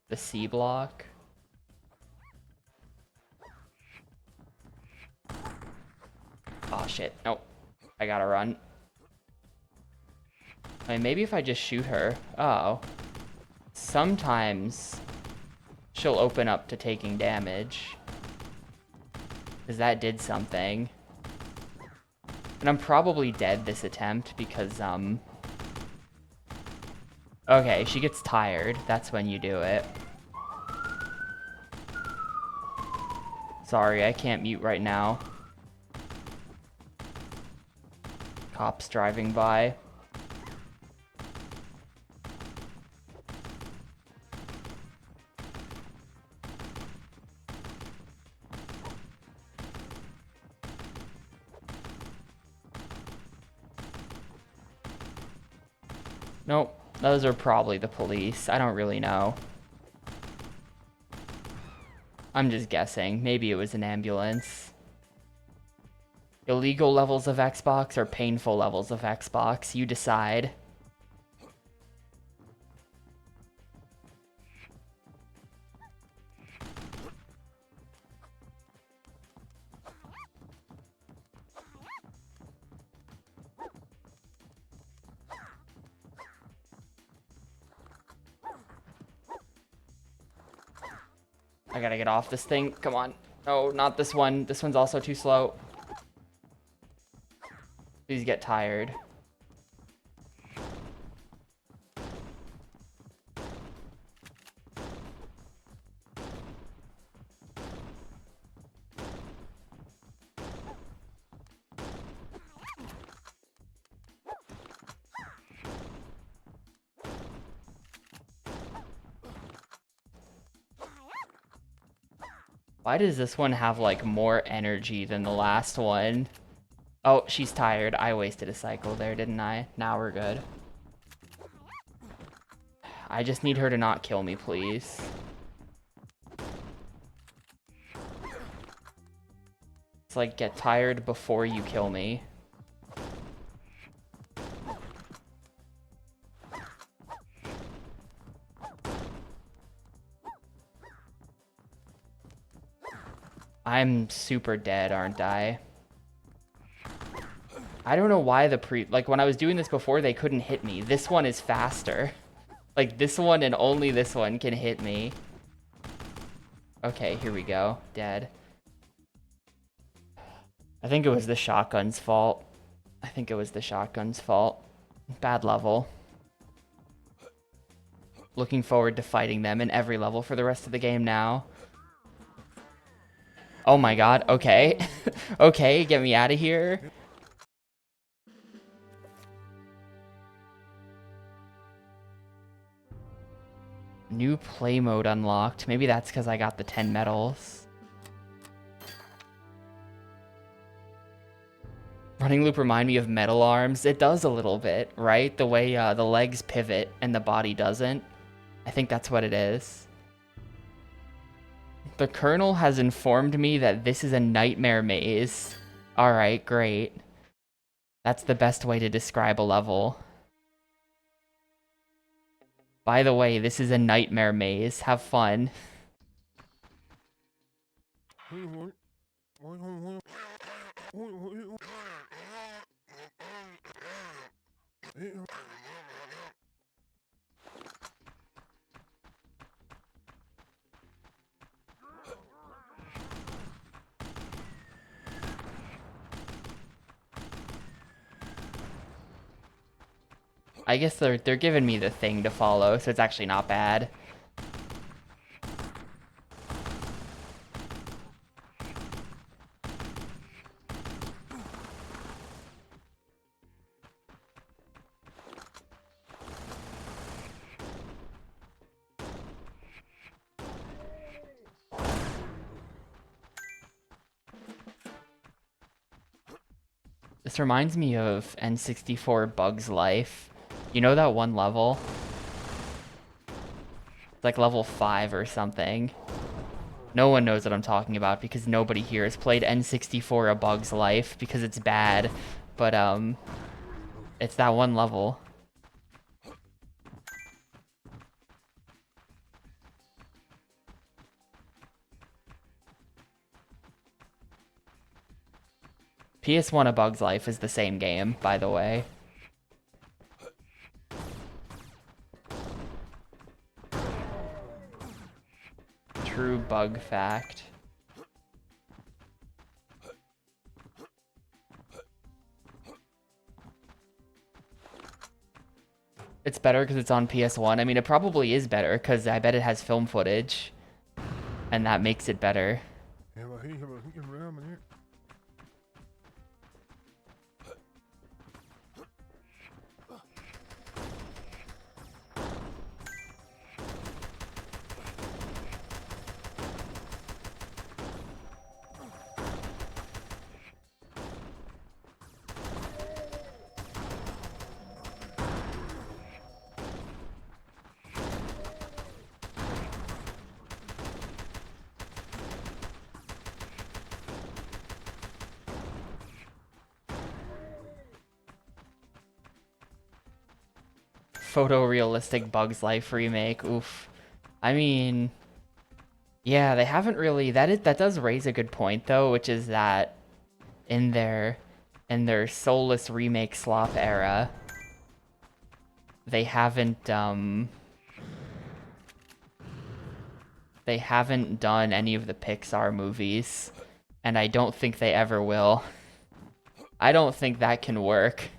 [SPEAKER 1] The C block. Oh, shit. Nope. I gotta run. I mean, maybe if I just shoot her. Oh. Sometimes she'll open up to taking damage. Because that did something. And I'm probably dead this attempt because, okay, she gets tired. That's when you do it. Sorry, I can't mute right now. Cops driving by. Nope, those are probably the police. I don't really know. I'm just guessing. Maybe it was an ambulance. Illegal levels of Xbox or painful levels of Xbox? You decide. I gotta get off this thing. Come on. No, not this one. This one's also too slow. Please get tired. Why does this one have, like, more energy than the last one? Oh, she's tired. I wasted a cycle there, didn't I? Now we're good. I just need her to not kill me, please. It's like, get tired before you kill me. I'm super dead, aren't I? I don't know why like, when I was doing this before, they couldn't hit me. This one is faster. Like, this one and only this one can hit me. Okay, here we go. Dead. I think it was the shotgun's fault. I think it was the shotgun's fault. Bad level. Looking forward to fighting them in every level for the rest of the game now. Oh my god, okay. Okay, get me out of here. New play mode unlocked. Maybe that's because I got the 10 medals. Running loop remind me of Metal Arms. It does a little bit, right? The way the legs pivot and the body doesn't. I think that's what it is. The Colonel has informed me that this is a nightmare maze. Alright, great. That's the best way to describe a level. By the way, this is a nightmare maze. Have fun. I guess they're giving me the thing to follow, so it's actually not bad. This reminds me of N64 Bug's Life. You know that one level? It's like level 5 or something. No one knows what I'm talking about because nobody here has played N64 A Bug's Life because it's bad. But, it's that one level. PS1 A Bug's Life is the same game, by the way. True bug fact. It's better because it's on PS1. I mean, it probably is better because I bet it has film footage. And that makes it better. Photorealistic Bugs Life remake. Oof. I mean, yeah, they haven't really. That does raise a good point though, which is that in their soulless remake slop era, they haven't done any of the Pixar movies, and I don't think they ever will. I don't think that can work.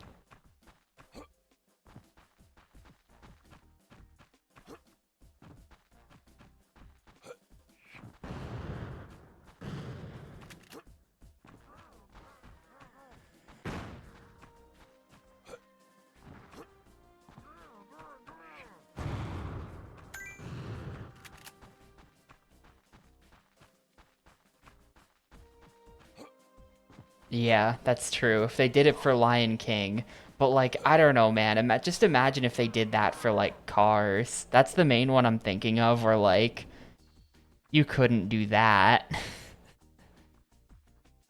[SPEAKER 1] Yeah, that's true. If they did it for Lion King. But, like, I don't know, man. Just imagine if they did that for, like, Cars. That's the main one I'm thinking of, where, like, you couldn't do that.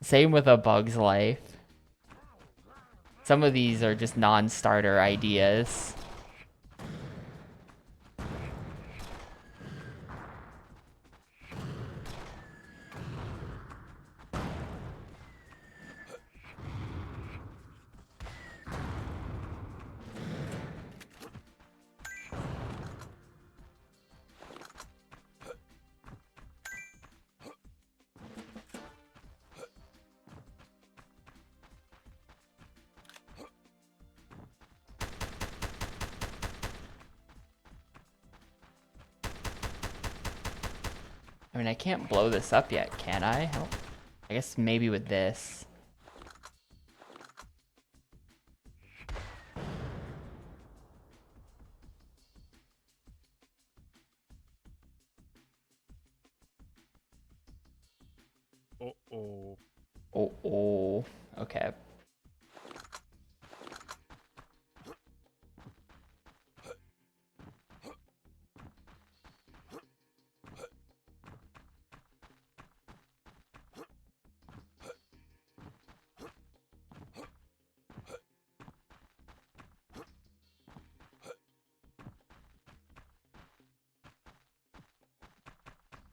[SPEAKER 1] Same with A Bug's Life. Some of these are just non-starter ideas. I mean, I can't blow this up yet, can I? Oh, I guess maybe with this.
[SPEAKER 2] Uh-oh.
[SPEAKER 1] Oh. Okay.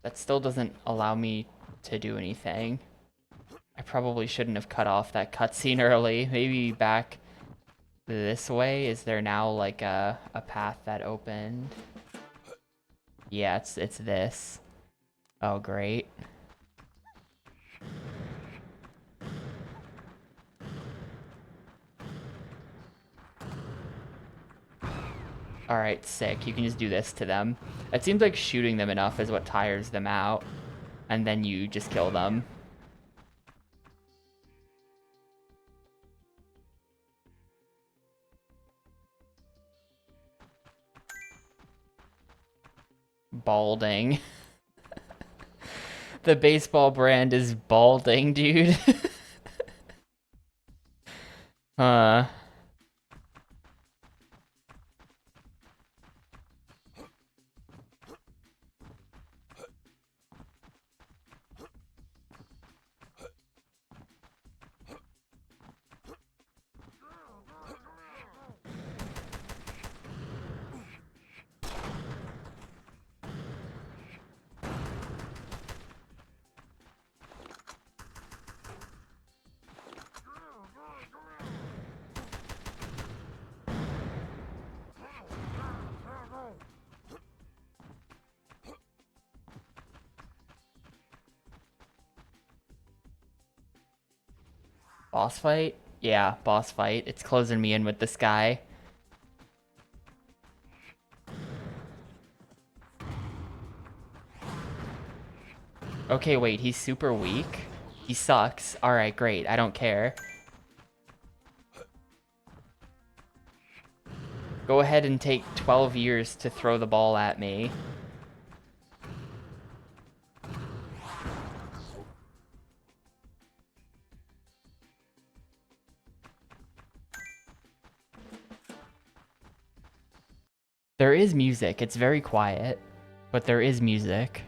[SPEAKER 1] That still doesn't allow me to do anything. I probably shouldn't have cut off that cutscene early. Maybe back this way. Is there now like a path that opened? Yeah, it's this. Oh, great. Alright, sick. You can just do this to them. It seems like shooting them enough is what tires them out. And then you just kill them. Balding. The baseball brand is balding, dude. Huh. Boss fight? Yeah, boss fight. It's closing me in with this guy. Okay, wait, he's super weak? He sucks. Alright, great. I don't care. Go ahead and take 12 years to throw the ball at me. There is music. It's very quiet, but there is music.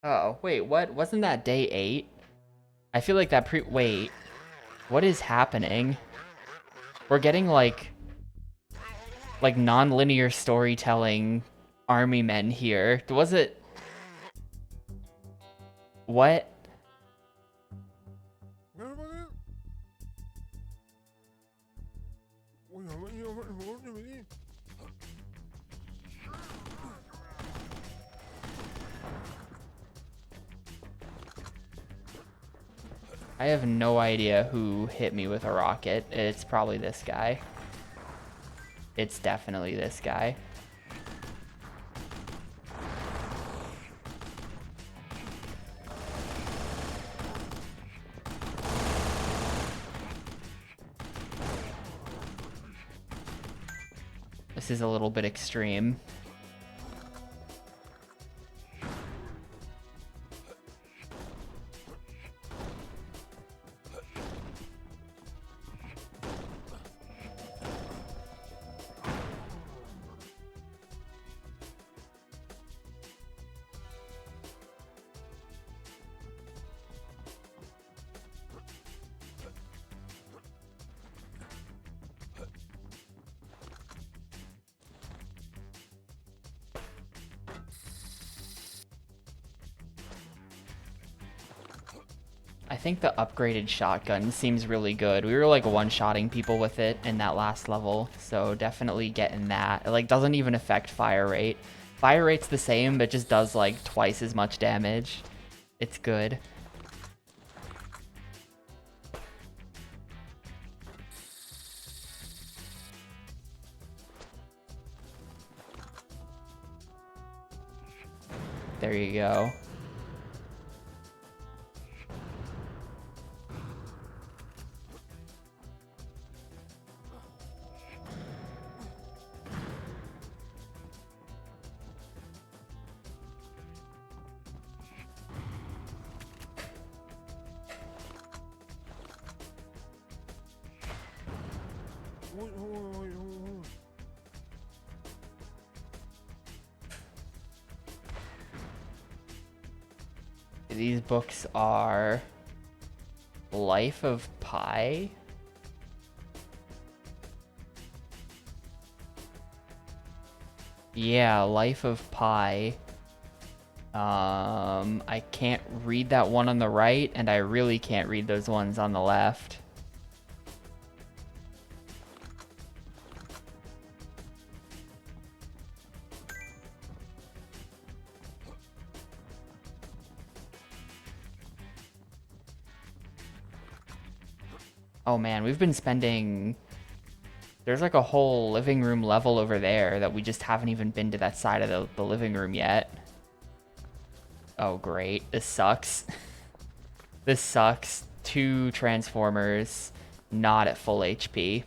[SPEAKER 1] Oh, wait, what? Wasn't that day 8? I feel like that wait. What is happening? We're getting like non-linear storytelling army men here. Was it... What? I have no idea who hit me with a rocket. It's probably this guy. It's definitely this guy. This is a little bit extreme. I think the upgraded shotgun seems really good. We were like one-shotting people with it in that last level, so definitely getting that. It like doesn't even affect fire rate. Fire rate's the same, but just does like twice as much damage. It's good. There you go. These books are Life of Pi. Yeah, Life of Pi. I can't read that one on the right, and I really can't read those ones on the left. Oh man, we've been spending... There's like a whole living room level over there that we just haven't even been to that side of the living room yet. Oh great, this sucks. This sucks. 2 Transformers, not at full HP.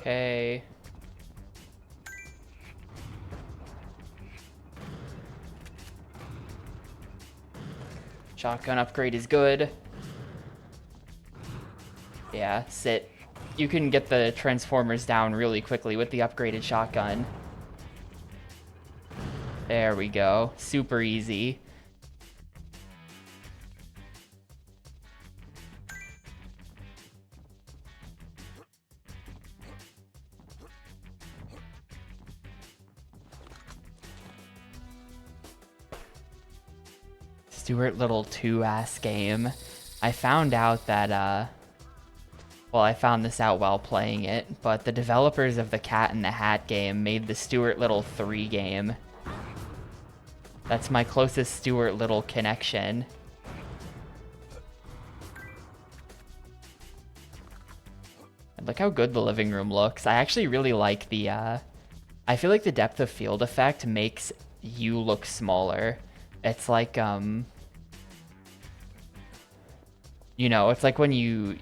[SPEAKER 1] Okay. Shotgun upgrade is good. Yeah, sit. You can get the Transformers down really quickly with the upgraded shotgun. There we go. Super easy. Stuart Little 2-ass game. I found out that, well, I found this out while playing it, but the developers of the Cat in the Hat game made the Stuart Little 3 game. That's my closest Stuart Little connection. And look how good the living room looks. I actually really like the, I feel like the depth of field effect makes you look smaller. It's like, you know, it's like when you...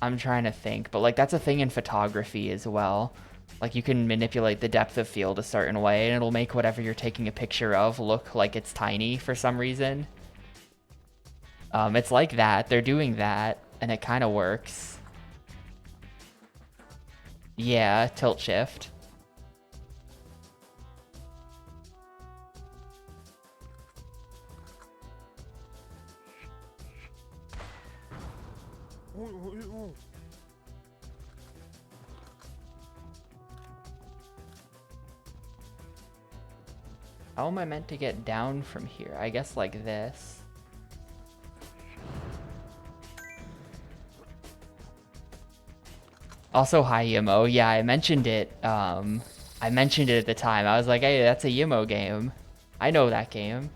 [SPEAKER 1] I'm trying to think, but like that's a thing in photography as well. Like you can manipulate the depth of field a certain way and it'll make whatever you're taking a picture of look like it's tiny for some reason. It's like that. They're doing that and it kind of works. Yeah, tilt shift. How am I meant to get down from here? I guess like this. Also, hi Yimo. Yeah, I mentioned it. I mentioned it at the time. I was like, hey, that's a Yimo game. I know that game.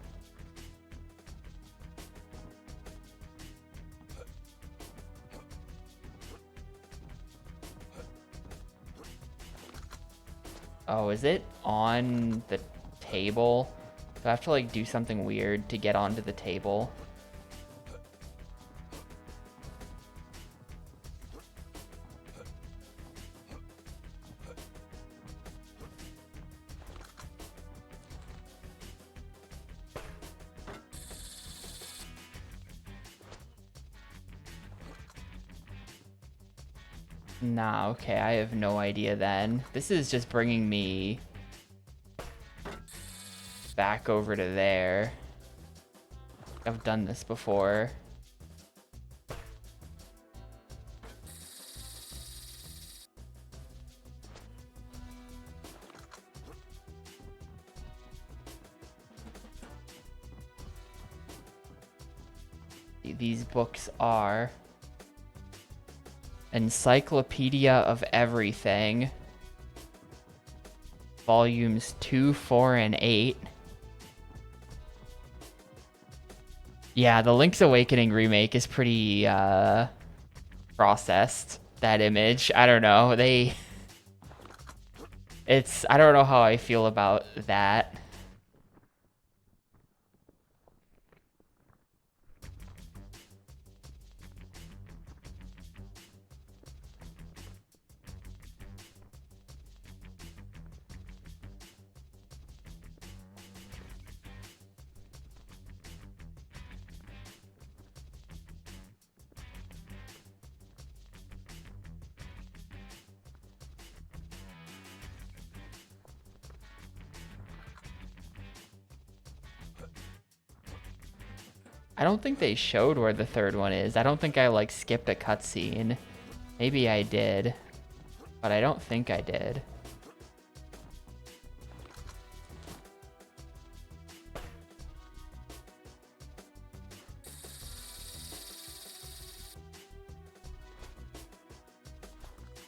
[SPEAKER 1] Oh, is it on the table? Do I have to like do something weird to get onto the table? Nah, okay, I have no idea then. This is just bringing me back over to there. I've done this before. These books are Encyclopedia of Everything, volumes 2, 4, and 8. Yeah, the Link's Awakening remake is pretty processed, that image. I don't know. I don't know how I feel about that. I don't think they showed where the third one is. I don't think I like skipped a cutscene. Maybe I did, but I don't think I did.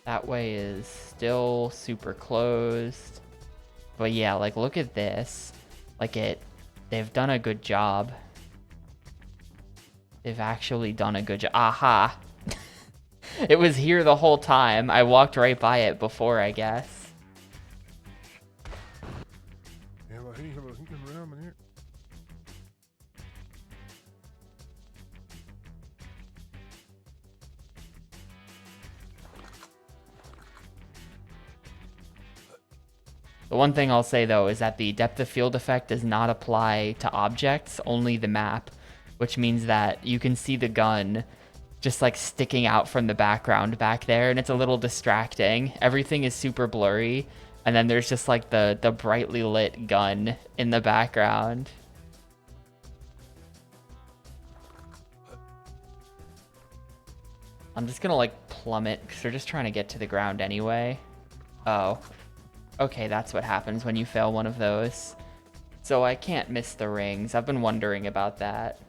[SPEAKER 1] That way is still super closed. But yeah, like look at this. Like they've done a good job. They've actually done a good job. Aha! It was here the whole time. I walked right by it before, I guess. The one thing I'll say though is that the depth of field effect does not apply to objects, only the map. which means that you can see the gun just like sticking out from the background back there, and it's a little distracting. Everything is super blurry, and then there's just like the brightly lit gun in the background. I'm just gonna like plummet because we're just trying to get to the ground anyway. Oh, okay, that's what happens when you fail one of those. So I can't miss the rings. I've been wondering about that.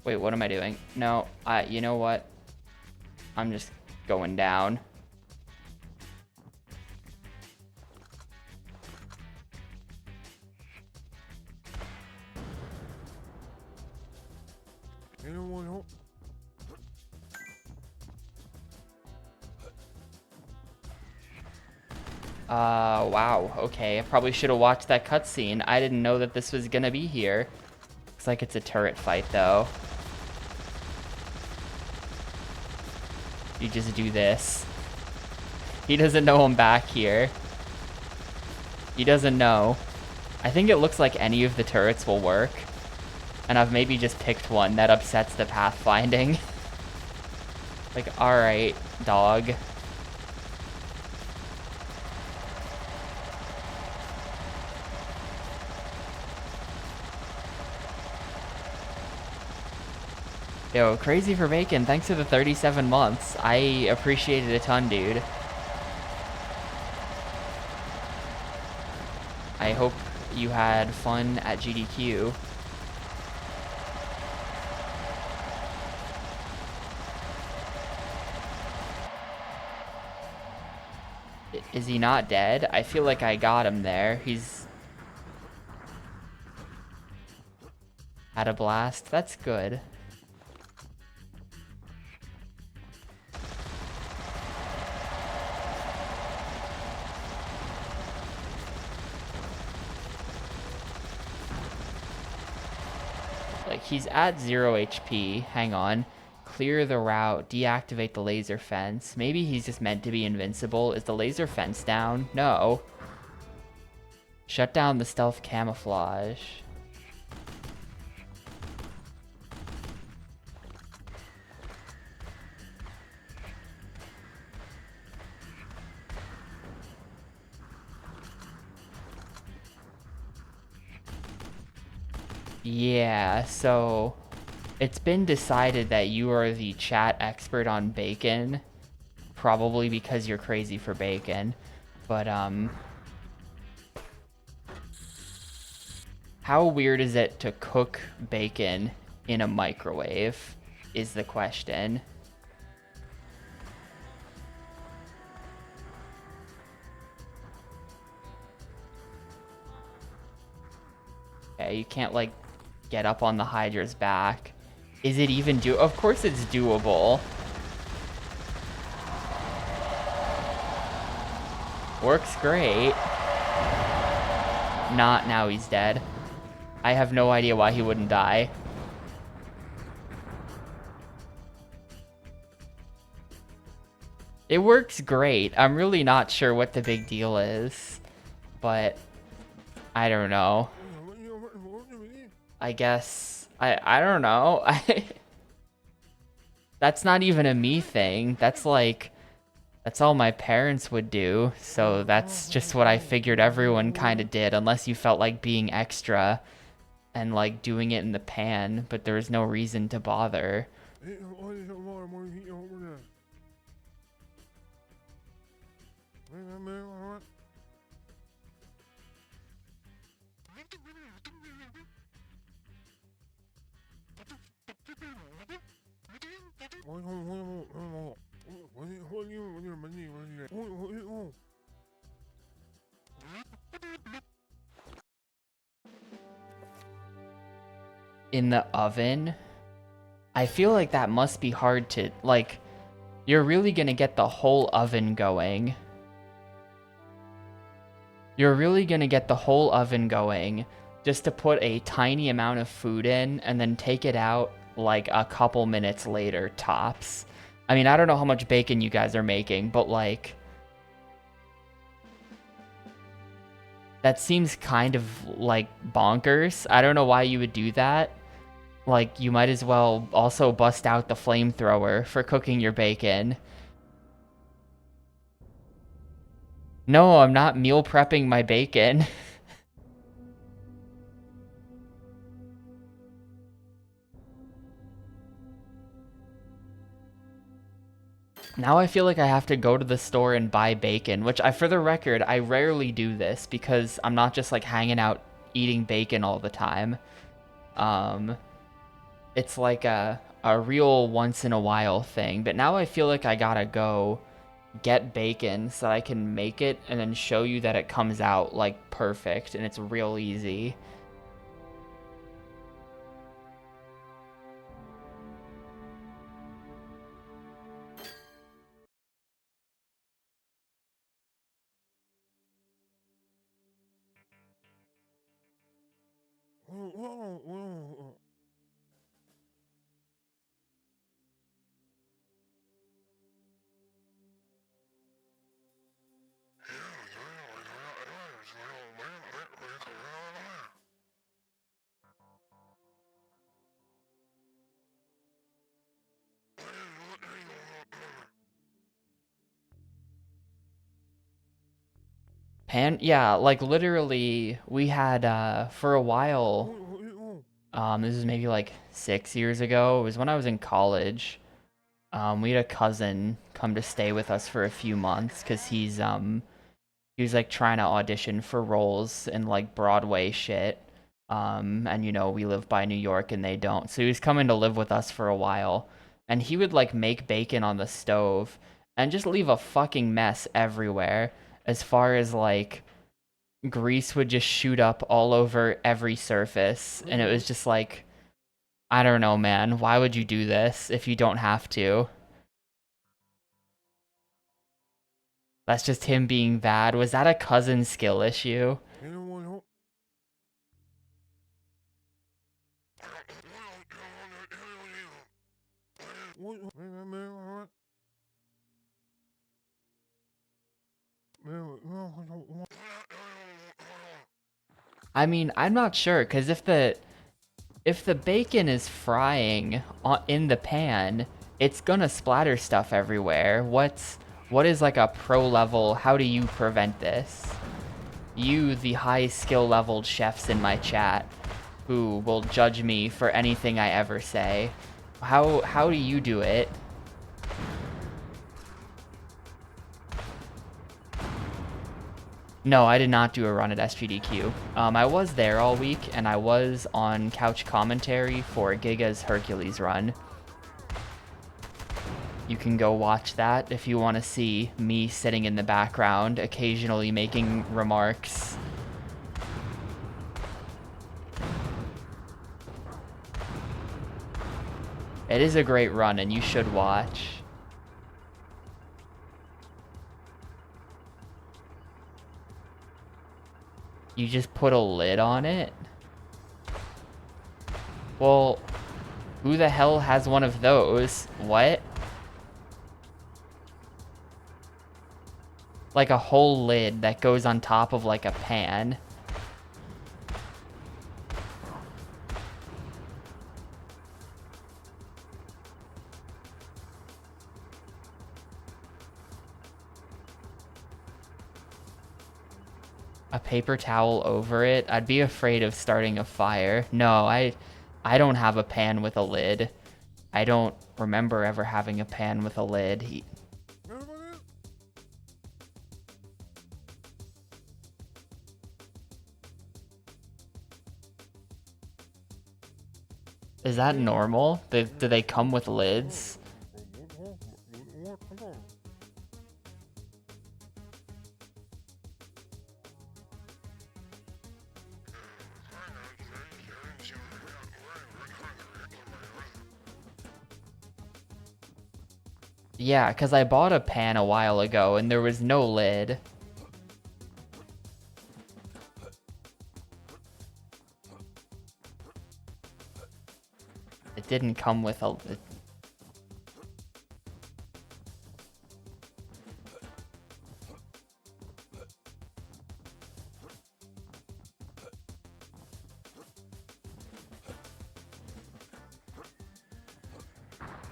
[SPEAKER 1] Wait, what am I doing? No, you know what? I'm just going down. Wow, okay. I probably should have watched that cutscene. I didn't know that this was gonna be here. Looks like it's a turret fight, though. You just do this. He doesn't know I'm back here. He doesn't know. I think it looks like any of the turrets will work. And I've maybe just picked one that upsets the pathfinding. Like, alright, dog. Yo, Crazy for Bacon, thanks for the 37 months. I appreciate it a ton, dude. I hope you had fun at GDQ. Is he not dead? I feel like I got him there. He's had a blast. That's good. Like, he's at 0 HP. Hang on. Clear the route. Deactivate the laser fence. Maybe he's just meant to be invincible. Is the laser fence down? No. Shut down the stealth camouflage. Yeah, so it's been decided that you are the chat expert on bacon, probably because you're crazy for bacon. But how weird is it to cook bacon in a microwave is the question. Okay, you can't like get up on the Hydra's back. Is it even Of course it's doable. Works great. Not now he's dead. I have no idea why he wouldn't die. It works great. I'm really not sure what the big deal is, but I don't know. I guess I don't know. That's not even a me thing. That's like that's all my parents would do. So that's just what I figured everyone kind of did, unless you felt like being extra and like doing it in the pan, but there was no reason to bother. in the oven. I feel like that must be hard to, like, you're really gonna get the whole oven going. You're really gonna get the whole oven going just to put a tiny amount of food in and then take it out like a couple minutes later, tops. I mean, I don't know how much bacon you guys are making, but like, that seems kind of like bonkers. I don't know why you would do that. Like, you might as well also bust out the flamethrower for cooking your bacon. No, I'm not meal prepping my bacon. Now I feel like I have to go to the store and buy bacon, which for the record, I rarely do this because I'm not just like hanging out eating bacon all the time. Um, it's like a real once in a while thing, but now I feel like I gotta go get bacon so that I can make it and then show you that it comes out like perfect and it's real easy. Yeah, like literally we had for a while, this is maybe like 6 years ago. It was when I was in college. We had a cousin come to stay with us for a few months because he was like trying to audition for roles in like Broadway shit. And you know, we live by New York and they don't. So he was coming to live with us for a while. And he would like make bacon on the stove and just leave a fucking mess everywhere. As far as like grease would just shoot up all over every surface. And it was just like, I don't know, man. Why would you do this if you don't have to? That's just him being bad. Was that a cousin skill issue? I mean, I'm not sure, because if the bacon is frying in the pan, it's gonna splatter stuff everywhere. What is like a pro level? How do you prevent this? You, the high skill leveled chefs in my chat, who will judge me for anything I ever say. How do you do it? No, I did not do a run at SGDQ. I was there all week, and I was on couch commentary for Giga's Hercules run. You can go watch that if you want to see me sitting in the background, occasionally making remarks. It is a great run, and you should watch. You just put a lid on it? Well, who the hell has one of those? What? Like a whole lid that goes on top of like a pan. A paper towel over it? I'd be afraid of starting a fire. No, I don't have a pan with a lid. I don't remember ever having a pan with a lid. Is that normal? Do they come with lids? Yeah, because I bought a pan a while ago and there was no lid. It didn't come with a...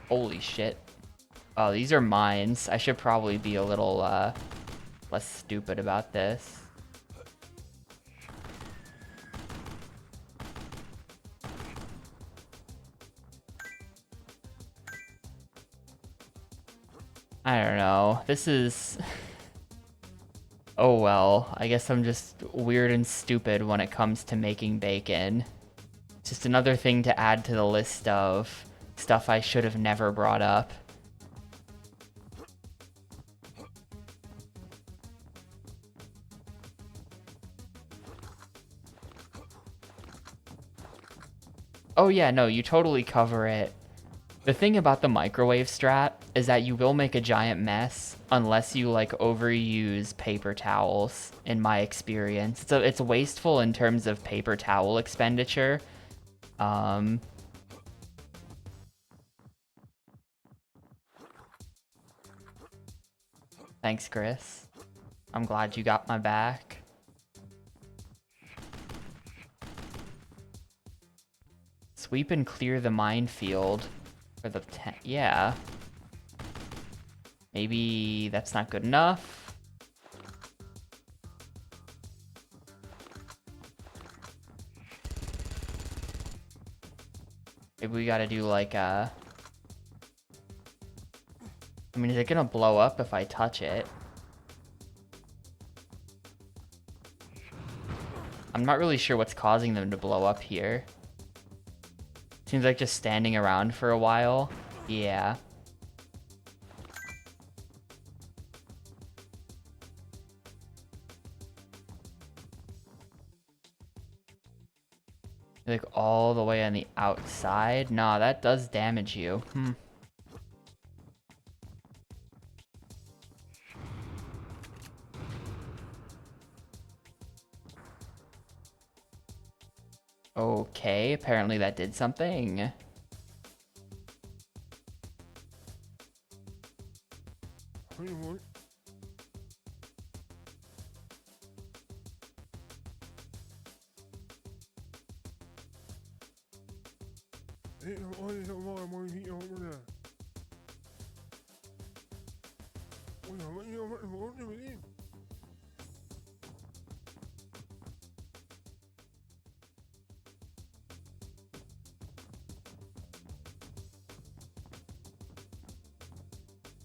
[SPEAKER 1] Holy shit. Oh, these are mines. I should probably be a little less stupid about this. I don't know. This is... Oh well, I guess I'm just weird and stupid when it comes to making bacon. Just another thing to add to the list of stuff I should have never brought up. Oh yeah, no, you totally cover it. The thing about the microwave strat is that you will make a giant mess unless you like overuse paper towels, in my experience. So it's wasteful in terms of paper towel expenditure. Thanks, Chris. I'm glad you got my back. Sweep and clear the minefield for the yeah. Maybe that's not good enough. Maybe we gotta do like a... I mean, is it gonna blow up if I touch it? I'm not really sure what's causing them to blow up here. Seems like just standing around for a while. Yeah. Like all the way on the outside? Nah, that does damage you. Okay, apparently that did something.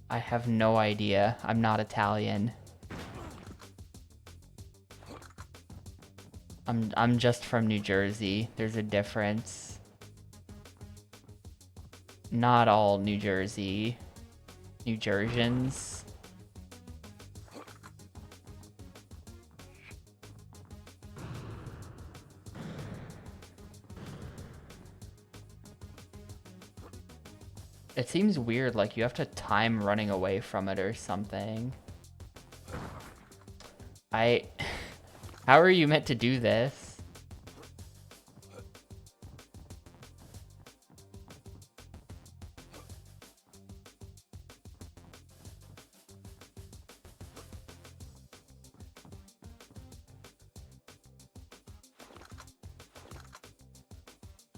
[SPEAKER 1] I have no idea. I'm not Italian. I'm just from New Jersey. There's a difference. Not all New Jersey. New Jerseyans. It seems weird, like you have to time running away from it or something. How are you meant to do this?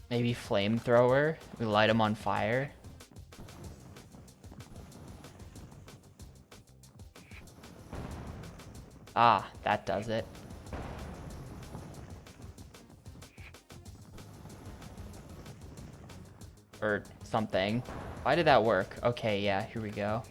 [SPEAKER 1] Maybe flamethrower? We light them on fire? Ah, that does it. Or something. Why did that work? Okay, yeah, here we go.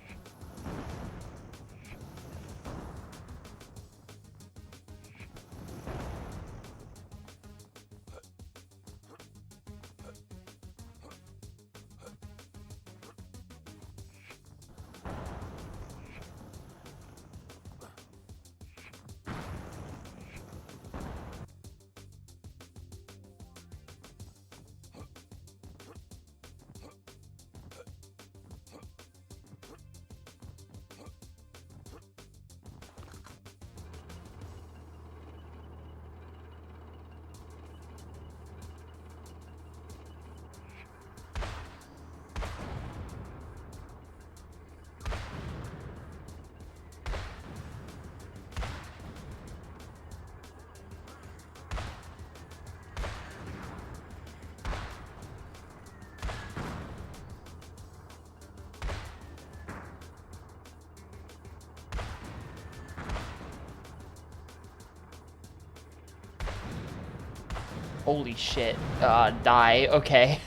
[SPEAKER 1] Holy shit. Die. Okay.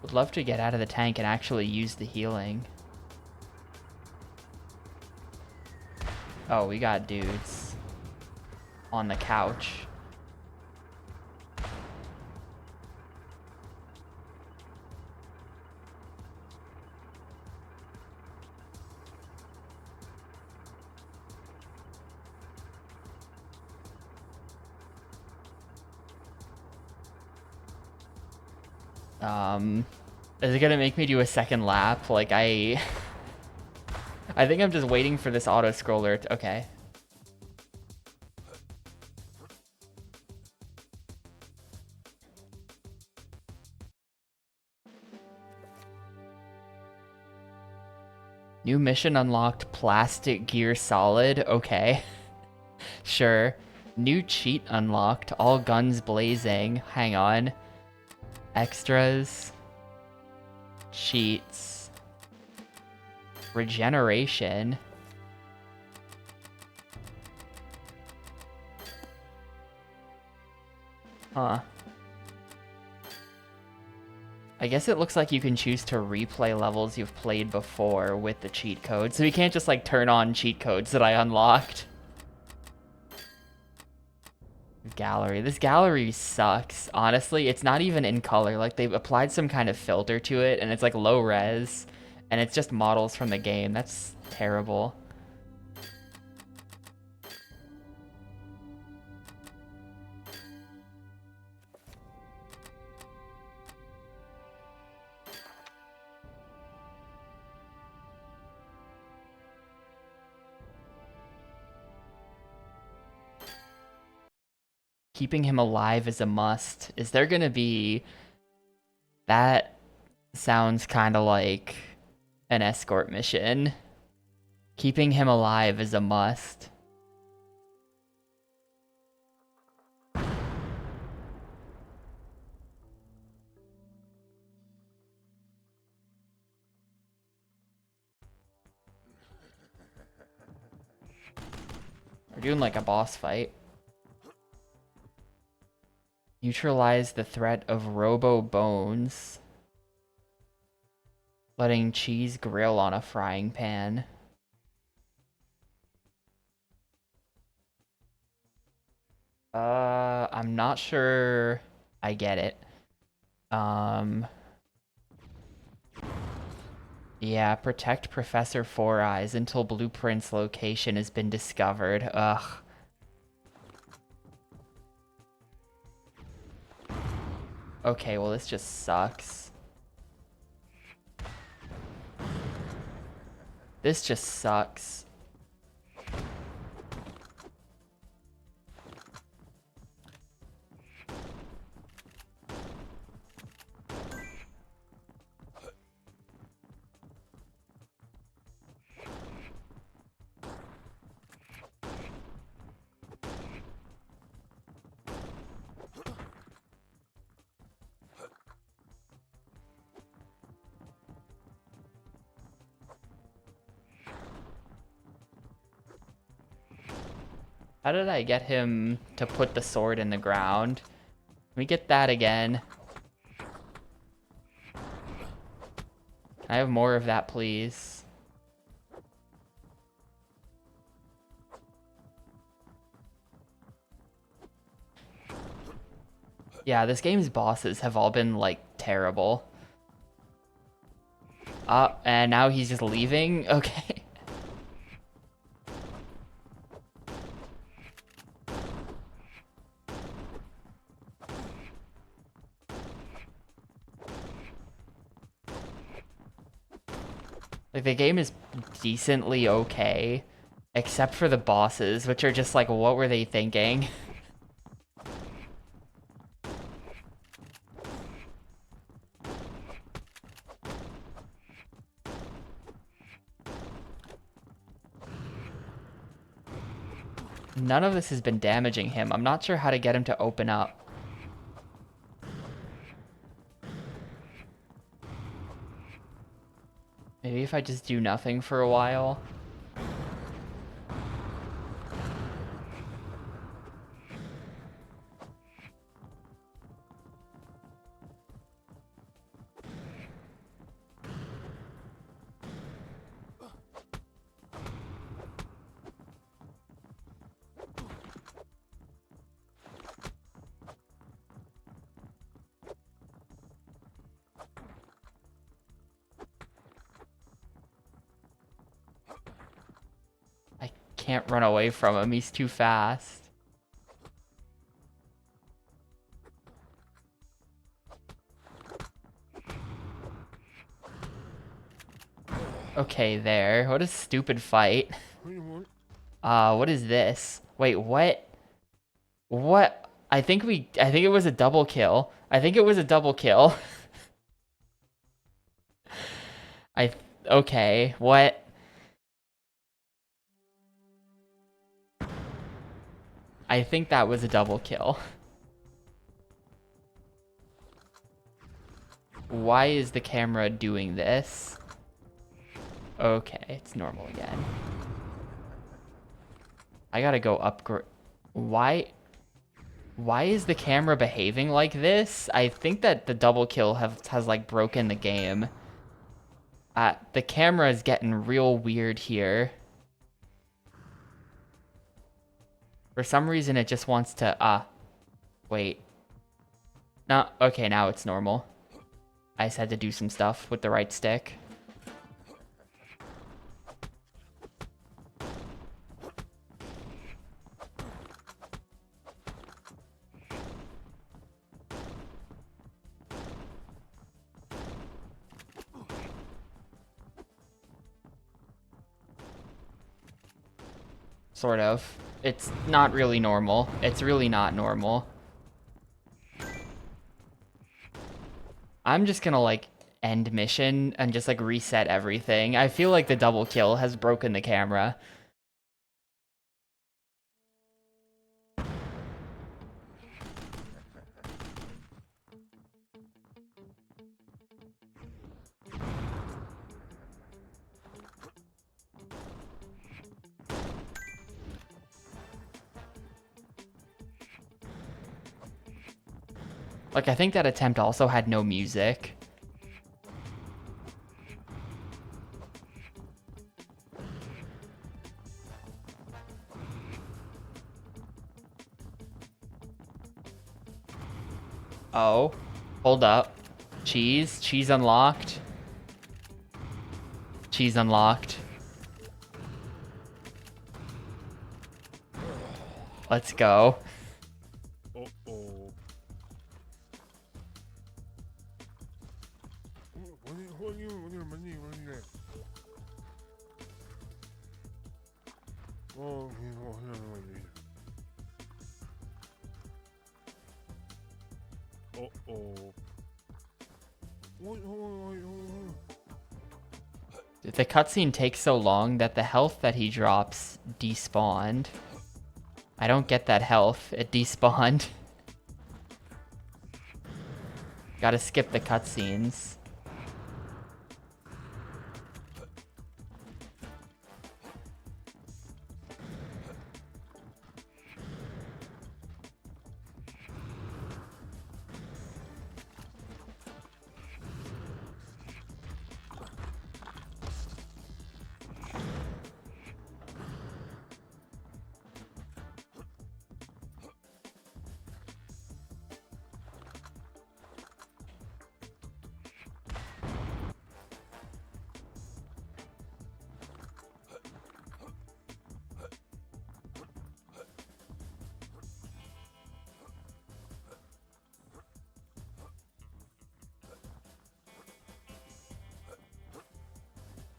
[SPEAKER 1] Would love to get out of the tank and actually use the healing. Oh, we got dudes on the couch. Is it gonna make me do a second lap? Like, I think I'm just waiting for this auto-scroller to... Okay. New mission unlocked, Plastic Gear Solid. Okay. Sure. New cheat unlocked, all guns blazing. Hang on. Extras. Cheats. Regeneration. Huh. I guess it looks like you can choose to replay levels you've played before with the cheat code. So you can't just like turn on cheat codes that I unlocked. Gallery. This gallery sucks. Honestly, it's not even in color. Like, they've applied some kind of filter to it, and it's like low res, and it's just models from the game. That's terrible. Keeping him alive is a must. Is there gonna be... That sounds kind of like an escort mission. Keeping him alive is a must. We're doing like a boss fight. Neutralize the threat of Robo Bones. Letting cheese grill on a frying pan. I'm not sure I get it. Yeah, protect Professor Four Eyes until Blueprint's location has been discovered. Ugh. Okay, well, this just sucks. This just sucks. How did I get him to put the sword in the ground? Can we get that again? Can I have more of that, please? Yeah, this game's bosses have all been, like, terrible. And now he's just leaving? Okay. Like, the game is decently okay, except for the bosses, which are just like, what were they thinking? None of this has been damaging him. I'm not sure how to get him to open up. Maybe if I just do nothing for a while? I can't run away from him. He's too fast. Okay, there. What a stupid fight. What is this? Wait, what? What? I think it was a double kill. I think it was a double kill. Okay, what? I think that was a double kill. Why is the camera doing this? Okay, it's normal again. I gotta go upgrade. Why is the camera behaving like this? I think that the double kill has like broken the game. The camera is getting real weird here. For some reason, it just wants to, wait. No, okay, now it's normal. I just had to do some stuff with the right stick. Sort of. It's not really normal. It's really not normal. I'm just gonna, like, end mission and just, like, reset everything. I feel like the double kill has broken the camera. Like, I think that attempt also had no music. Oh, hold up. Cheese unlocked. Cheese unlocked. Let's go.
[SPEAKER 2] Uh-oh. Uh-oh.
[SPEAKER 1] The cutscene takes so long that the health that he drops despawned. I don't get that health. It despawned. Gotta skip the cutscenes.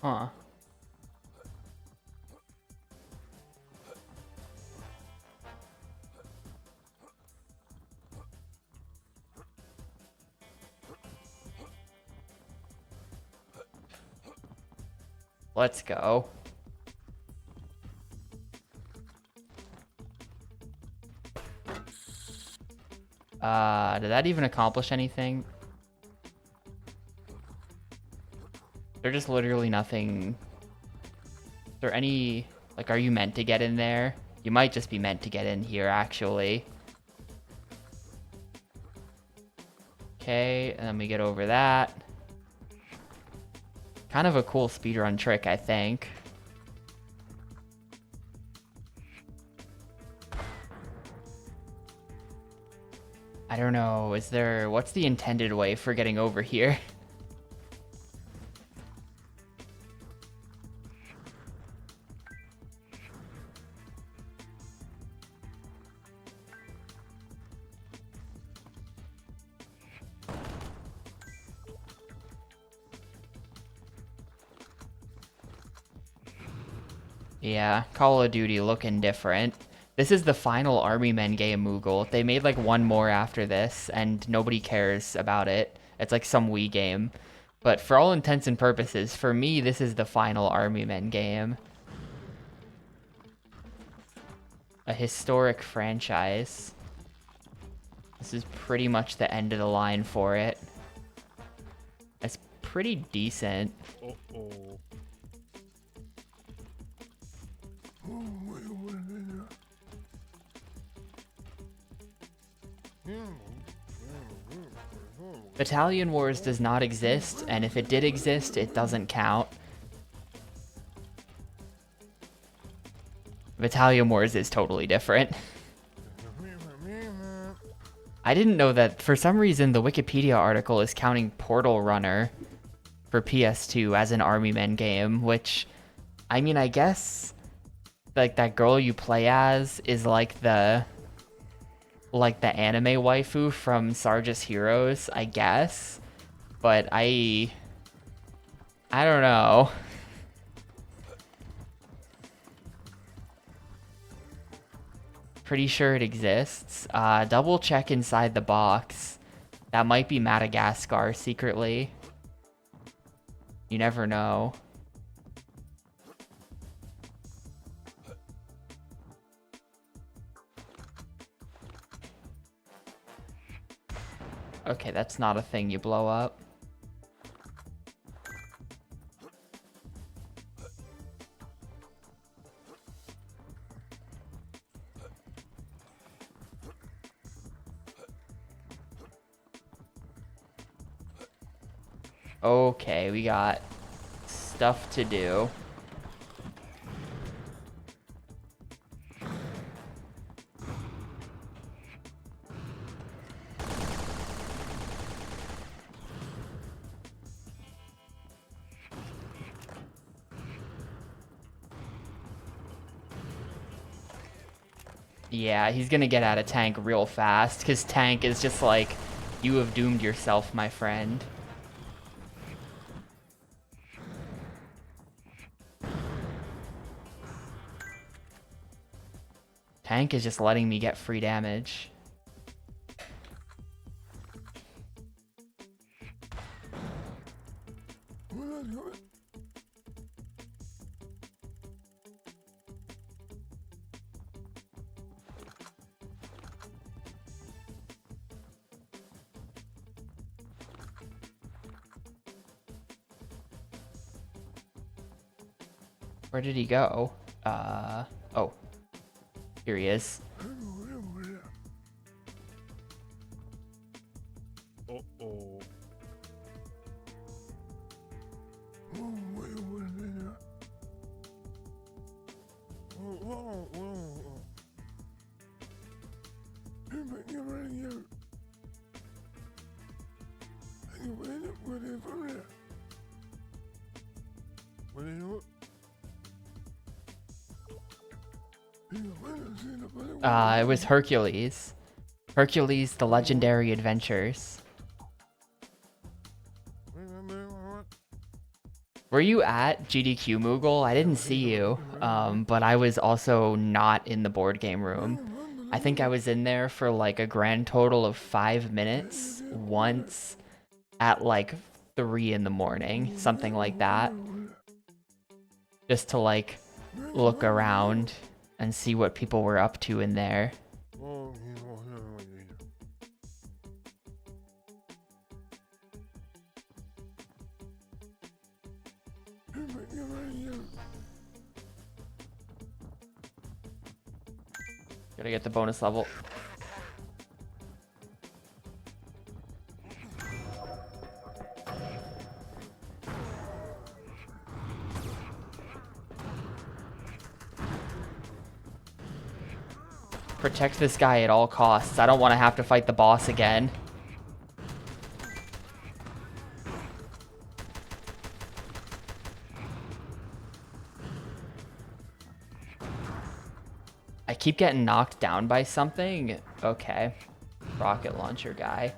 [SPEAKER 1] Huh. Let's go. Did that even accomplish anything? There's just literally nothing. Is there any, like, are you meant to get in there? You might just be meant to get in here, actually. Okay, and then we get over that. Kind of a cool speedrun trick, I think. I don't know, what's the intended way for getting over here? Yeah, Call of Duty looking different. This is the final Army Men game, Moogle. They made like one more after this, and nobody cares about it. It's like some Wii game. But for all intents and purposes, for me, this is the final Army Men game. A historic franchise. This is pretty much the end of the line for it. It's pretty decent.
[SPEAKER 2] Uh-oh.
[SPEAKER 1] Battalion Wars does not exist, and if it did exist, it doesn't count. Battalion Wars is totally different. I didn't know that. For some reason, the Wikipedia article is counting Portal Runner for PS2 as an Army Men game, which, I mean, I guess, like, that girl you play as is like the anime waifu from Sarge's Heroes, I guess. But I don't know. Pretty sure it exists. Double check inside the box. That might be Madagascar secretly. You never know. Okay, that's not a thing you blow up. Okay, we got stuff to do. Yeah, he's gonna get out of tank real fast, because tank is just like, you have doomed yourself, my friend. Tank is just letting me get free damage. Where did he go? Oh. Here he is.
[SPEAKER 2] Uh-oh.
[SPEAKER 1] It was Hercules. Hercules, the Legendary Adventures. Were you at GDQ Moogle? I didn't see you, but I was also not in the board game room. I think I was in there for like a grand total of 5 minutes once at like 3 in the morning, something like that. Just to like look around and see what people were up to in there. Gotta get the bonus level. Protect this guy at all costs. I don't want to have to fight the boss again. I keep getting knocked down by something. Okay. Rocket launcher guy.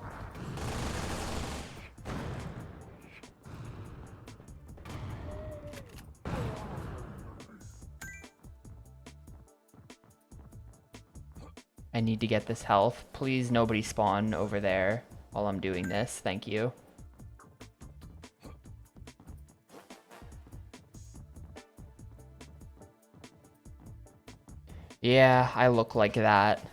[SPEAKER 1] I need to get this health. Please nobody spawn over there while I'm doing this. Thank you. Yeah, I look like that.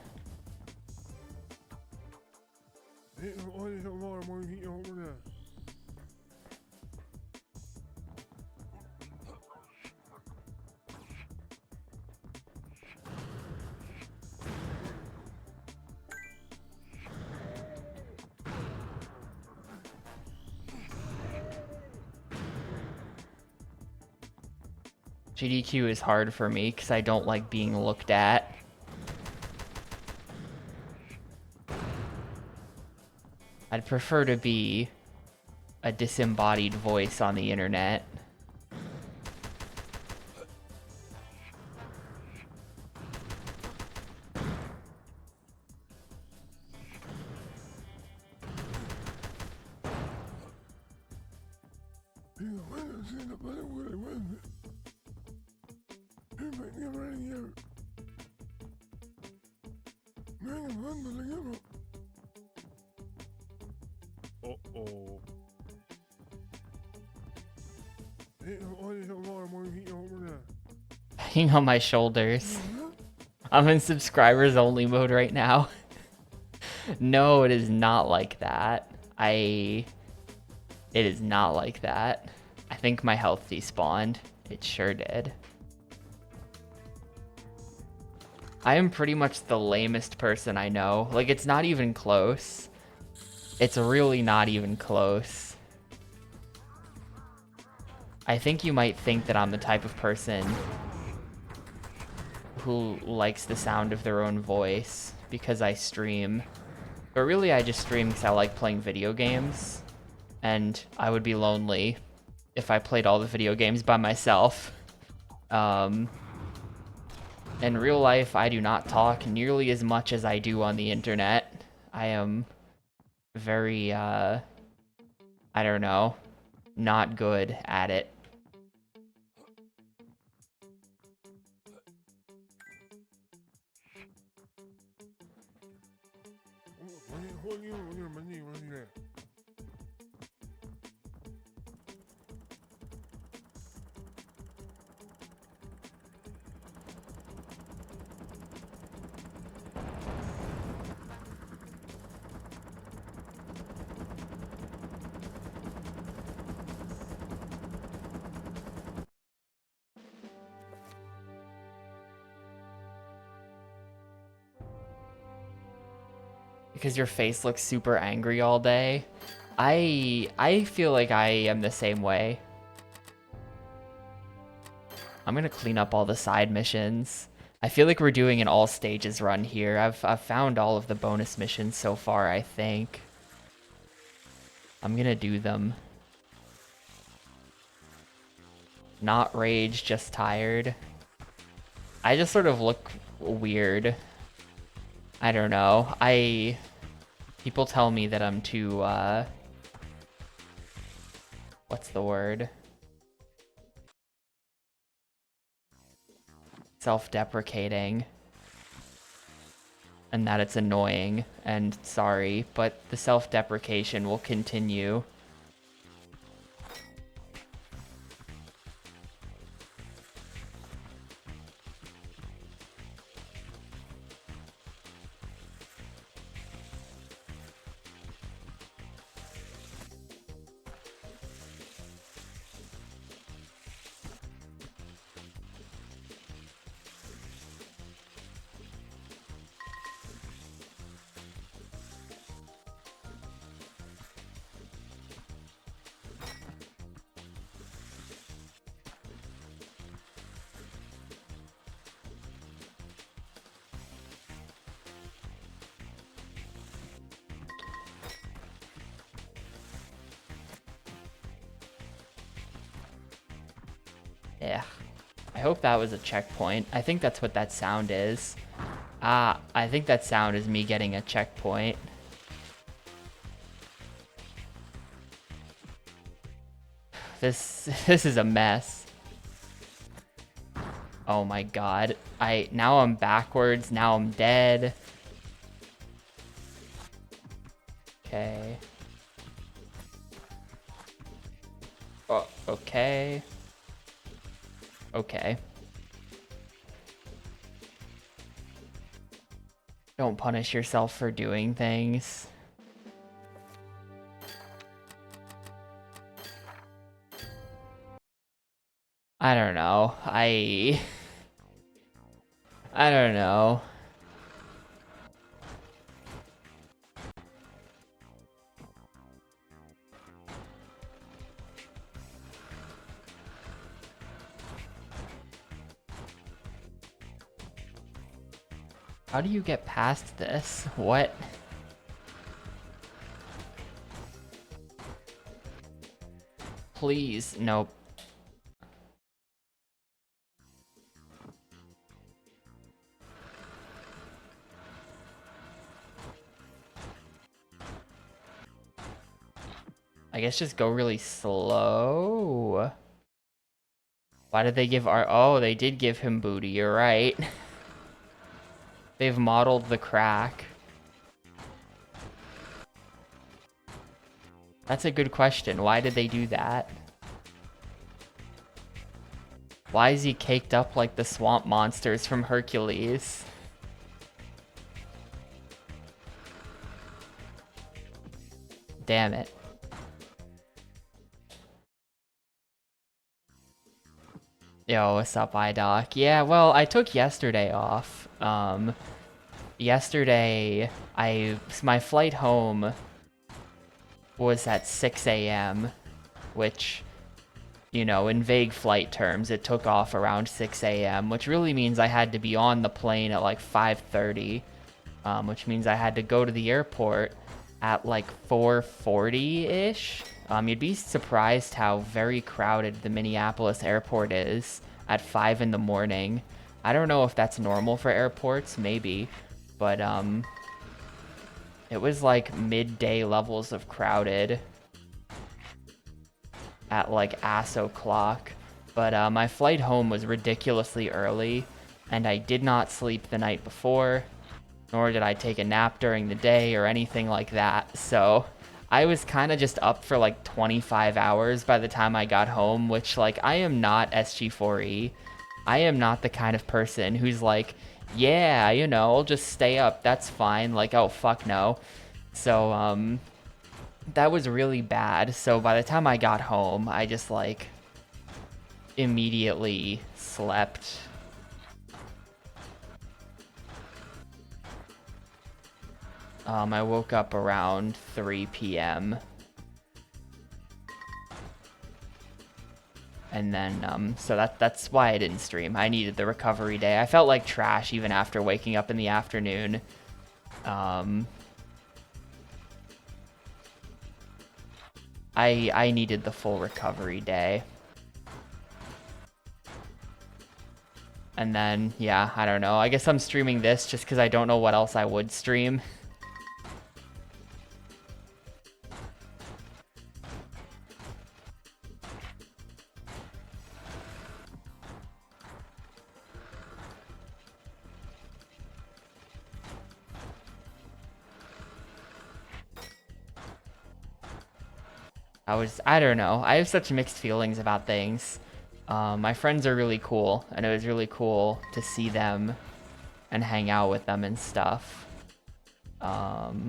[SPEAKER 1] GDQ is hard for me because I don't like being looked at. I'd prefer to be a disembodied voice on the internet.
[SPEAKER 2] Uh-oh.
[SPEAKER 1] Hang on my shoulders. I'm in subscribers only mode right now. No, it is not like that. It is not like that. I think my health despawned. It sure did. I am pretty much the lamest person I know. Like, it's not even close. It's really not even close. I think you might think that I'm the type of person who likes the sound of their own voice because I stream. But really, I just stream because I like playing video games. And I would be lonely if I played all the video games by myself. In real life, I do not talk nearly as much as I do on the internet. I am very, I don't know, not good at it. Because your face looks super angry all day. I feel like I am the same way. I'm gonna clean up all the side missions. I feel like we're doing an all stages run here. I've found all of the bonus missions so far, I think. I'm gonna do them. Not rage, just tired. I just sort of look weird. I don't know. People tell me that I'm too, what's the word? Self-deprecating. And that it's annoying, and sorry, but the self-deprecation will continue. Ugh. I hope that was a checkpoint. I think that's what that sound is. Ah, I think that sound is me getting a checkpoint. This is a mess. Oh my god. Now I'm backwards, now I'm dead. Okay. Oh, okay. Okay. Don't punish yourself for doing things. I don't know. I don't know. How do you get past this? What? Please. Nope. I guess just go really slow. Why did they give oh, they did give him booty, you're right. They've modeled the crack. That's a good question. Why did they do that? Why is he caked up like the swamp monsters from Hercules? Damn it. Yo, what's up, iDoc? Yeah, well, I took yesterday off. Yesterday, my flight home was at 6 a.m., which, you know, in vague flight terms, it took off around 6 a.m., which really means I had to be on the plane at like 5:30, which means I had to go to the airport at like 4:40-ish. You'd be surprised how very crowded the Minneapolis airport is at 5 in the morning. I don't know if that's normal for airports, maybe, but it was like midday levels of crowded at like ass o'clock. But my flight home was ridiculously early, and I did not sleep the night before, nor did I take a nap during the day or anything like that. So I was kind of just up for like 25 hours by the time I got home, which, like, I am not SG4E. I am not the kind of person who's like, yeah, you know, I'll just stay up, that's fine. Like, oh, fuck no. So, that was really bad. So by the time I got home, I just, like, immediately slept. I woke up around 3 p.m. And then, so that's why I didn't stream. I needed the recovery day. I felt like trash even after waking up in the afternoon. I needed the full recovery day. And then, yeah, I don't know. I guess I'm streaming this just because I don't know what else I would stream. I don't know. I have such mixed feelings about things. My friends are really cool, and it was really cool to see them and hang out with them and stuff. I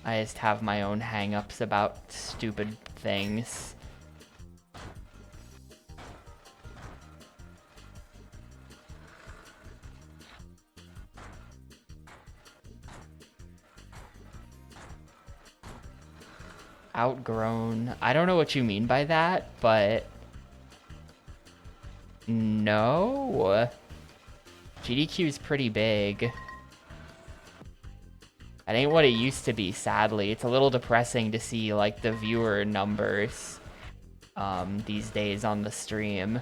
[SPEAKER 1] just have my own hang-ups about stupid things. Outgrown. I don't know what you mean by that, but no. GDQ is pretty big. It ain't what it used to be, sadly. It's a little depressing to see like the viewer numbers these days on the stream.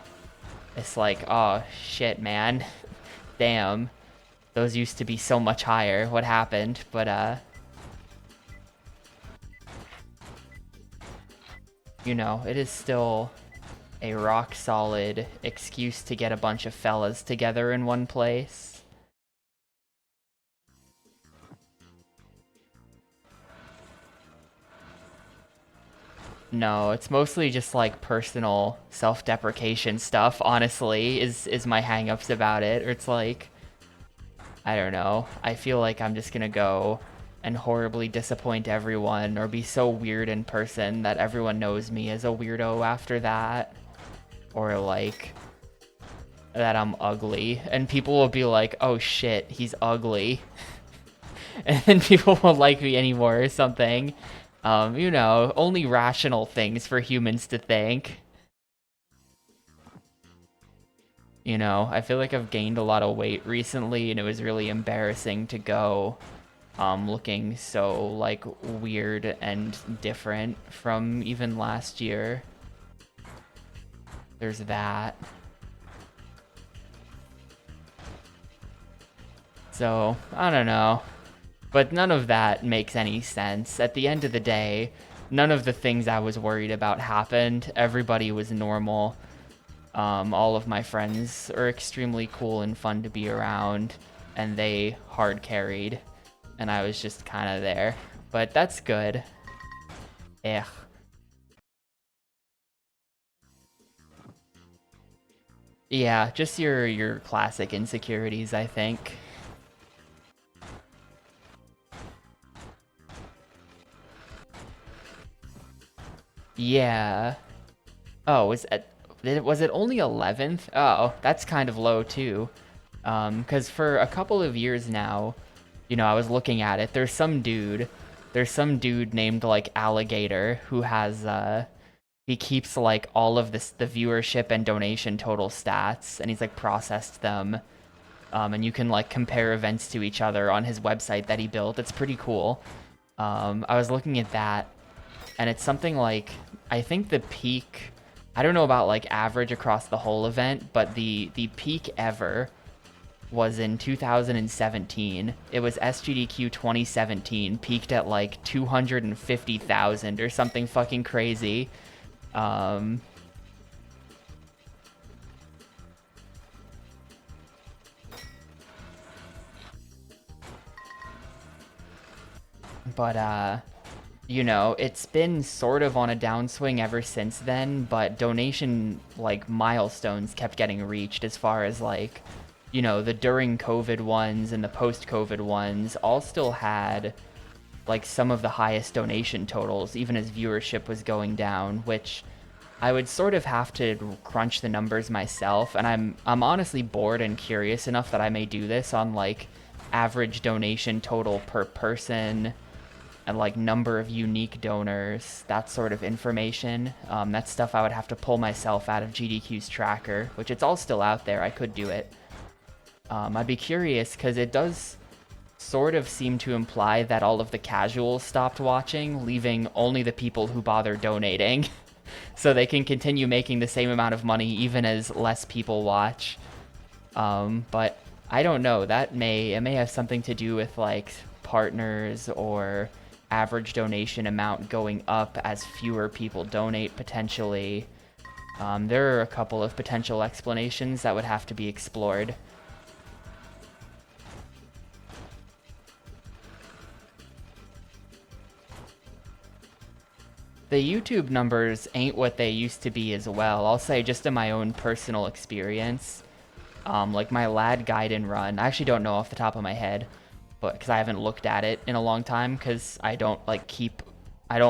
[SPEAKER 1] It's like, oh shit, man. Damn. Those used to be so much higher. What happened? But you know, it is still a rock solid excuse to get a bunch of fellas together in one place. No, it's mostly just like personal self-deprecation stuff, honestly, is my hang-ups about it. Or it's like, I don't know. I feel like I'm just gonna go and horribly disappoint everyone or be so weird in person that everyone knows me as a weirdo after that. Or like that I'm ugly and people will be like, oh shit, he's ugly. And then people won't like me anymore or something. You know, only rational things for humans to think. You know, I feel like I've gained a lot of weight recently and it was really embarrassing to go looking so like weird and different from even last year. There's that. So, I don't know. But none of that makes any sense. At the end of the day, none of the things I was worried about happened. Everybody was normal. All of my friends are extremely cool and fun to be around, and they hard carried, and I was just kind of there. But that's good. Ugh. Yeah, just your classic insecurities, I think. Yeah. Oh, was it only 11th? Oh, that's kind of low too. Because for a couple of years now, you know, I was looking at it. There's some dude named like Alligator who has he keeps like all of the viewership and donation total stats, and he's like processed them. And you can like compare events to each other on his website that he built. It's pretty cool. I was looking at that, and it's something like, I think the peak, I don't know about like average across the whole event, but the peak ever was in 2017. It was SGDQ 2017, peaked at like 250,000 or something fucking crazy. Um, but you know, it's been sort of on a downswing ever since then, but donation like milestones kept getting reached as far as like, you know, the during COVID ones and the post COVID ones all still had like some of the highest donation totals, even as viewership was going down, which I would sort of have to crunch the numbers myself, and I'm honestly bored and curious enough that I may do this on like average donation total per person and like number of unique donors, that sort of information. That's stuff I would have to pull myself out of GDQ's tracker, which it's all still out there. I could do it. I'd be curious because it does sort of seem to imply that all of the casuals stopped watching, leaving only the people who bother donating. So they can continue making the same amount of money even as less people watch. But I don't know. It may have something to do with like partners or average donation amount going up as fewer people donate potentially. There are a couple of potential explanations that would have to be explored. The YouTube numbers ain't what they used to be as well. I'll say just in my own personal experience. Like my Lad Gaiden run, I actually don't know off the top of my head, but because I haven't looked at it in a long time because I don't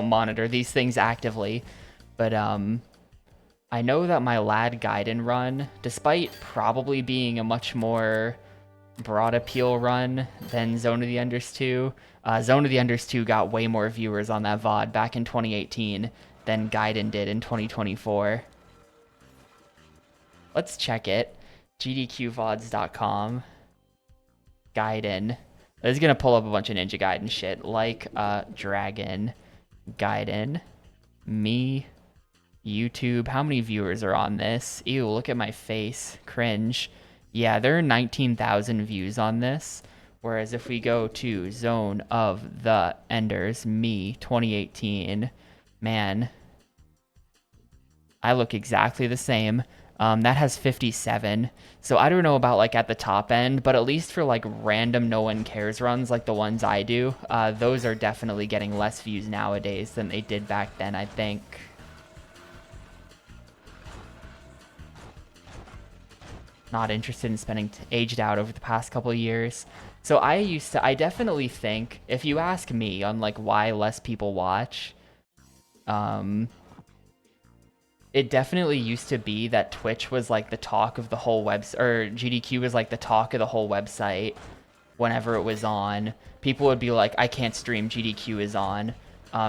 [SPEAKER 1] monitor these things actively. But I know that my Lad Gaiden run, despite probably being a much more broad appeal run than Zone of the Enders 2, Zone of the Enders 2 got way more viewers on that VOD back in 2018 than Gaiden did in 2024. Let's check it. GDQVODs.com. Gaiden. It's gonna pull up a bunch of Ninja Gaiden shit, like Dragon Gaiden, me, YouTube. How many viewers are on this? Ew, look at my face. Cringe. Yeah, there are 19,000 views on this. Whereas if we go to Zone of the Enders, me, 2018, man, I look exactly the same. That has 57. So I don't know about like at the top end, but at least for like random no one cares runs like the ones I do, those are definitely getting less views nowadays than they did back then, I think. Not interested in spending aged out over the past couple of years. So I definitely think, if you ask me on like why less people watch, it definitely used to be that Twitch was like the talk of the whole website, or GDQ was like the talk of the whole website whenever it was on. People would be like, I can't stream, GDQ is on.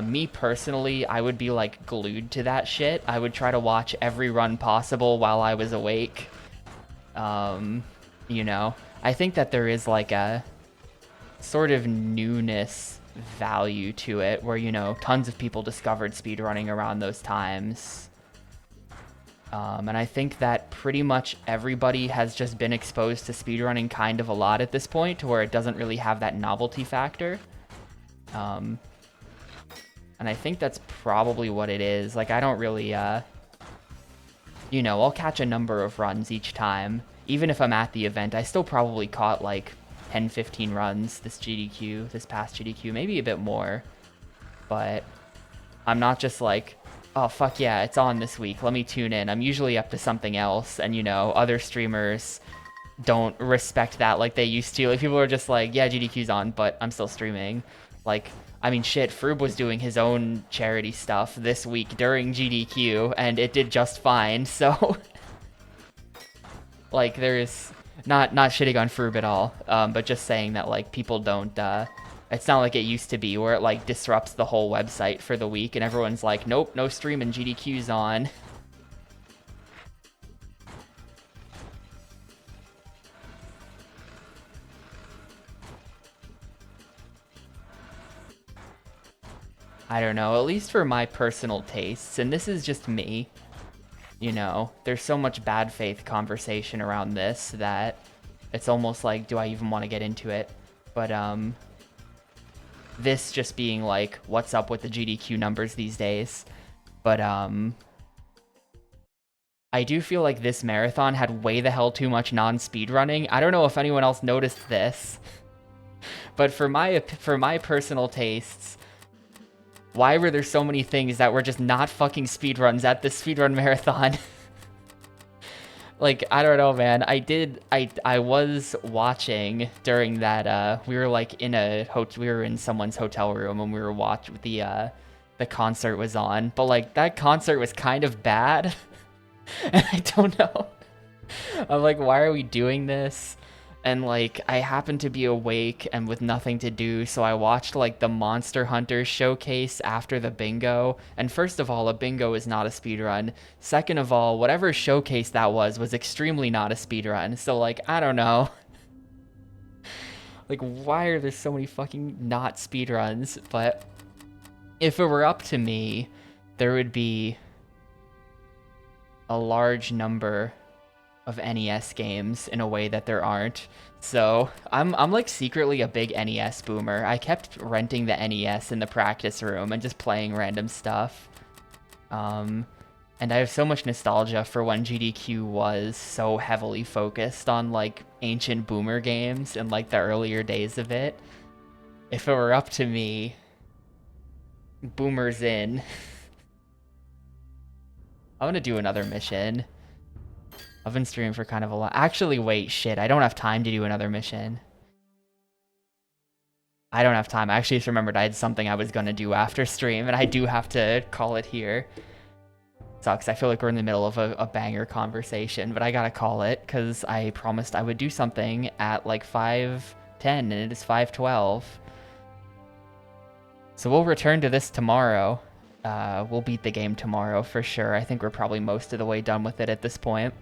[SPEAKER 1] Me personally, I would be like glued to that shit. I would try to watch every run possible while I was awake. You know, I think that there is like a sort of newness value to it where, you know, tons of people discovered speedrunning around those times. And I think that pretty much everybody has just been exposed to speedrunning kind of a lot at this point to where it doesn't really have that novelty factor. And I think that's probably what it is. Like, I don't really, you know, I'll catch a number of runs each time. Even if I'm at the event, I still probably caught like 10, 15 runs this past GDQ, maybe a bit more. But I'm not just like, oh, fuck yeah, it's on this week, let me tune in. I'm usually up to something else, and, you know, other streamers don't respect that like they used to. Like, people are just like, yeah, GDQ's on, but I'm still streaming. Like, I mean, shit, Froob was doing his own charity stuff this week during GDQ, and it did just fine, so... like, there's... Not shitting on Froob at all, but just saying that, like, people don't, it's not like it used to be where it, like, disrupts the whole website for the week and everyone's like, nope, no stream and GDQ's on. I don't know, at least for my personal tastes, and this is just me, you know, there's so much bad faith conversation around this that it's almost like, do I even want to get into it? But, this just being like, what's up with the GDQ numbers these days? But, I do feel like this marathon had way the hell too much non-speedrunning. I don't know if anyone else noticed this, but for my personal tastes, why were there so many things that were just not fucking speedruns at this speedrun marathon? Like, I don't know, man. I was watching during that, we were like we were in someone's hotel room and we were watching the concert was on, but like that concert was kind of bad. And I don't know. I'm like, why are we doing this? And like, I happened to be awake and with nothing to do, so I watched like the Monster Hunter showcase after the bingo. And first of all, a bingo is not a speedrun. Second of all, whatever showcase that was extremely not a speedrun. So like, I don't know. Like, why are there so many fucking not speedruns? But if it were up to me, there would be a large number of NES games in a way that there aren't. So I'm like secretly a big NES boomer. I kept renting the NES in the practice room and just playing random stuff. And I have so much nostalgia for when GDQ was so heavily focused on like ancient boomer games and like the earlier days of it. If it were up to me, boomers in. I want to do another mission. I've been streaming for kind of a lot. Actually, wait, shit. I don't have time to do another mission. I don't have time. I actually just remembered I had something I was going to do after stream, and I do have to call it here. Sucks. I feel like we're in the middle of a banger conversation, but I gotta call it because I promised I would do something at like 5:10, and it is 5:12. So we'll return to this tomorrow. We'll beat the game tomorrow for sure. I think we're probably most of the way done with it at this point.